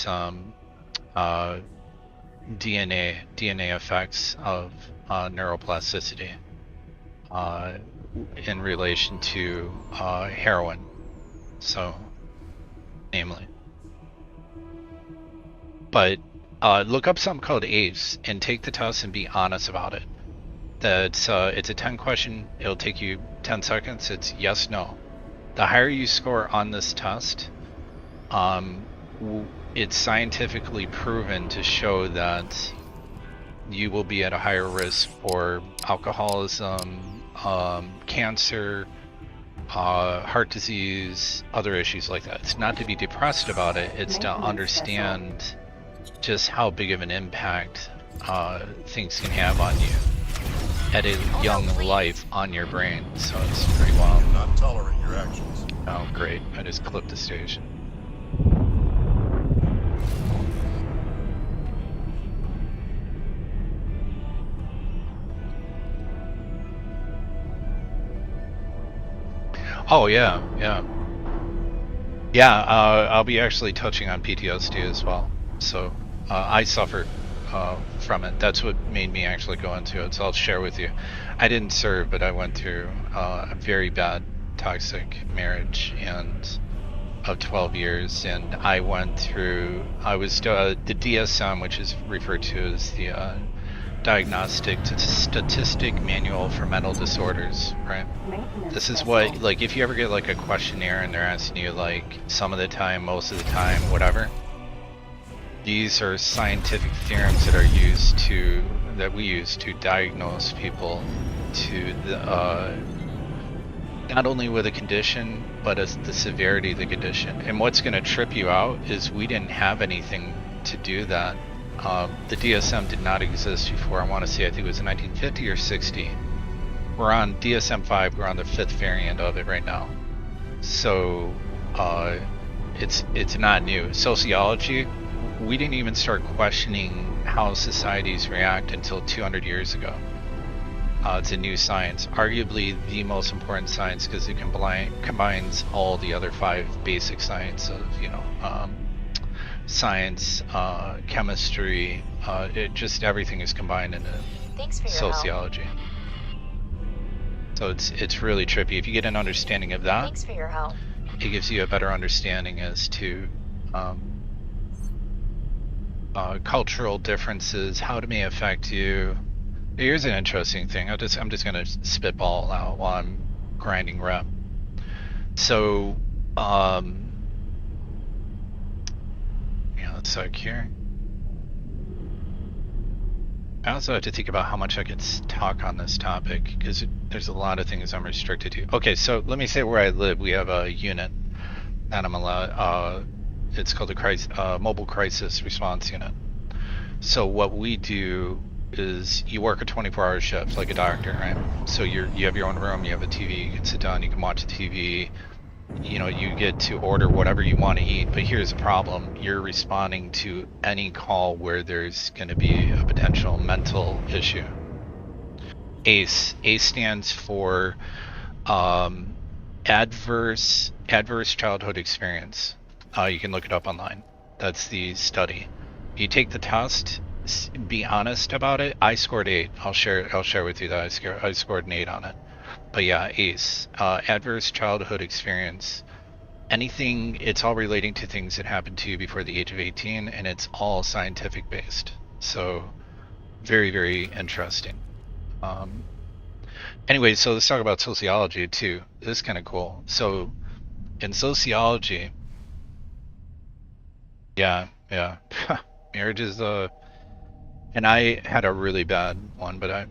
DNA effects of neuroplasticity in relation to heroin, so namely. But look up something called ACE and take the test and be honest about it. It's a 10 question. It'll take you 10 seconds. It's yes, no. The higher you score on this test, it's scientifically proven to show that you will be at a higher risk for alcoholism, cancer, heart disease, other issues like that. It's not to be depressed about it, it's to understand just how big of an impact things can have on you at a young life on your brain. So it's pretty wild. Not tolerate your actions. Oh, great. I just clipped the station. Oh, yeah. I'll be actually touching on PTSD as well. So I suffered from it. That's what made me actually go into it. So I'll share with you. I didn't serve, but I went through a very bad toxic marriage and of 12 years, and I was the DSM, which is referred to as the Diagnostic Statistic Manual for Mental Disorders, right? This is what, like, if you ever get like a questionnaire and they're asking you like some of the time, most of the time, whatever, these are scientific theorems that we use to diagnose people to the not only with a condition, but as the severity of the condition. And what's going to trip you out is we didn't have anything to do that. The DSM did not exist before, I want to say, I think it was in 1950 or 60. We're on DSM-5, we're on the 5th variant of it right now. So it's not new. Sociology, we didn't even start questioning how societies react until 200 years ago. It's a new science, arguably the most important science because it combines all the other 5 basic science of, science, chemistry, just everything is combined into Thanks for your sociology. So it's really trippy. If you get an understanding of that, Thanks for your help. it gives you a better understanding as to cultural differences, how it may affect you. Here's an interesting thing. I'm just gonna spitball out while I'm grinding rep. So, yeah, let's start here. I also have to think about how much I could talk on this topic because there's a lot of things I'm restricted to. Okay, so let me say where I live. We have a unit that I'm allowed. It's called a mobile crisis response unit. So what we do is you work a 24-hour shift like a doctor, right? So you have your own room, you have a TV, you can sit down, you can watch a TV. You know, you get to order whatever you want to eat, but here's the problem. You're responding to any call where there's going to be a potential mental issue. ACE. ACE stands for adverse childhood experience. You can look it up online. That's the study. You take the test, be honest about it. I scored 8. I'll share with you that I scored an 8 on it. But yeah, ACE, adverse childhood experience. Anything, it's all relating to things that happened to you before the age of 18, and it's all scientific based. So, very, very interesting. Anyway, so let's talk about sociology too. This is kind of cool. So, in sociology, yeah, marriage is and I had a really bad one, but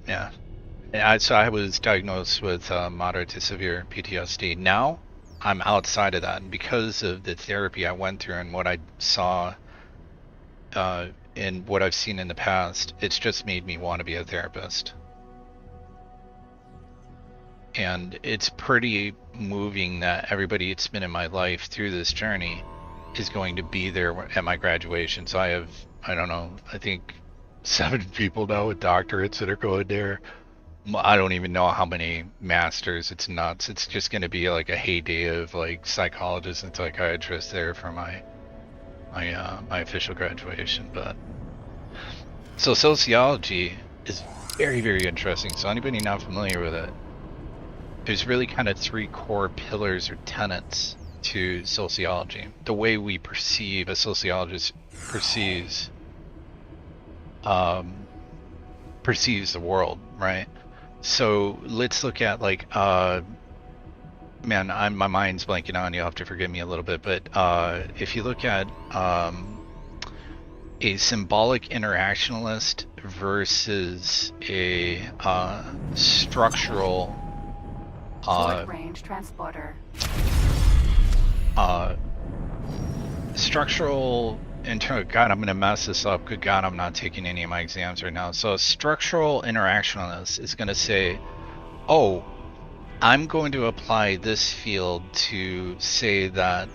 so I was diagnosed with moderate to severe PTSD. Now I'm outside of that, and because of the therapy I went through and what I saw and what I've seen in the past, it's just made me want to be a therapist. And it's pretty moving that everybody that's been in my life through this journey is going to be there at my graduation. So I have, I don't know, I think 7 people now with doctorates that are going there. I don't even know how many masters. It's nuts. It's just going to be like a heyday of like psychologists and psychiatrists there for my official graduation. But so sociology is very, very interesting. So anybody not familiar with it, there's really kind of 3 core pillars or tenets to sociology. The way we perceive, a sociologist perceives the world, right? So let's look at like man, my mind's blanking on, you'll have to forgive me a little bit, but if you look at a symbolic interactionalist versus a structural Short range transporter. Structural God, I'm gonna mess this up. Good God, I'm not taking any of my exams right now. So a structural interactionalist is gonna say, oh, I'm going to apply this field to say that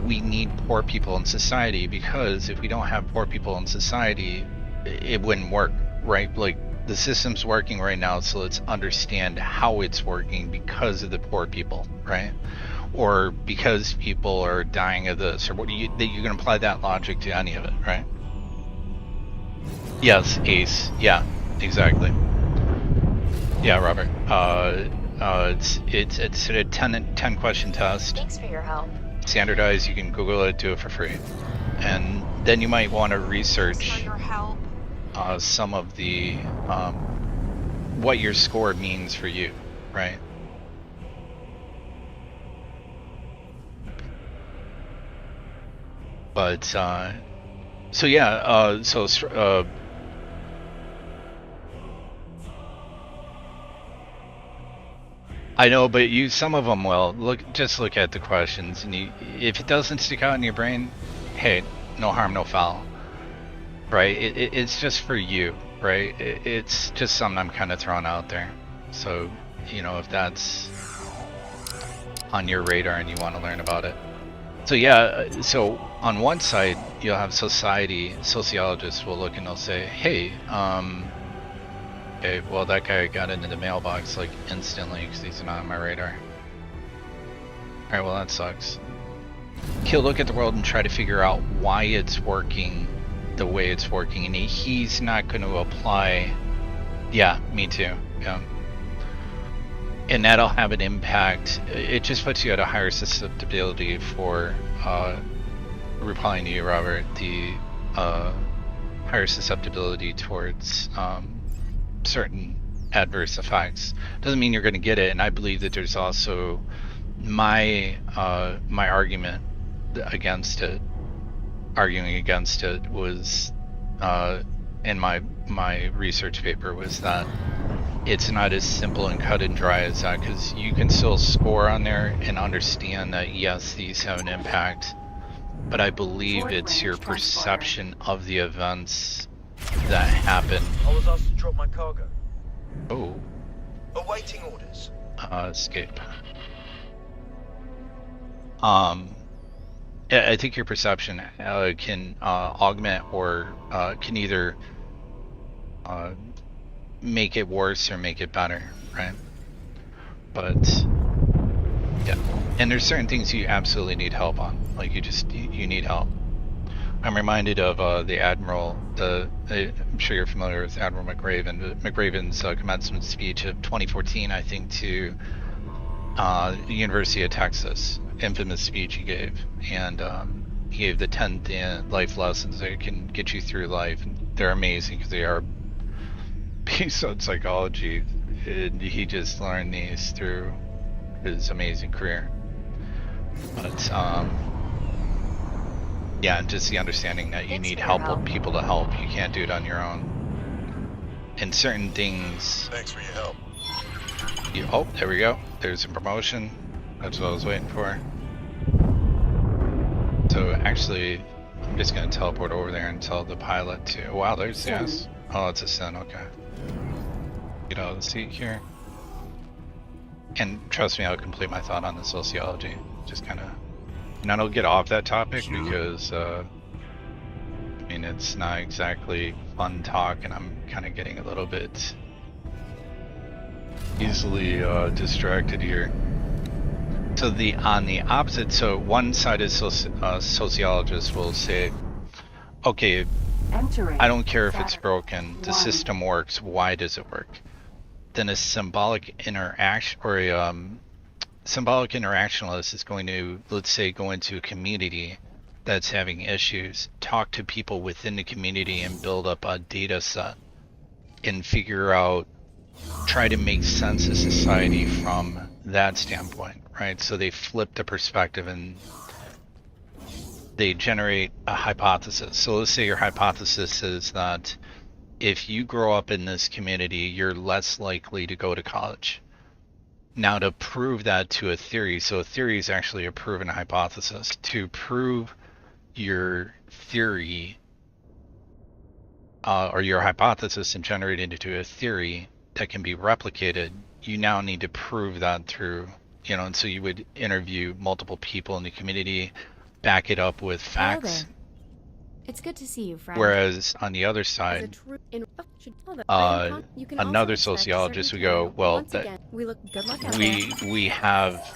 we need poor people in society, because if we don't have poor people in society, it wouldn't work, right? Like, the system's working right now, so let's understand how it's working because of the poor people, right? Or because people are dying of this, or what you can apply that logic to any of it, right? Yes, ACE. Yeah, exactly. Yeah, Robert. It's a 10 question test. Thanks for your help. Standardized. You can Google it, do it for free, and then you might want to research Thanks for your help. some of the what your score means for you, right? But so yeah, I know, but some of them will just look at the questions, and if it doesn't stick out in your brain, hey, no harm, no foul, right? It's just for you, right? It's just something I'm kind of throwing out there. So, you know, if that's on your radar and you want to learn about it. So yeah, so on one side, you'll have sociologists will look and they'll say, hey, okay, well, that guy got into the mailbox like instantly because he's not on my radar. Alright, well, that sucks. He'll look at the world and try to figure out why it's working the way it's working, and he's not going to apply. Yeah, me too. Yeah. And that'll have an impact. It just puts you at a higher susceptibility for replying to you, Robert, the higher susceptibility towards certain adverse effects. Doesn't mean you're going to get it, and I believe that there's also my argument against it, arguing against it was in my research paper was that it's not as simple and cut and dry as that, because you can still score on there and understand that yes, these have an impact, but I believe it's your perception of the events that happen. I was asked to drop my cargo. Oh, Awaiting orders. escape. I think your perception can augment or can either make it worse or make it better, right? But yeah, and there's certain things you absolutely need help on. Like you need help. I'm reminded of the Admiral. I'm sure you're familiar with Admiral McRaven. McRaven's commencement speech of 2014, I think, to the University of Texas. Infamous speech he gave, and he gave the 10 life lessons that can get you through life. And they're amazing because they are based on psychology, and he just learned these through his amazing career. But yeah, just the understanding that you need help with people to help. You can't do it on your own. And certain things. Thanks for your help. Oh, there we go. There's a promotion. That's what I was waiting for. So actually, I'm just gonna teleport over there and tell the pilot to. Wow, there's yes. Oh, it's a sin. Okay. Get out of the seat here. And trust me, I'll complete my thought on the sociology. Just kind of. And I don't get off that topic because, I mean, it's not exactly fun talk, and I'm kind of getting a little bit easily distracted here. So on the opposite, so one side of sociologists will say, okay, I don't care if it's broken, the system works, why does it work? Then a symbolic interaction, or a symbolic interactionalist is going to, let's say, go into a community that's having issues, talk to people within the community and build up a data set and figure out, try to make sense of society from that standpoint, right? So they flip the perspective and they generate a hypothesis. So let's say your hypothesis is that if you grow up in this community, you're less likely to go to college. Now, to prove that to a theory, so a theory is actually a proven hypothesis. To prove your theory or your hypothesis and generate it into a theory that can be replicated, you now need to prove that through, and so you would interview multiple people in the community, back it up with facts. It's good to see you, friend. Whereas on the other side, another sociologist would go, well, we have,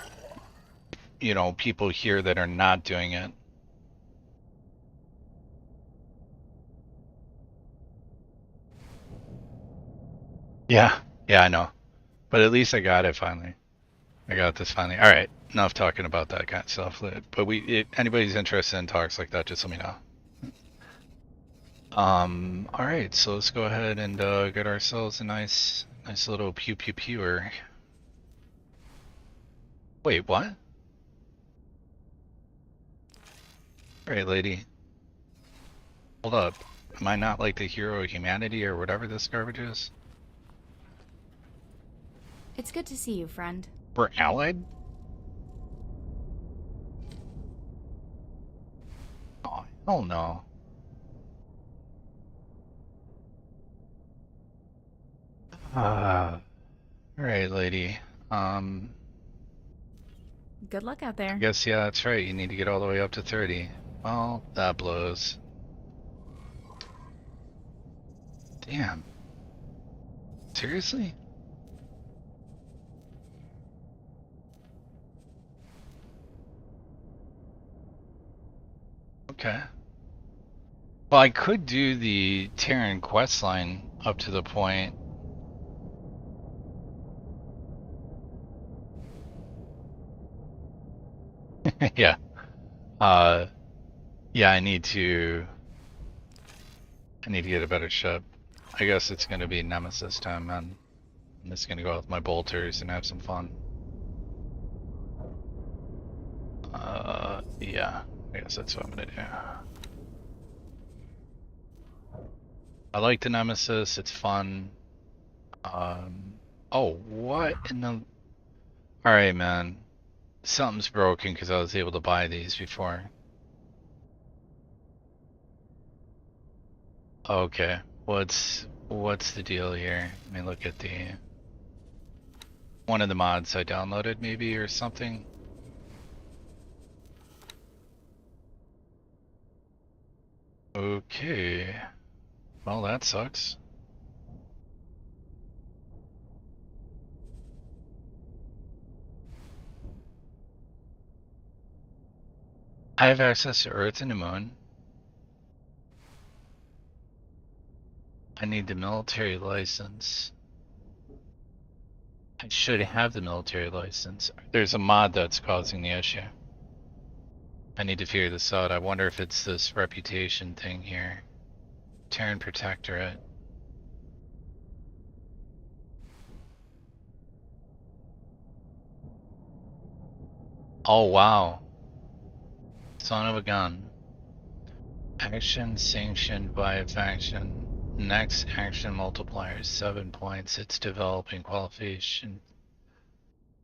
people here that are not doing it. Yeah, I know. But at least I got it finally. I got this finally. All right, enough talking about that kind of stuff. But if anybody's interested in talks like that, just let me know. All right, so let's go ahead and get ourselves a nice little pew-pew-pewer. Wait, what? All right, lady. Hold up. Am I not like the hero of humanity or whatever this garbage is? It's good to see you, friend. We're allied? Oh, hell no. Alright, lady. Good luck out there. I guess, yeah, that's right. You need to get all the way up to 30. Well, that blows. Damn. Seriously? Okay. Well, I could do the Terran quest line up to the point. Yeah. Yeah, I need to I need to get a better ship. I guess it's gonna be Nemesis time, man. I'm just gonna go with my bolters and have some fun. Yeah, I guess that's what I'm gonna do. I like the Nemesis, it's fun. Oh, what in the... Alright, man. Something's broken because I was able to buy these before. Okay, what's the deal here? Let me look at the... One of the mods I downloaded maybe or something. Okay. Well, that sucks. I have access to Earth and the Moon. I need the military license. I should have the military license. There's a mod that's causing the issue. I need to figure this out. I wonder if it's this reputation thing here. Terran Protectorate. Oh wow. Son of a gun. Action sanctioned by a faction. Next action multiplier 7 points. It's developing qualification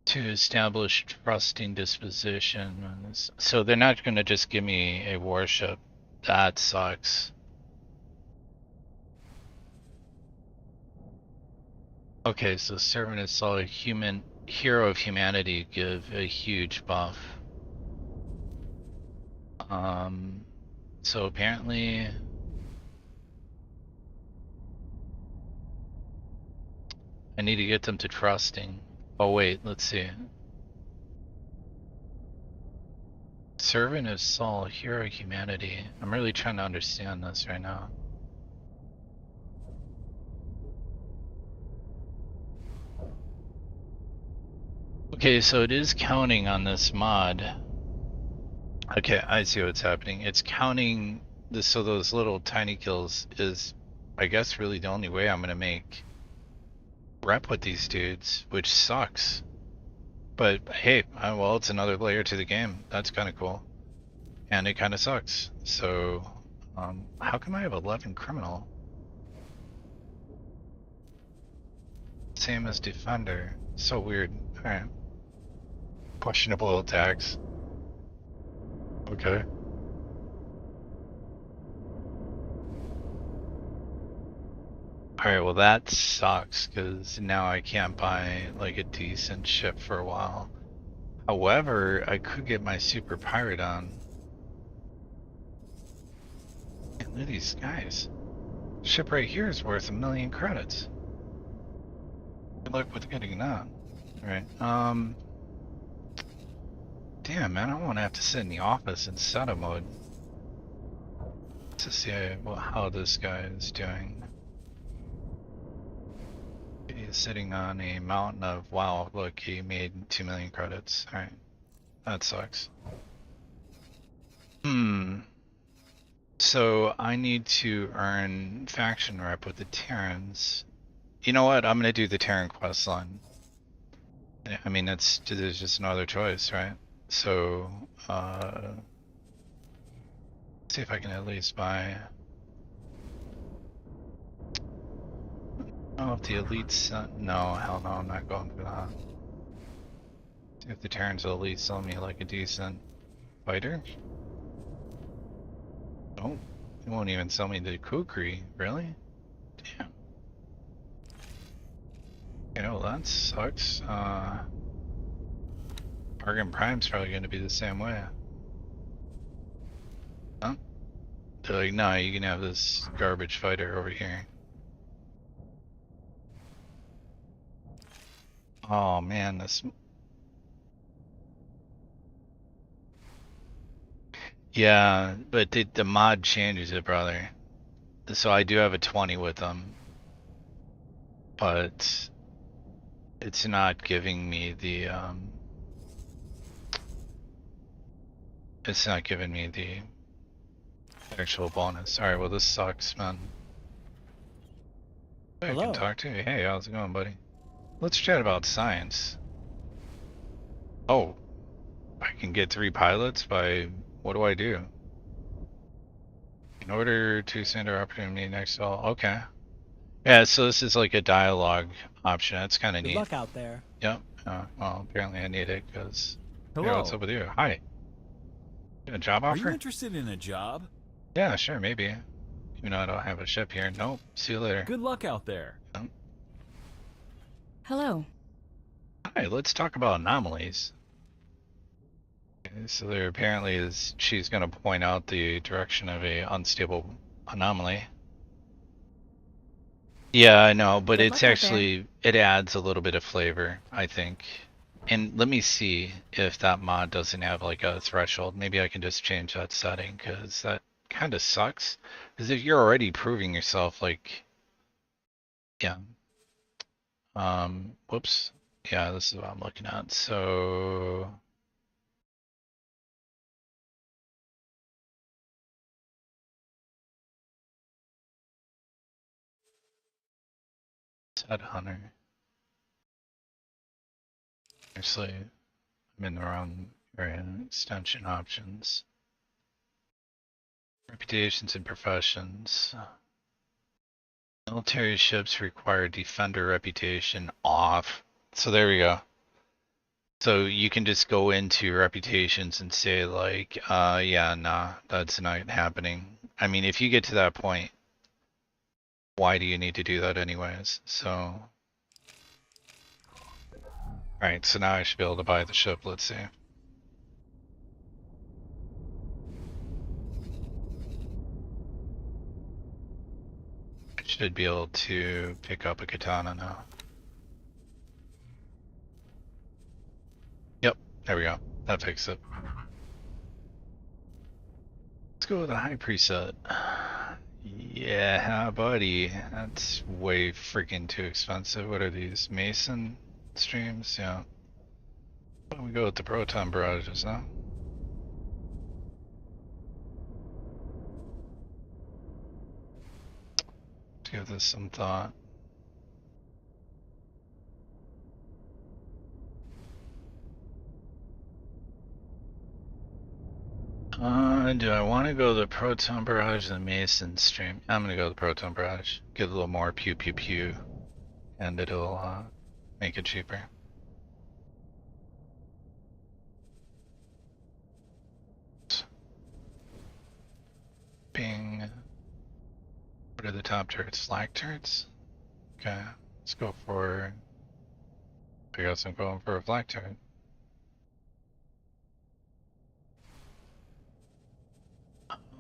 to establish trusting disposition. So they're not going to just give me a warship. That sucks. Okay, so Servant of Sol, hero of humanity, give a huge buff. So apparently I need to get them to trusting. Oh wait, let's see. Servant of Sol, hero of humanity. I'm really trying to understand this right now. Okay, so it is counting on this mod. Okay, I see what's happening. It's counting this, so those little tiny kills is, I guess, really the only way I'm gonna make rep with these dudes, which sucks. But hey, well, it's another layer to the game. That's kind of cool. And it kind of sucks. So, how come I have 11 criminal? Same as Defender. So weird. Alright. Questionable attacks. Okay. Alright, well that sucks, because now I can't buy like a decent ship for a while. However, I could get my Super Pirate on. And look at these guys. Ship right here is worth 1 million credits. Good luck with getting that. Alright, damn, man, I don't want to have to sit in the office in setup mode to see how this guy is doing. He's sitting on a mountain of, wow, look, he made 2 million credits. Alright, that sucks. So I need to earn faction rep with the Terrans. You know what, I'm gonna do the Terran quest line. I mean, there's just no other choice, right? So, see if I can at least buy... Oh, if the elites... no, hell no, I'm not going for that. See if the Terrans will at least sell me like a decent fighter. Oh, they won't even sell me the Kukri, really? Damn. You know, that sucks. Argon Prime's probably going to be the same way. Huh? They're like, no, you can have this garbage fighter over here. Oh man, this... Yeah, but the mod changes it, brother. So I do have a 20 with them. But... it's not giving me the, it's not giving me the actual bonus. Alright, well this sucks, man. I Hello. can talk to you. Hey, how's it going, buddy? Let's chat about science. Oh, I can get 3 pilots by... What do I do? In order to send our opportunity next all. Okay. Yeah, so this is like a dialogue option. That's kind of Good neat. luck out there. Yep. Well, apparently I need it because... Hello. Hey, what's up with you? Hi. You have a job Are offer? you interested in a job? Yeah, sure, maybe. Even though I don't have a ship here. Nope. See you later. Good luck out there. Hello. Hi, let's talk about anomalies. Okay, so there apparently is, she's going to point out the direction of a unstable anomaly. Yeah, I know, but Good it's luck out actually, it adds a little bit of flavor, I think. And let me see if that mod doesn't have like a threshold. Maybe I can just change that setting because that kind of sucks. Because if you're already proving yourself, like, yeah. Whoops. Yeah, this is what I'm looking at. So set hunter. Actually, I'm in the wrong area. Extension options. Reputations and professions. Military ships require defender reputation off. So there we go. So you can just go into reputations and say like, yeah, nah, that's not happening. I mean, if you get to that point, why do you need to do that anyways? So, alright, so now I should be able to buy the ship, let's see. I should be able to pick up a katana now. Yep, there we go. That fixed it. Let's go with a high preset. Yeah, buddy. That's way freaking too expensive. What are these? Mason streams? Yeah. Why don't we go with the proton barrages now? Let's give this some thought. Do I want to go the proton barrage or the Mason stream? I'm gonna go the proton barrage. Get a little more pew pew pew, and it'll make it cheaper. Bing. What are the top turrets? Flak turrets? Okay, let's go for. I guess I'm going for a flak turret.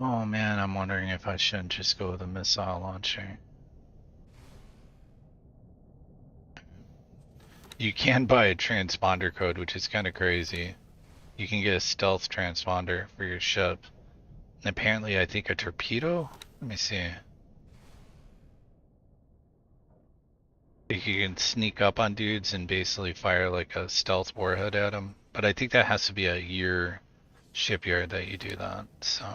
Oh man, I'm wondering if I shouldn't just go with a missile launcher. You can buy a transponder code, which is kind of crazy. You can get a stealth transponder for your ship. And apparently, I think a torpedo? Let me see. I think you can sneak up on dudes and basically fire like a stealth warhead at them. But I think that has to be a year shipyard that you do that, so...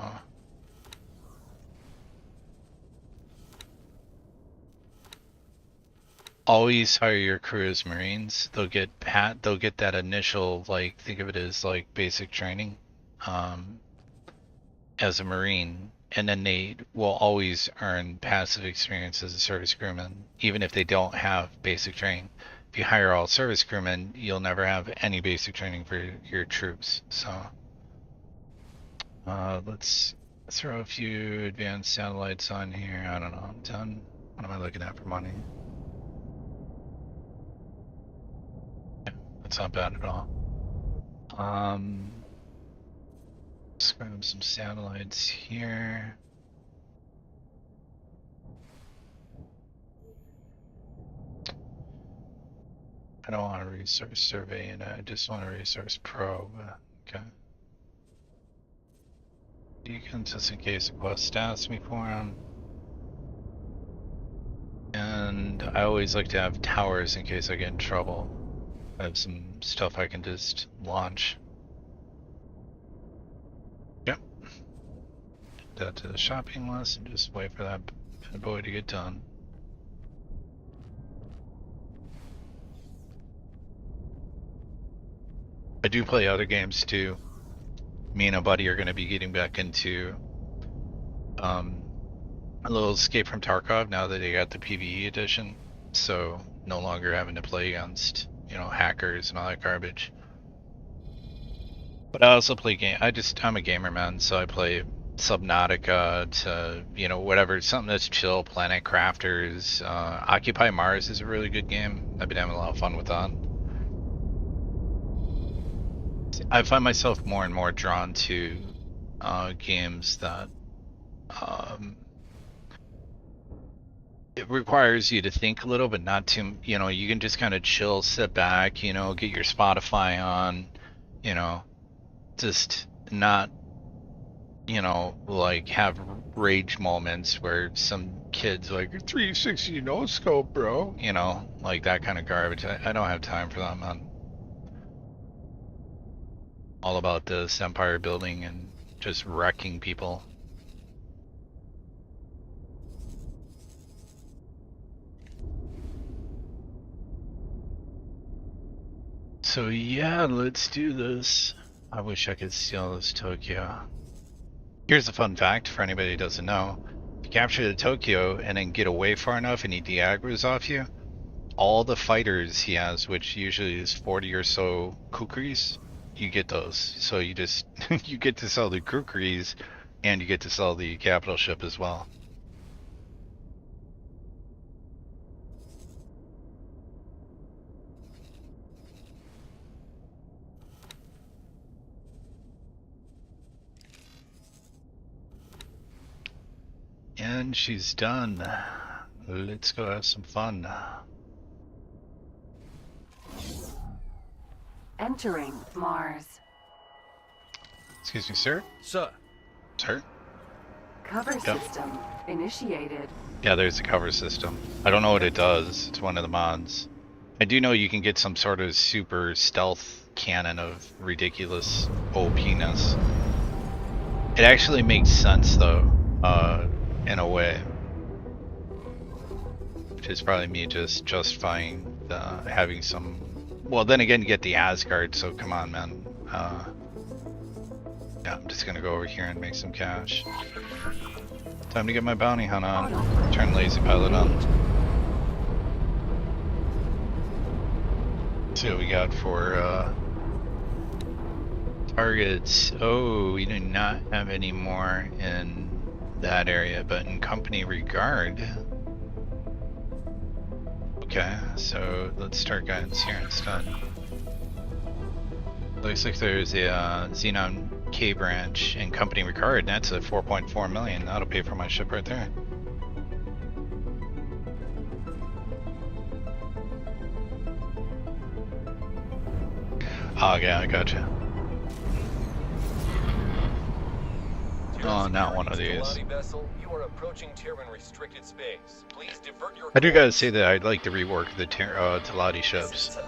Always hire your crew as Marines. They'll get that initial, like, think of it as like basic training as a Marine, and then they will always earn passive experience as a service crewman, even if they don't have basic training. If you hire all service crewmen, you'll never have any basic training for your troops. So let's throw a few advanced satellites on here. I don't know, 10. What am I looking at for money? That's not bad at all. Let's grab some satellites here. I don't want a resource survey, and I just want a resource probe. Okay. Beacons, just in case the quest asks me for them. And I always like to have towers in case I get in trouble. I have some stuff I can just launch. Yep. Add that to the shopping list and just wait for that bad boy to get done. I do play other games too. Me and a buddy are going to be getting back into a little Escape from Tarkov now that they got the PvE edition. So no longer having to play against, you know, hackers and all that garbage. But I also play I'm a gamer, man, so I play Subnautica to, you know, whatever, something that's chill, Planet Crafters. Occupy Mars is a really good game. I've been having a lot of fun with that. I find myself more and more drawn to games that it requires you to think a little, but not too, you know, you can just kind of chill, sit back, you know, get your Spotify on, you know, just not, you know, like have rage moments where some kid's like 360 no scope, bro, you know, like that kind of garbage. I don't have time for that, man. All about this empire building and just wrecking people. So yeah, let's do this. I wish I could steal this Tokyo. Here's a fun fact for anybody who doesn't know. If you capture the Tokyo and then get away far enough and he de-aggroes off you, all the fighters he has, which usually is 40 or so kukris, you get those. So you just you get to sell the kukris and you get to sell the capital ship as well. And she's done. Let's go have some fun. Entering Mars. Excuse me, sir? Sir. Sir? Cover Yep. system initiated. Yeah, there's a cover system. I don't know what it does. It's one of the mods. I do know you can get some sort of super stealth cannon of ridiculous OP-ness. It actually makes sense, though, in a way. Which is probably me just justifying having some... Well, then again, you get the Asgard, so come on, man. Yeah, I'm just gonna go over here and make some cash. Time to get my bounty hunt on. Turn lazy pilot on. See what we got for targets. Oh, we do not have any more in that area, but in company regard. Okay, so let's start guidance here instead. Looks like there's a Xenon K branch in company regard, and that's at 4.4 million. That'll pay for my ship right there. Oh yeah, I gotcha. Oh, not one of these. I do gotta say that I'd like to rework the Talati ships.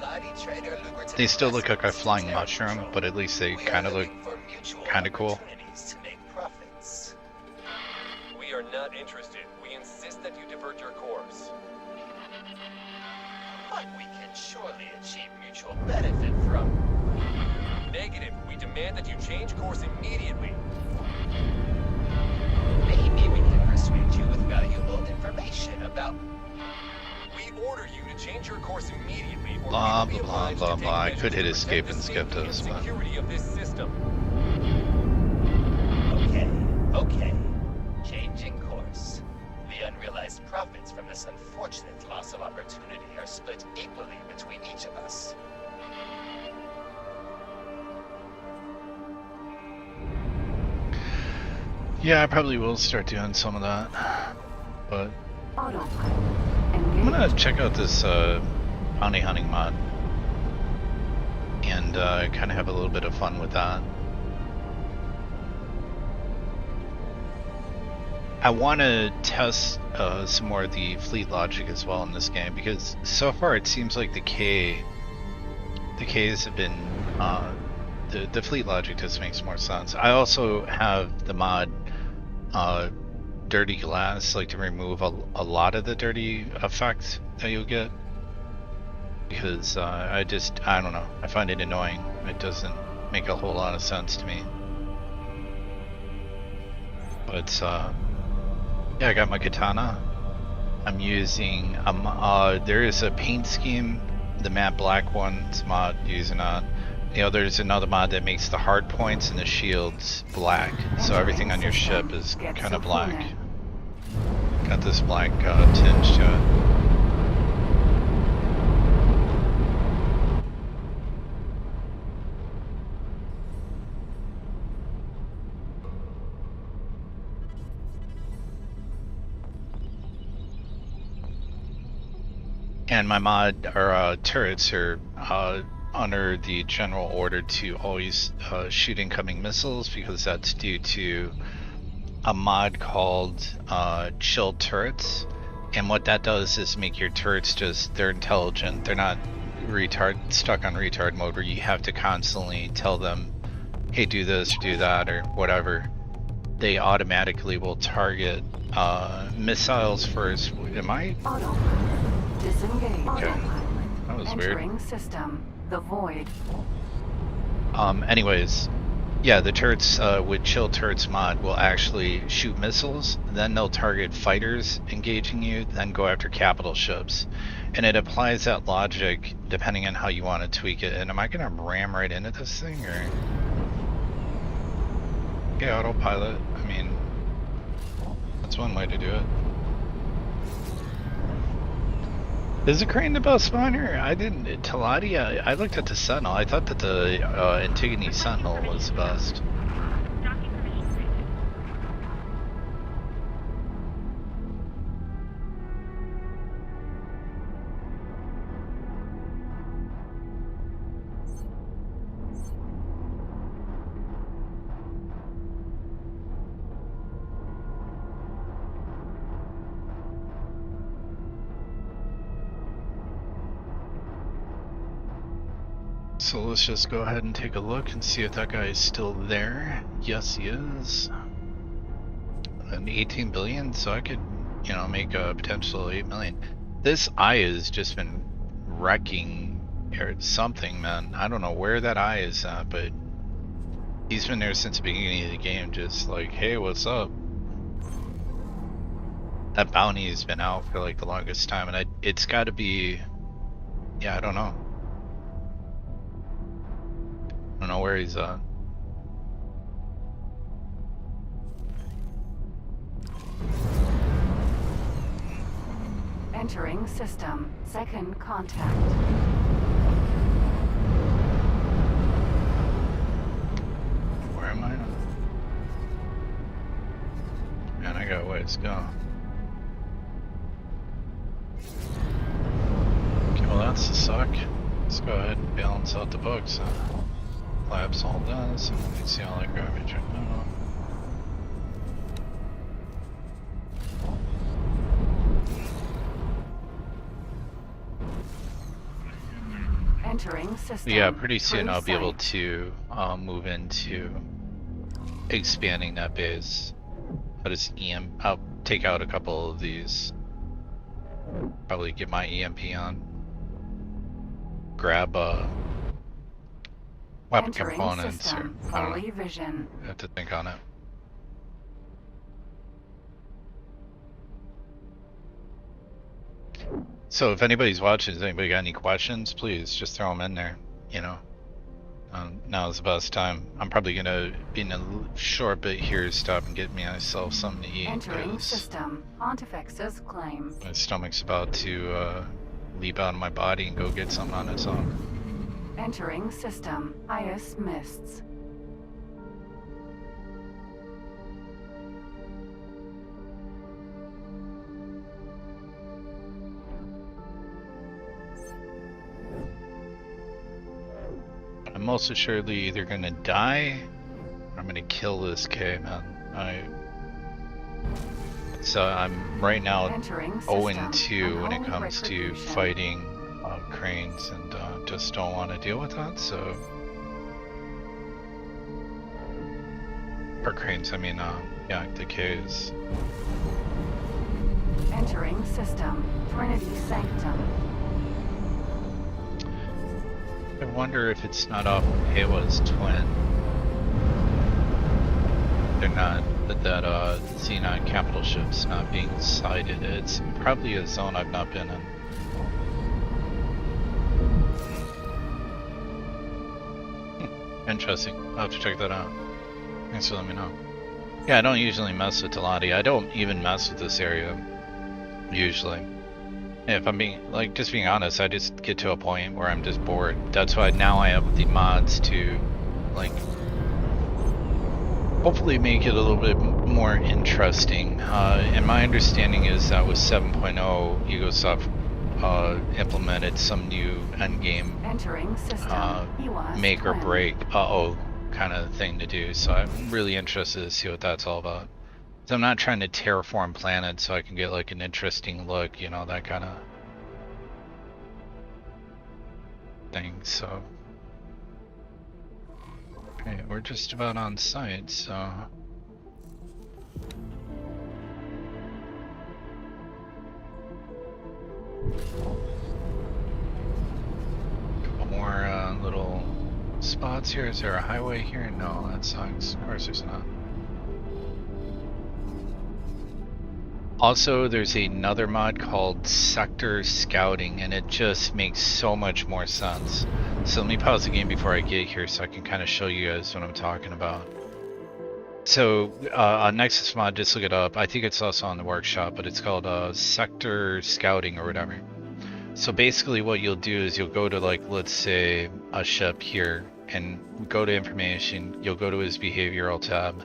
They still look like a flying mushroom, but at least they kind of look kind of cool. We are not interested. We insist that you divert your course. But we can surely achieve mutual benefit from... Negative. We demand that you change course immediately. Maybe we can persuade you with valuable information about... We order you to change your course immediately, or Blah, we will be blah, obliged blah, to blah. I take could hit measures to escape protect and the skip safety this, and but... security of this system. Okay. Changing course. The unrealized profits from this unfortunate loss of opportunity are split equally between each of us. Yeah, I probably will start doing some of that, but Autopilot I'm gonna engaged. check out this bounty hunting mod and kind of have a little bit of fun with that. I want to test some more of the fleet logic as well in this game, because so far it seems like the Ks have been the fleet logic just makes more sense. I also have the mod Dirty Glass, like to remove a lot of the dirty effect that you'll get. because I don't know. I find it annoying. It doesn't make a whole lot of sense to me. But yeah, I got my katana. I'm using there is a paint scheme, the matte black one's mod using that. You know, there's another mod that makes the hard points and the shields black, so everything on your ship is kind of black. Got this black tinge to it. And my mod or turrets are under the general order to always shoot incoming missiles, because that's due to a mod called chill turrets. And what that does is make your turrets they're intelligent. They're not stuck on retard mode where you have to constantly tell them, hey, do this, do that, or whatever. They automatically will target missiles first. Am I? Disengage. Okay. That was weird. Entering system. The void. Anyways, yeah, the turrets with chill turrets mod will actually shoot missiles, then they'll target fighters engaging you, then go after capital ships. And it applies that logic depending on how you want to tweak it. And am I gonna ram right into this thing, or? Yeah, autopilot. I mean, that's one way to do it. Is the Crane the best spawner? I didn't. Taladia, I looked at the Sentinel. I thought that the Antigone Sentinel was the best. Docking permission granted. So let's just go ahead and take a look and see if that guy is still there. Yes, he is. And 18 billion, so I could, you know, make a potential 8 million. This eye has just been wrecking or something, man. I don't know where that eye is at, but he's been there since the beginning of the game, just like, hey, what's up? That bounty has been out for like the longest time, and it's got to be, yeah, I don't know. I don't know where he's at. Entering system. Second contact. Where am I? Man, I got a ways to go. Okay, well that's a suck. Let's go ahead and balance out the books. Collapse all this, and then you see all that garbage right now. Entering system. Yeah, pretty soon I'll be able Sight. to move into expanding that base. I'll take out a couple of these. Probably get my EMP on. Grab weapon Entering components, system. or I don't Fully know. vision. I have to think on it. So if anybody's watching, has anybody got any questions, please just throw them in there, you know. Now is the best time. I'm probably gonna be in a short bit here, stop and get myself something to eat, Entering because system. Pontifex's claim. my stomach's about to leap out of my body and go get something on its own. Entering system. Ice mists. I'm most assuredly either gonna die or I'm gonna kill this K, man. So I'm right now Entering 0-2 system. when it Unholy comes to retribution. fighting cranes, and just don't want to deal with that, so... Or cranes, I mean, yeah, the Ks. Entering system. Trinity Sanctum. I wonder if it's not off Hewa's twin. They're not, that Xenon capital ship's not being sighted. It's probably a zone I've not been in. Interesting. I'll have to check that out. Thanks for letting me know. Yeah, I don't usually mess with Teladi. I don't even mess with this area. Usually. Yeah, if I'm being, like, just being honest, I just get to a point where I'm just bored. That's why now I have the mods to, like, hopefully make it a little bit more interesting. And my understanding is that with 7.0, Egosoft implemented some new endgame Entering system. make or break kind of thing to do. So I'm really interested to see what that's all about. So I'm not trying to terraform planets so I can get like an interesting look, you know, that kind of thing. So okay, we're just about on site, so couple more little spots here. Is there a highway here? No, that sucks. Of course there's not. Also, there's another mod called Sector Scouting, and it just makes so much more sense. So let me pause the game before I get here so I can kind of show you guys what I'm talking about. So on Nexus Mod, just look it up. I think it's also on the workshop, but it's called Sector Scouting or whatever. So basically what you'll do is you'll go to, like, let's say a ship here, and go to information, you'll go to his behavioral tab,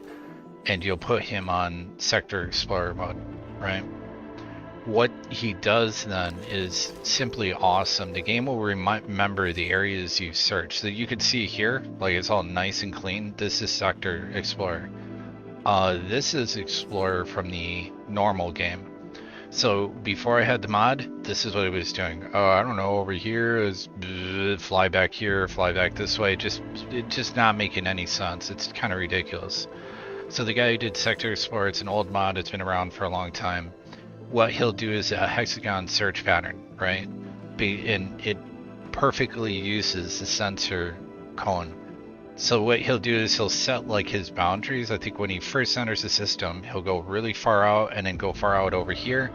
and you'll put him on Sector Explorer mode, right? What he does then is simply awesome. The game will remember the areas you search. So you can see here, like, it's all nice and clean. This is Sector Explorer. This is Explorer from the normal game. So before I had the mod, this is what it was doing. Oh, I don't know, over here is fly back here, fly back this way. It's just not making any sense. It's kind of ridiculous. So the guy who did Sector Explorer, it's an old mod, it's been around for a long time. What he'll do is a hexagon search pattern, right? And it perfectly uses the sensor cone. So what he'll do is he'll set like his boundaries. I think when he first enters the system, he'll go really far out and then go far out over here.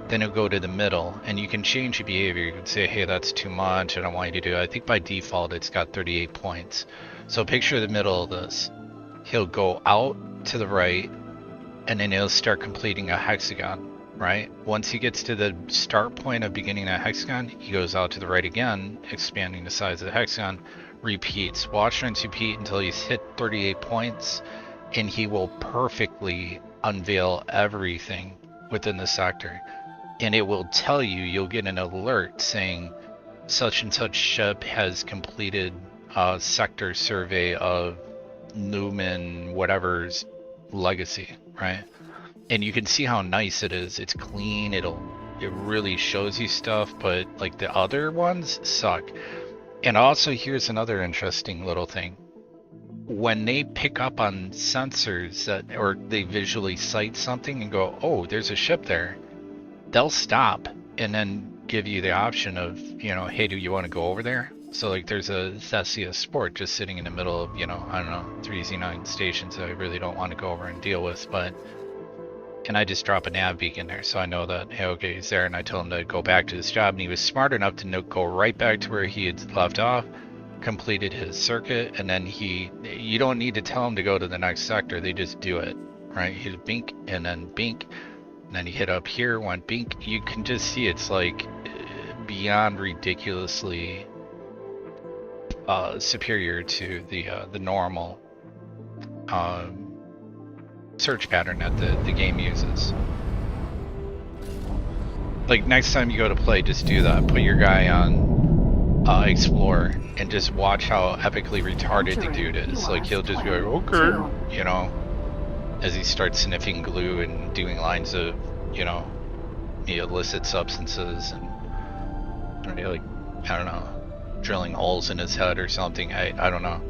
Then he'll go to the middle, and you can change your behavior. You can say, hey, that's too much, I don't want you to do it. I think by default it's got 38 points. So picture the middle of this. He'll go out to the right, and then he'll start completing a hexagon, right? Once he gets to the start point of beginning a hexagon, he goes out to the right again, expanding the size of the hexagon, repeats. Watch, rinse, repeat until he's hit 38 points, and he will perfectly unveil everything within the sector. And it will tell you, you'll get an alert saying such and such ship has completed a sector survey of Lumen whatever's legacy, right? And you can see how nice it is. It's clean, it really shows you stuff, but like the other ones suck. And also, here's another interesting little thing. When they pick up on sensors that, or they visually sight something and go, oh, there's a ship there, they'll stop and then give you the option of, you know, hey, do you want to go over there? So like there's a Thessia Sport just sitting in the middle of, you know, I don't know, 3 Z9 stations that I really don't want to go over and deal with, but can I just drop a nav beacon there so I know that, hey, okay, he's there, and I told him to go back to his job, and he was smart enough to go right back to where he had left off, completed his circuit, and then you don't need to tell him to go to the next sector, they just do it, right? He hit bink, and then bink, and then he hit up here, went bink. You can just see it's like beyond ridiculously superior to the normal search pattern that the game uses. Like next time you go to play, just do that. Put your guy on Explorer and just watch how epically retarded the dude is. Like he'll just be like, okay, you know, as he starts sniffing glue and doing lines of, you know, illicit substances and like, I don't know, drilling holes in his head or something. I don't know.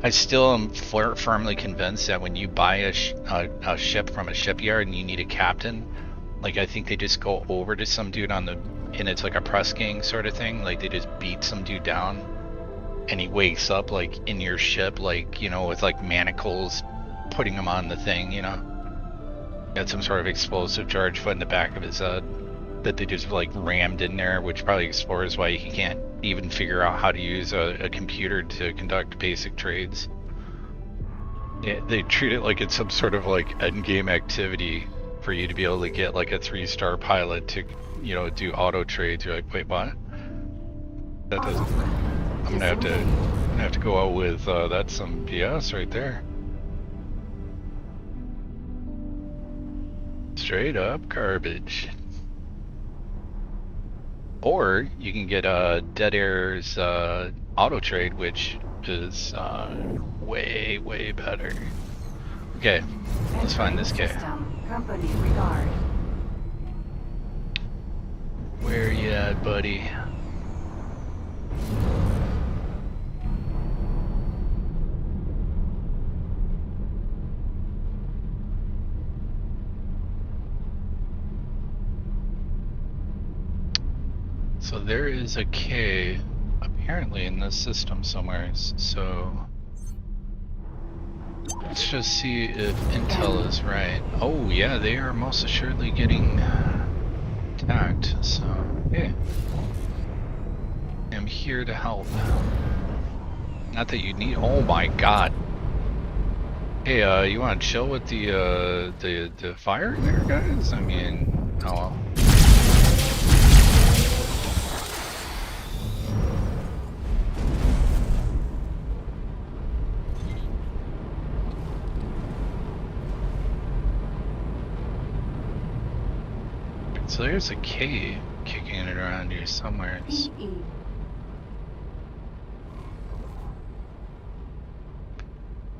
I still am firmly convinced that when you buy a ship from a shipyard and you need a captain, like I think they just go over to some dude and it's like a press gang sort of thing, like they just beat some dude down and he wakes up like in your ship, like, you know, with like manacles putting him on the thing, you know. Got some sort of explosive charge put in the back of his head that they just like rammed in there, which probably explores why he can't even figure out how to use a computer to conduct basic trades. Yeah, they treat it like it's some sort of like endgame activity for you to be able to get like a 3-star pilot to, you know, do auto trades. You're like, wait, what? That doesn't. I'm gonna have to go out with that's some BS right there. Straight up garbage. Or you can get Dead Air's auto trade, which is way better. Okay, let's find this guy. System. Company regard. Where you at, buddy? So there is a K apparently in this system somewhere, so let's just see if Intel is right. Oh yeah, they are most assuredly getting attacked, so yeah. I'm here to help. Not that you need, oh my god. Hey, you wanna chill with the fire there, guys? I mean, oh well. So there's a K kicking it around here somewhere. PE.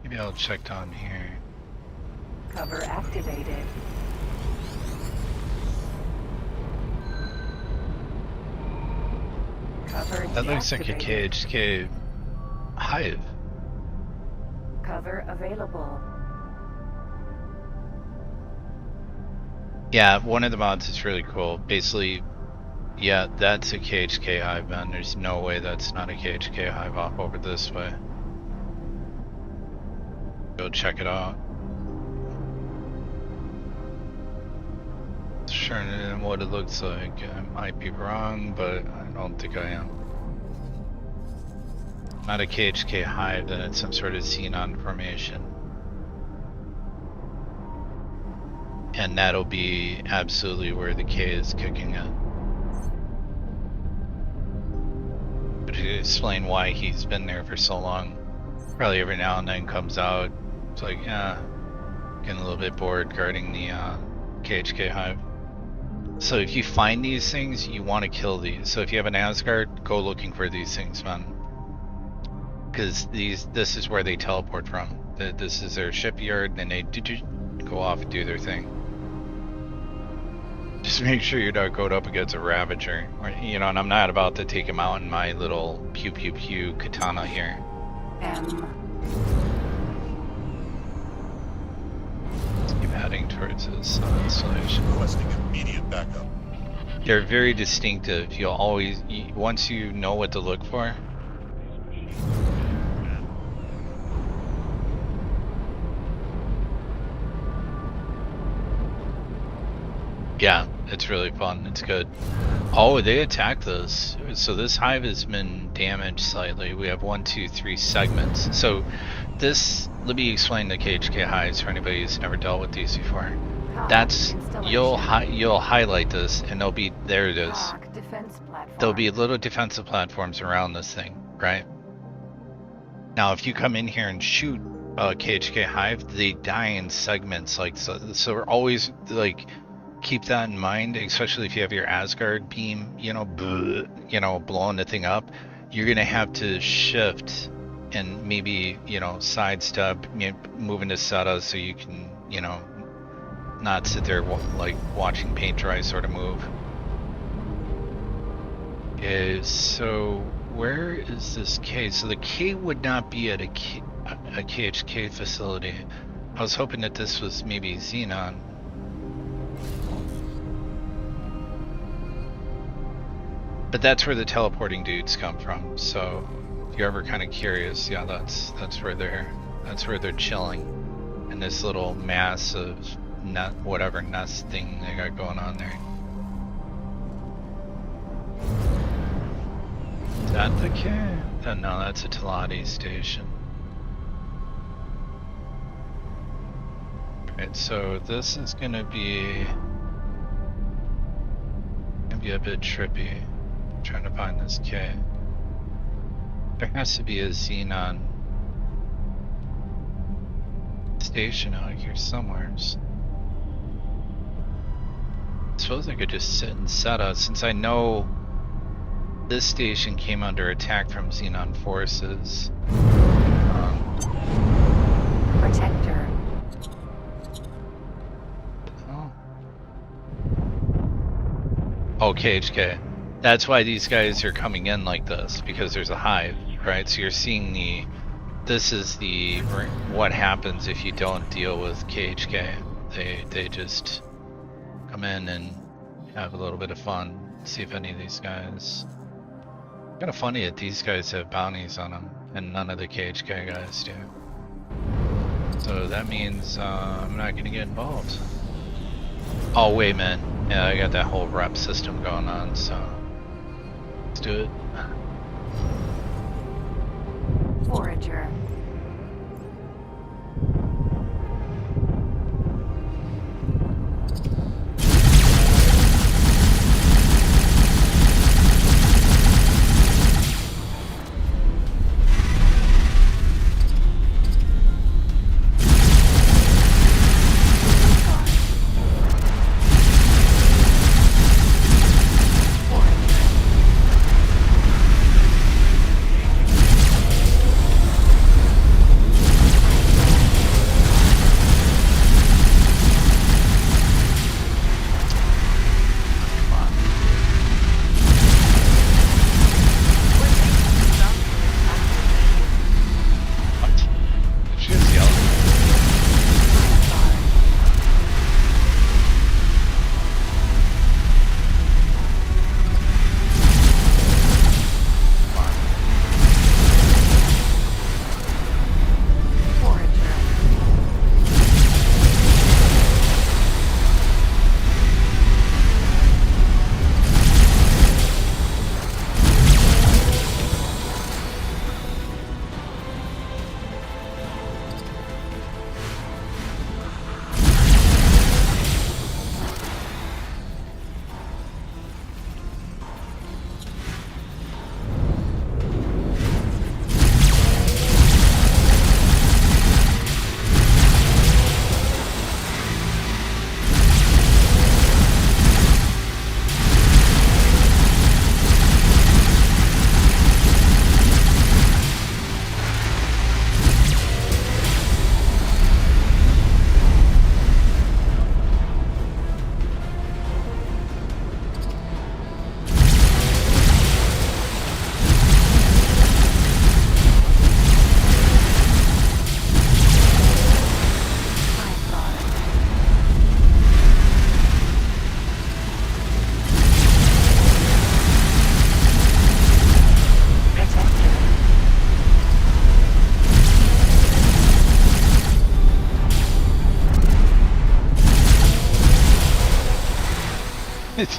Maybe I'll check down here. Cover activated. Cover That looks like a deactivated. KHK hive. Cover available. Yeah, one of the mods is really cool. Basically, yeah, that's a KHK hive, man. There's no way that's not a KHK hive off over this way. Go check it out. Sure, and what it looks like. I might be wrong, but I don't think I am. Not a KHK hive, then it's some sort of xenon formation. And that'll be absolutely where the K is kicking it. But to explain why he's been there for so long. Probably every now and then comes out. It's like, yeah, getting a little bit bored guarding the KHK hive. So if you find these things, you want to kill these. So if you have an Asgard, go looking for these things, man. Because this is where they teleport from. This is their shipyard, and they go off and do their thing. Just make sure you're not going up against a Ravager. Or, you know, and I'm not about to take him out in my little pew pew pew katana here. Let's keep heading towards this installation. Requesting immediate backup. They're very distinctive. You'll always, once you know what to look for. Yeah, it's really fun. It's good. Oh, they attacked this. So this hive has been damaged slightly. We have 1, 2, 3 segments. So this, let me explain the KHK hives for anybody who's never dealt with these before. That's, you'll highlight this, and there'll be, there it is. There'll be little defensive platforms around this thing, right? Now, if you come in here and shoot a KHK hive, they die in segments, like so. So we're always like, keep that in mind, especially if you have your Asgard beam, you know, blowing the thing up. You're gonna have to shift and maybe, you know, sidestep, move into Seta so you can, you know, not sit there like watching paint dry sort of move. Okay, so where is this K? So the K would not be at a KHK facility. I was hoping that this was maybe Xenon. But that's where the teleporting dudes come from, so if you're ever kind of curious, yeah, that's where they're chilling in this little mass of whatever nest thing they got going on there. Is that the K? No, that's a Teladi station. Alright, so this is gonna be a bit trippy. I'm trying to find this K. There has to be a Xenon station out here somewhere. I suppose I could just sit and set up, since I know this station came under attack from Xenon forces. Protector. Oh, KHK. That's why these guys are coming in like this, because there's a hive, right? So you're seeing this is what happens if you don't deal with KHK. They just come in and have a little bit of fun, see if any of these guys... Kind of funny that these guys have bounties on them, and none of the KHK guys do. So that means I'm not gonna get involved. Oh wait a minute, yeah, I got that whole rep system going on, so let's do it. Forager.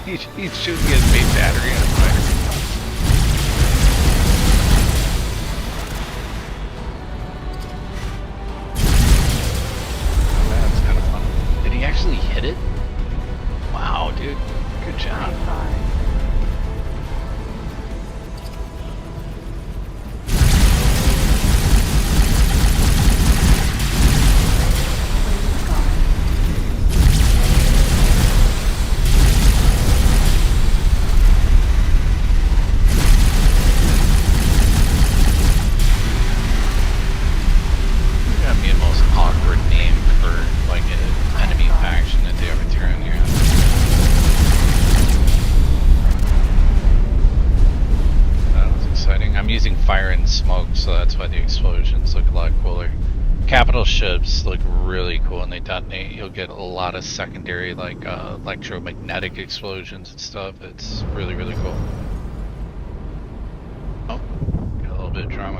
He's shooting his main battery on fire. That's kind of fun. Did he actually hit it? Wow, dude. Good job. Fire and smoke, so that's why the explosions look a lot cooler. Capital ships look really cool when they detonate. You'll get a lot of secondary, like electromagnetic explosions and stuff. It's really, really cool. Oh, got a little bit of drama.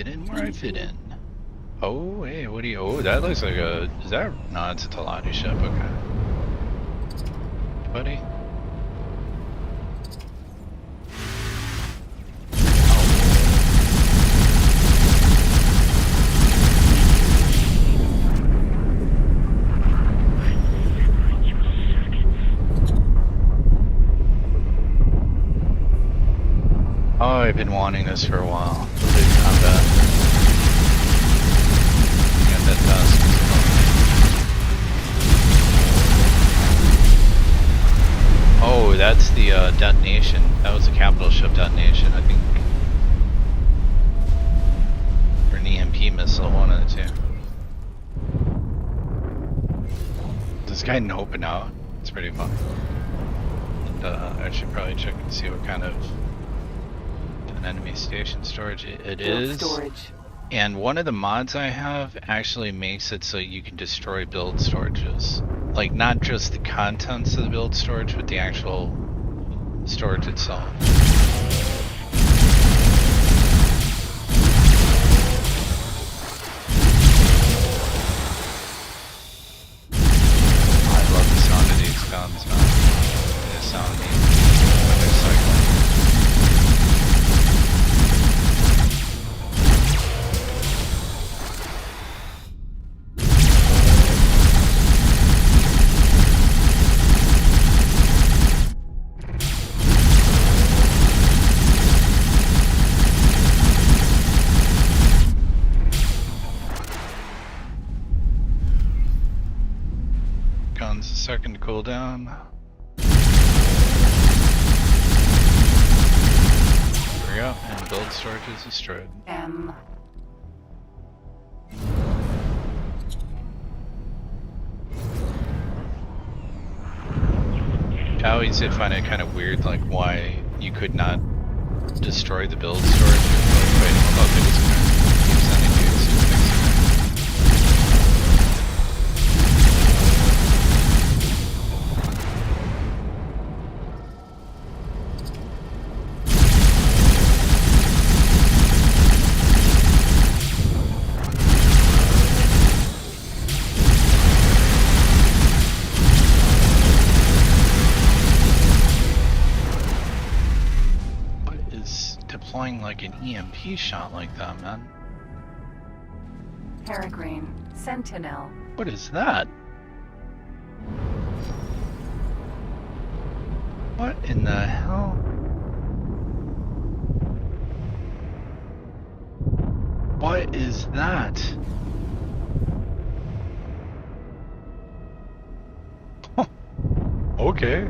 Get in where I fit in. Oh, hey, what do you... Oh, that looks like a... Is that... No, it's a Talati ship, okay. Buddy? Oh, I've been wanting this for a while. Big combat. Got that task. Oh, that's the detonation. That was a capital ship detonation, I think. Or an EMP missile, one of the two. This guy can open out. It's pretty fun. And, I should probably check and see what kind of an enemy station storage it is. Storage. And one of the mods I have actually makes it so you can destroy build storages. Like, not just the contents of the build storage, but the actual storage itself. I love the sound of these guns, man. The sound of these when they're cycling. Guns a second to cool down. There we go, and build storage is destroyed. M. I always did find it kind of weird, like why you could not destroy the build storage. Like, wait, hold up, it was gonna keep sending dudes to fix it. Deploying like an EMP shot like that, man. Peregrine. Sentinel. What is that? What in the hell? What is that? Okay.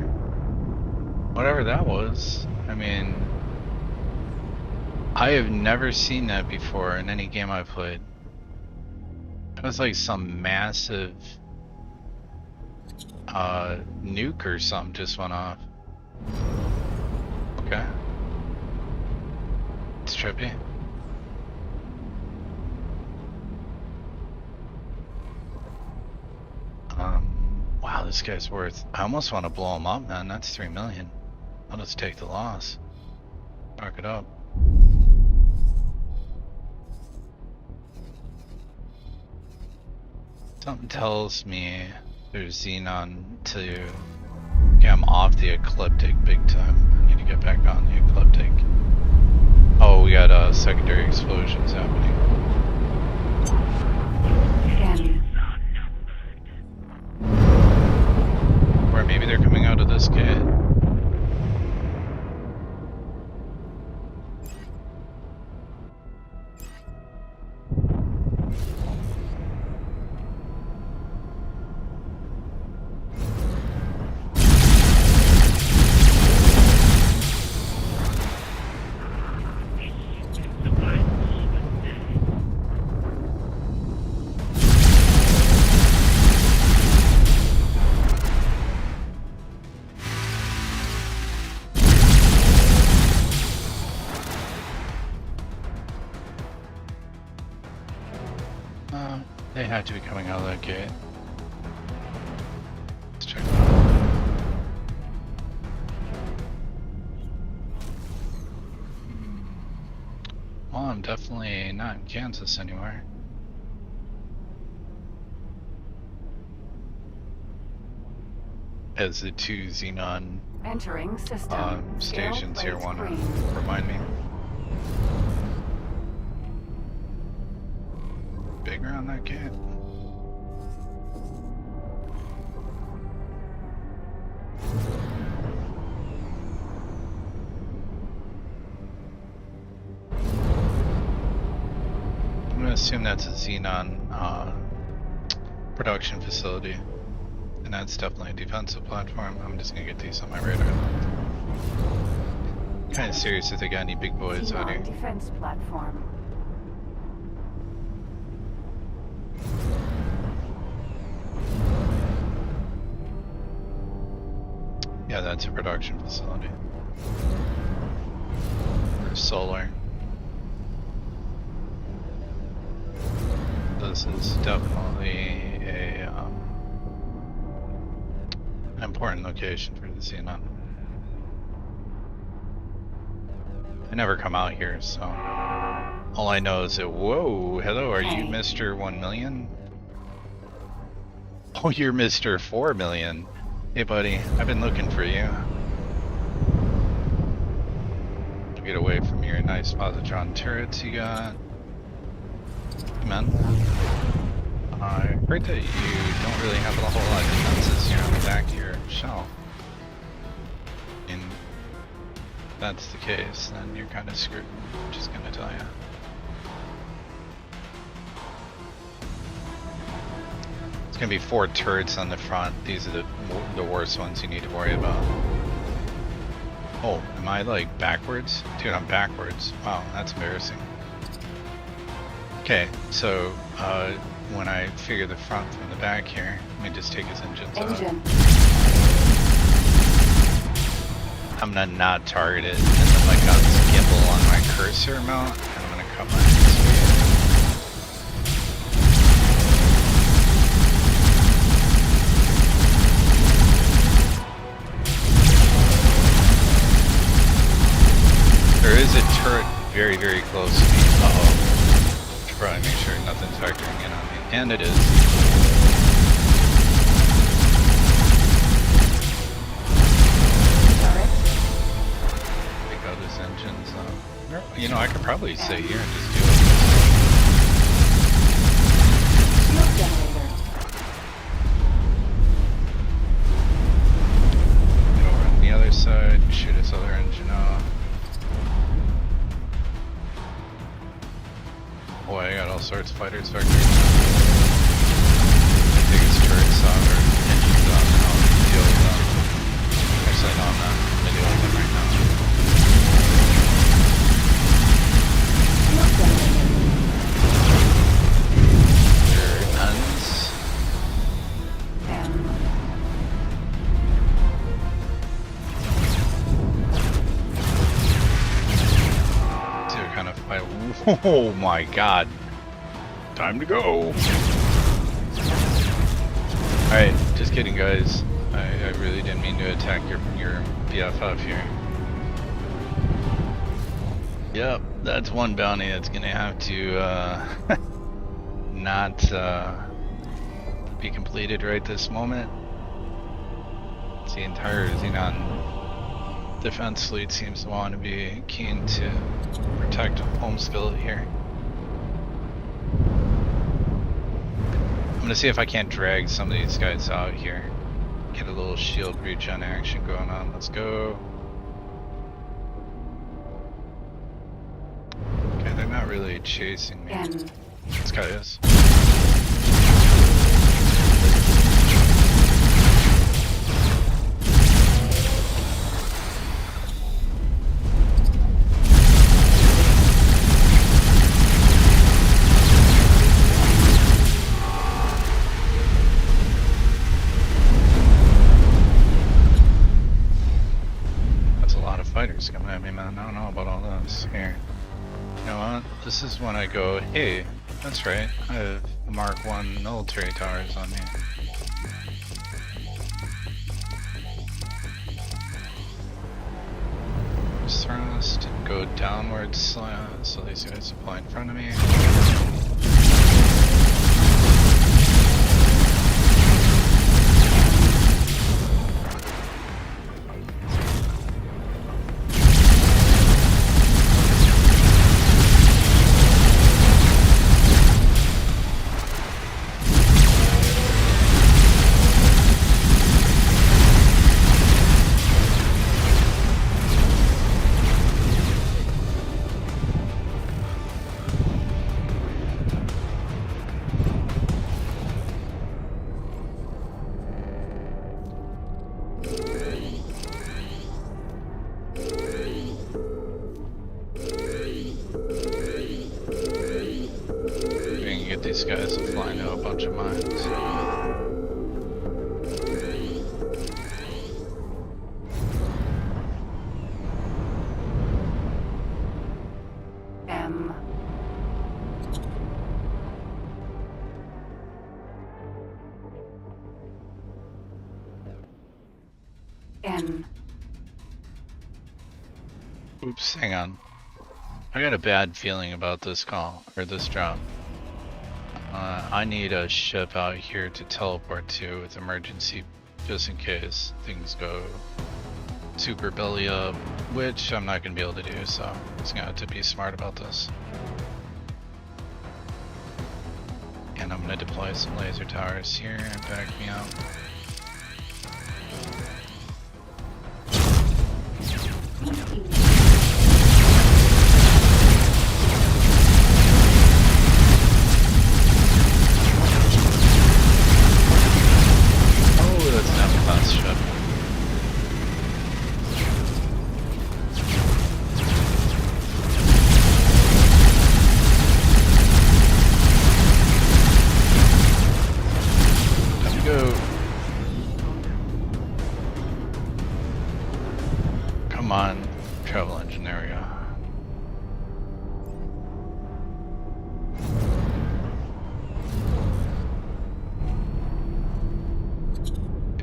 Whatever that was. I mean, I have never seen that before in any game I've played. It was like some massive nuke or something just went off. Okay. It's trippy. Wow, this guy's worth... I almost want to blow him up, man. That's 3 million. I'll just take the loss. Mark it up. Something tells me there's Xenon to get him off the Ecliptic big time. I need to get back on the Ecliptic. Oh, we got secondary explosions happening. N. Or maybe they're coming out of this gate. They had to be coming out of that gate. Let's check it out. Well, I'm definitely not in Kansas anymore. As the two Xenon Entering system. Scale stations here plates want to green. remind me. Bigger on that gate. I'm gonna assume that's a Xenon production facility. And that's definitely a defensive platform. I'm just gonna get these on my radar. Kind of serious if they got any big boys out here. Xenon defense platform. Yeah, that's a production facility. For solar. This is definitely an important location for the Xenon. I never come out here, so all I know is that, whoa, hello, are you Mr. 1 million? Oh, you're Mr. 4 million. Hey buddy, I've been looking for you. Get away from your nice positron turrets you got. Come on. I heard that you don't really have a whole lot of defenses here on the back of your shell. And if that's the case, then you're kind of screwed. I'm just gonna tell you. It's gonna be 4 turrets on the front. These are the worst ones you need to worry about. Oh, am I like backwards? Dude, I'm backwards. Wow, that's embarrassing. Okay, so when I figure the front from the back here, let me just take his engines out. I'm gonna not target it, and then like I'll just gimbal on my cursor mount, and I'm gonna cut my speed. There is a turret very, very close to me. Uh-oh. Should probably make sure nothing's factoring in on me. And it is. Take out his engines. You know, I could probably stay here and just do it. Get over on the other side, shoot his other engine off. Boy, I got all sorts of fighters back there. Take his turrets off or engines off and I'll deal with them. Actually, no, I'm not. I'm gonna deal with them right now. They're nuns. They're kind of fight. Oh my god. Time to go. Alright, just kidding guys. I really didn't mean to attack your BFF here. Yep, that's one bounty that's gonna have to not be completed right this moment. It's the entire Xenon defense fleet seems to want to be keen to protect home skillet here. I'm gonna see if I can't drag some of these guys out here. Get a little shield regen action going on. Let's go. Okay, they're not really chasing me. This guy is. Fighters coming at me, man. I don't know about all this. Here. You know what? This is when I go, hey, that's right. I have Mark 1 military towers on me. Just first and go downwards so these guys apply in front of me. These guys will fly into a bunch of mines. M. N. Oops, hang on. I got a bad feeling about this call, or this drop. I need a ship out here to teleport to with emergency, just in case things go super belly up, which I'm not going to be able to do, so I'm just going to have to be smart about this. And I'm going to deploy some laser towers here and back me up. Come on, travel engine, there we go.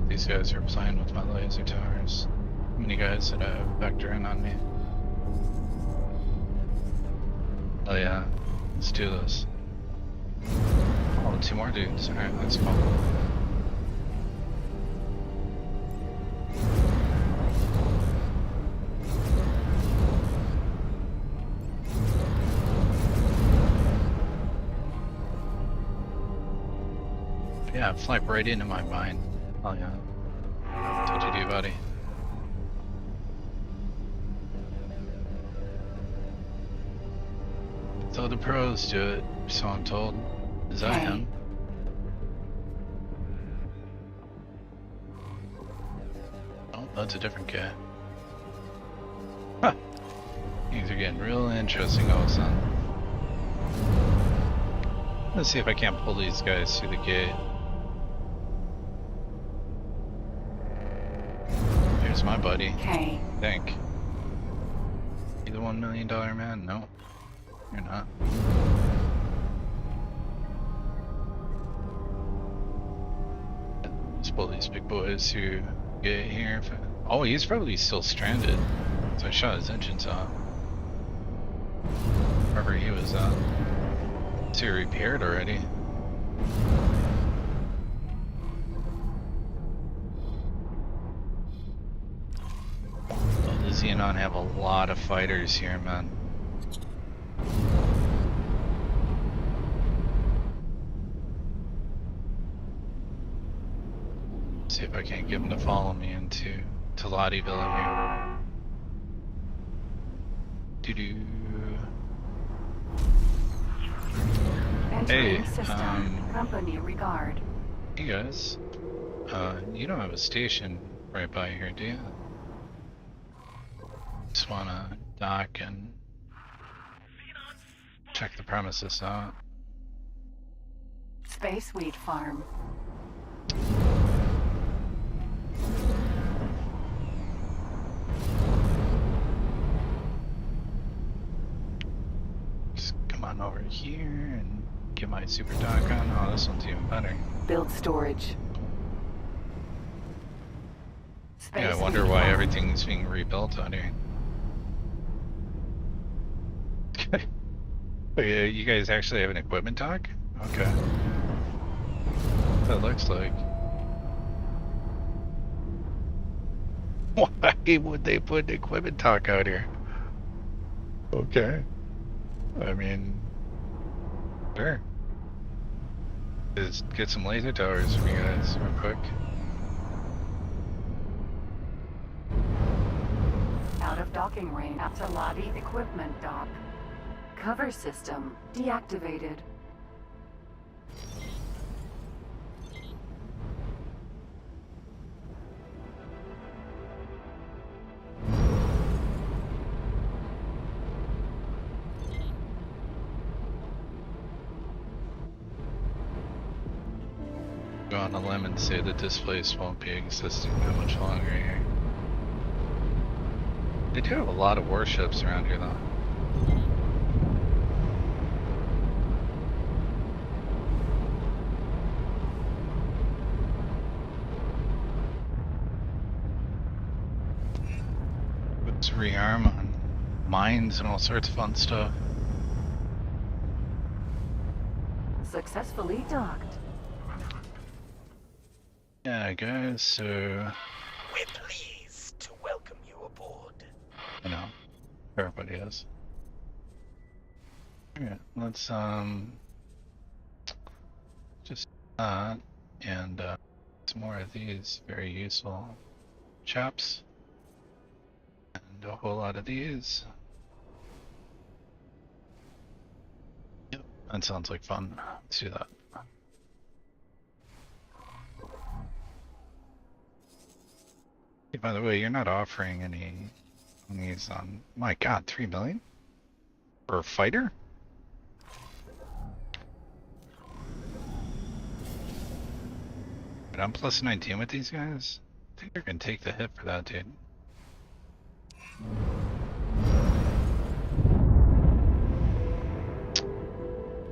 These guys are playing with my laser towers. How many guys that have vector in on me? Oh yeah, let's do this. Oh, 2 more dudes. Alright, let's go. Yeah, fly right into my mine. Oh yeah. What'd you do, buddy? So the pros do it, so I'm told. Is that him? Oh, that's a different guy. Huh. Things are getting real interesting all of a sudden. Let's see if I can't pull these guys through the gate. Here's my buddy. K. Think. You the $1 million man? No, you're not. Let's pull these big boys who get here. Oh, he's probably still stranded. So I shot his engines off. Wherever he was at. Is he repaired already? The Xenon have a lot of fighters here, man. See if I can't get him to follow me into Lottieville here. Doo-doo. Hey, company regard. Hey guys. You don't have a station right by here, do you? Just wanna dock and check the premises out. Space Wheat Farm. Just come on over here and get my super dock on. Oh, this one's even better. Build storage. Yeah, I wonder why everything's being rebuilt out here. Wait, you guys actually have an equipment dock? Okay. That looks like. Why would they put an equipment dock out here? Okay. I mean, sure. Just get some laser towers for you guys real quick. Out of docking range. Aptalati equipment dock. Cover system deactivated. Go on a limb and say that this place won't be existing that much longer here. They do have a lot of warships around here though. Let's rearm on mines and all sorts of fun stuff. Successfully docked. Yeah, guys, so We're pleased to welcome you aboard. I know everybody is. Okay, let's just and some more of these very useful chaps, and a whole lot of these. Yep, that sounds like fun. Let's do that. Hey, by the way, you're not offering any on these on. My God, 3 million for a fighter? But I'm plus 19 with these guys. I think they're gonna take the hit for that, dude.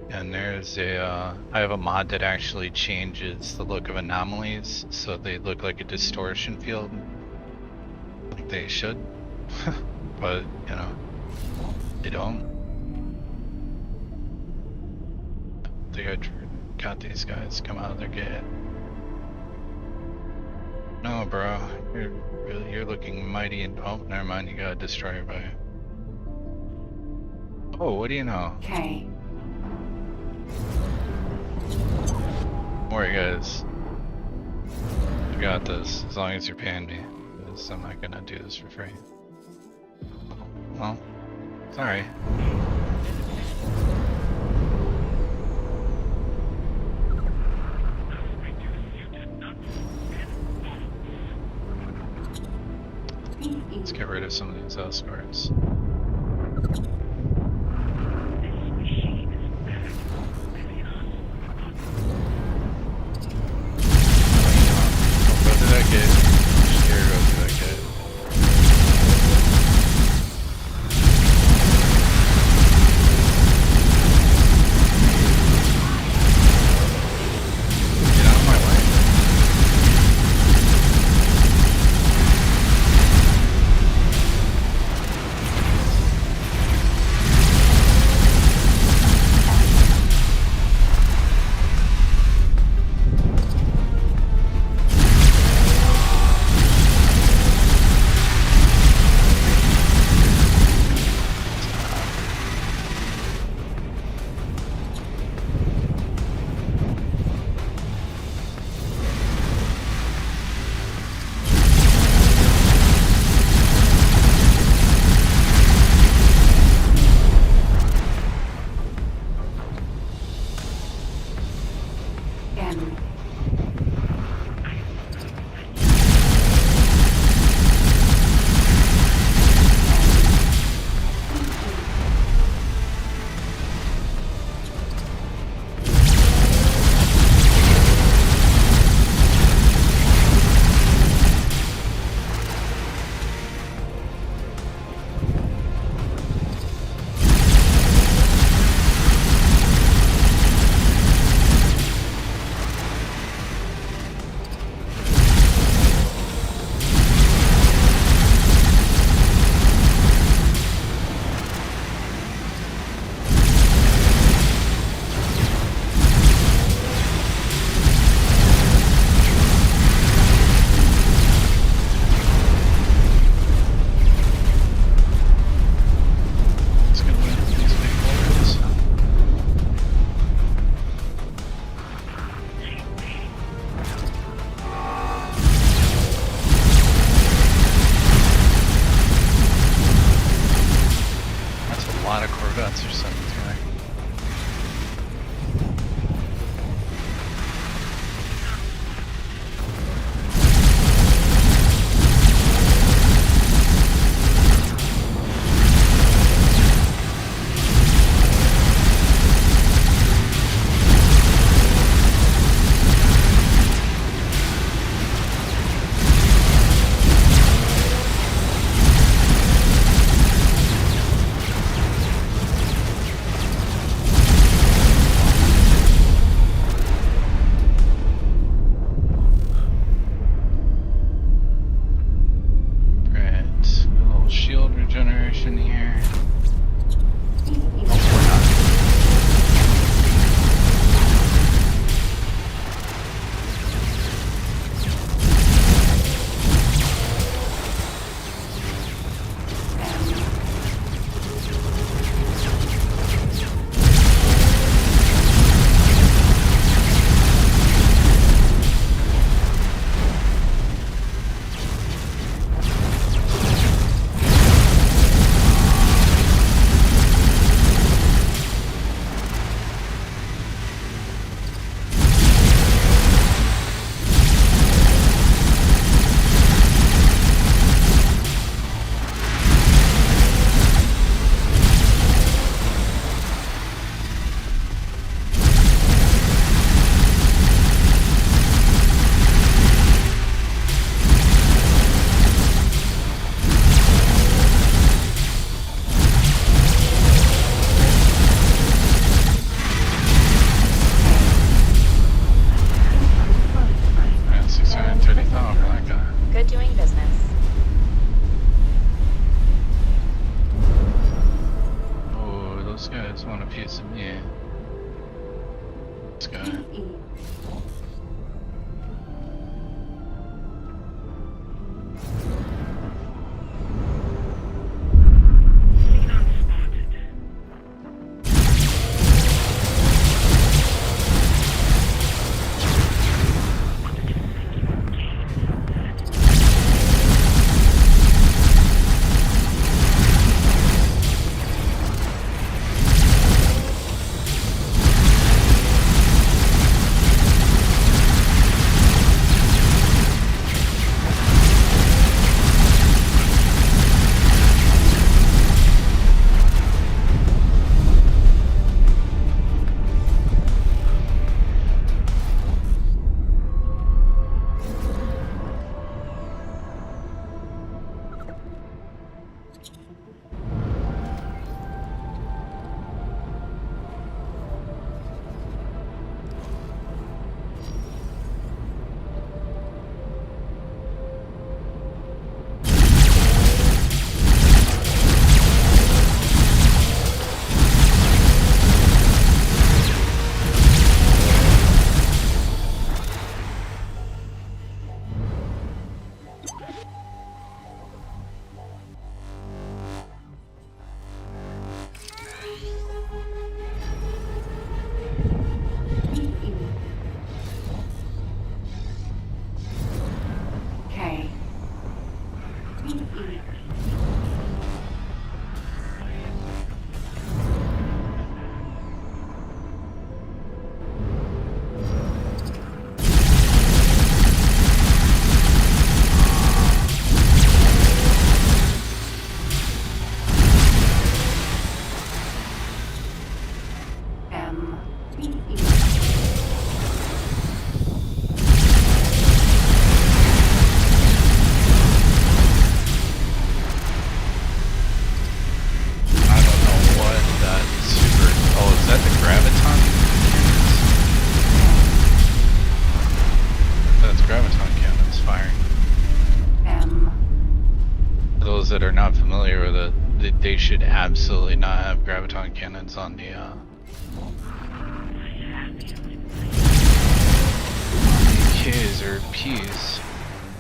And there's a, I have a mod that actually changes the look of anomalies so they look like a distortion field. Like they should. But, you know, they don't. I think I got these guys come out of their gate. No, bro, you're looking mighty and oh, never mind, you got a destroyer by. Oh, what do you know? K. Don't worry, guys. I got this as long as you're paying me. Because I'm not gonna do this for free. Well, sorry. Let's get rid of some of these escorts. Go through that gate. Here, go through that gate. Get out of my way. familiar with it, they should absolutely not have graviton cannons on the Ks or Ps.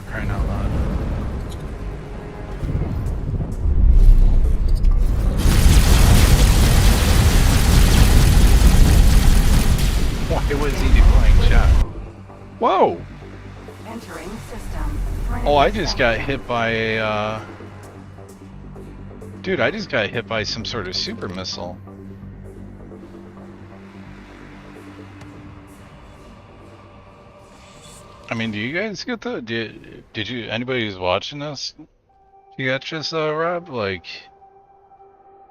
Crying out loud. Why was he deploying chat? Whoa! Entering system. Oh, I just got hit by a, Dude, I just got hit by some sort of super missile. I mean, do you guys get the... Did you... Anybody who's watching this? You got this, Rob? Like...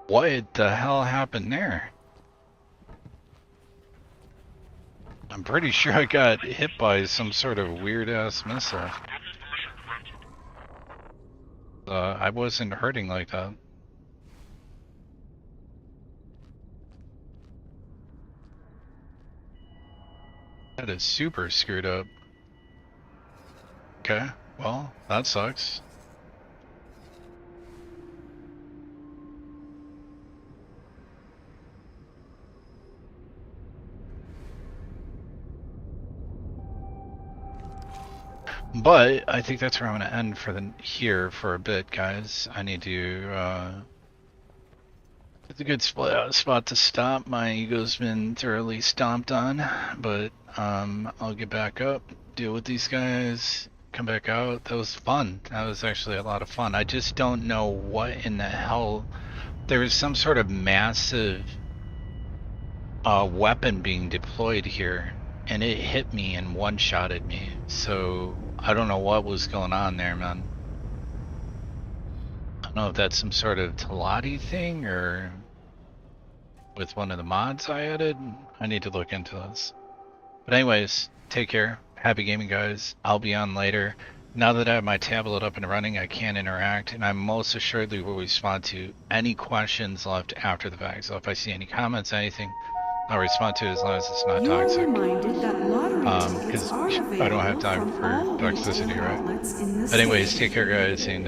What the hell happened there? I'm pretty sure I got hit by some sort of weird-ass missile. I wasn't hurting like that. That is super screwed up. Okay, well, that sucks. But I think that's where I'm gonna end for here for a bit, guys. I need to it's a good spot to stop. My ego's been thoroughly stomped on, but I'll get back up, deal with these guys, come back out. That was fun. That was actually a lot of fun. I just don't know what in the hell. There was some sort of massive weapon being deployed here, and it hit me and one-shotted me. So I don't know what was going on there, man. I don't know if that's some sort of Talati thing or with one of the mods I added. I need to look into this. But anyways, take care. Happy gaming, guys. I'll be on later. Now that I have my tablet up and running, I can interact, and I most assuredly will respond to any questions left after the fact. So if I see any comments, anything, I'll respond to it as long as it's not toxic. Because I don't have time for toxicity, right? But anyways, take care, guys, and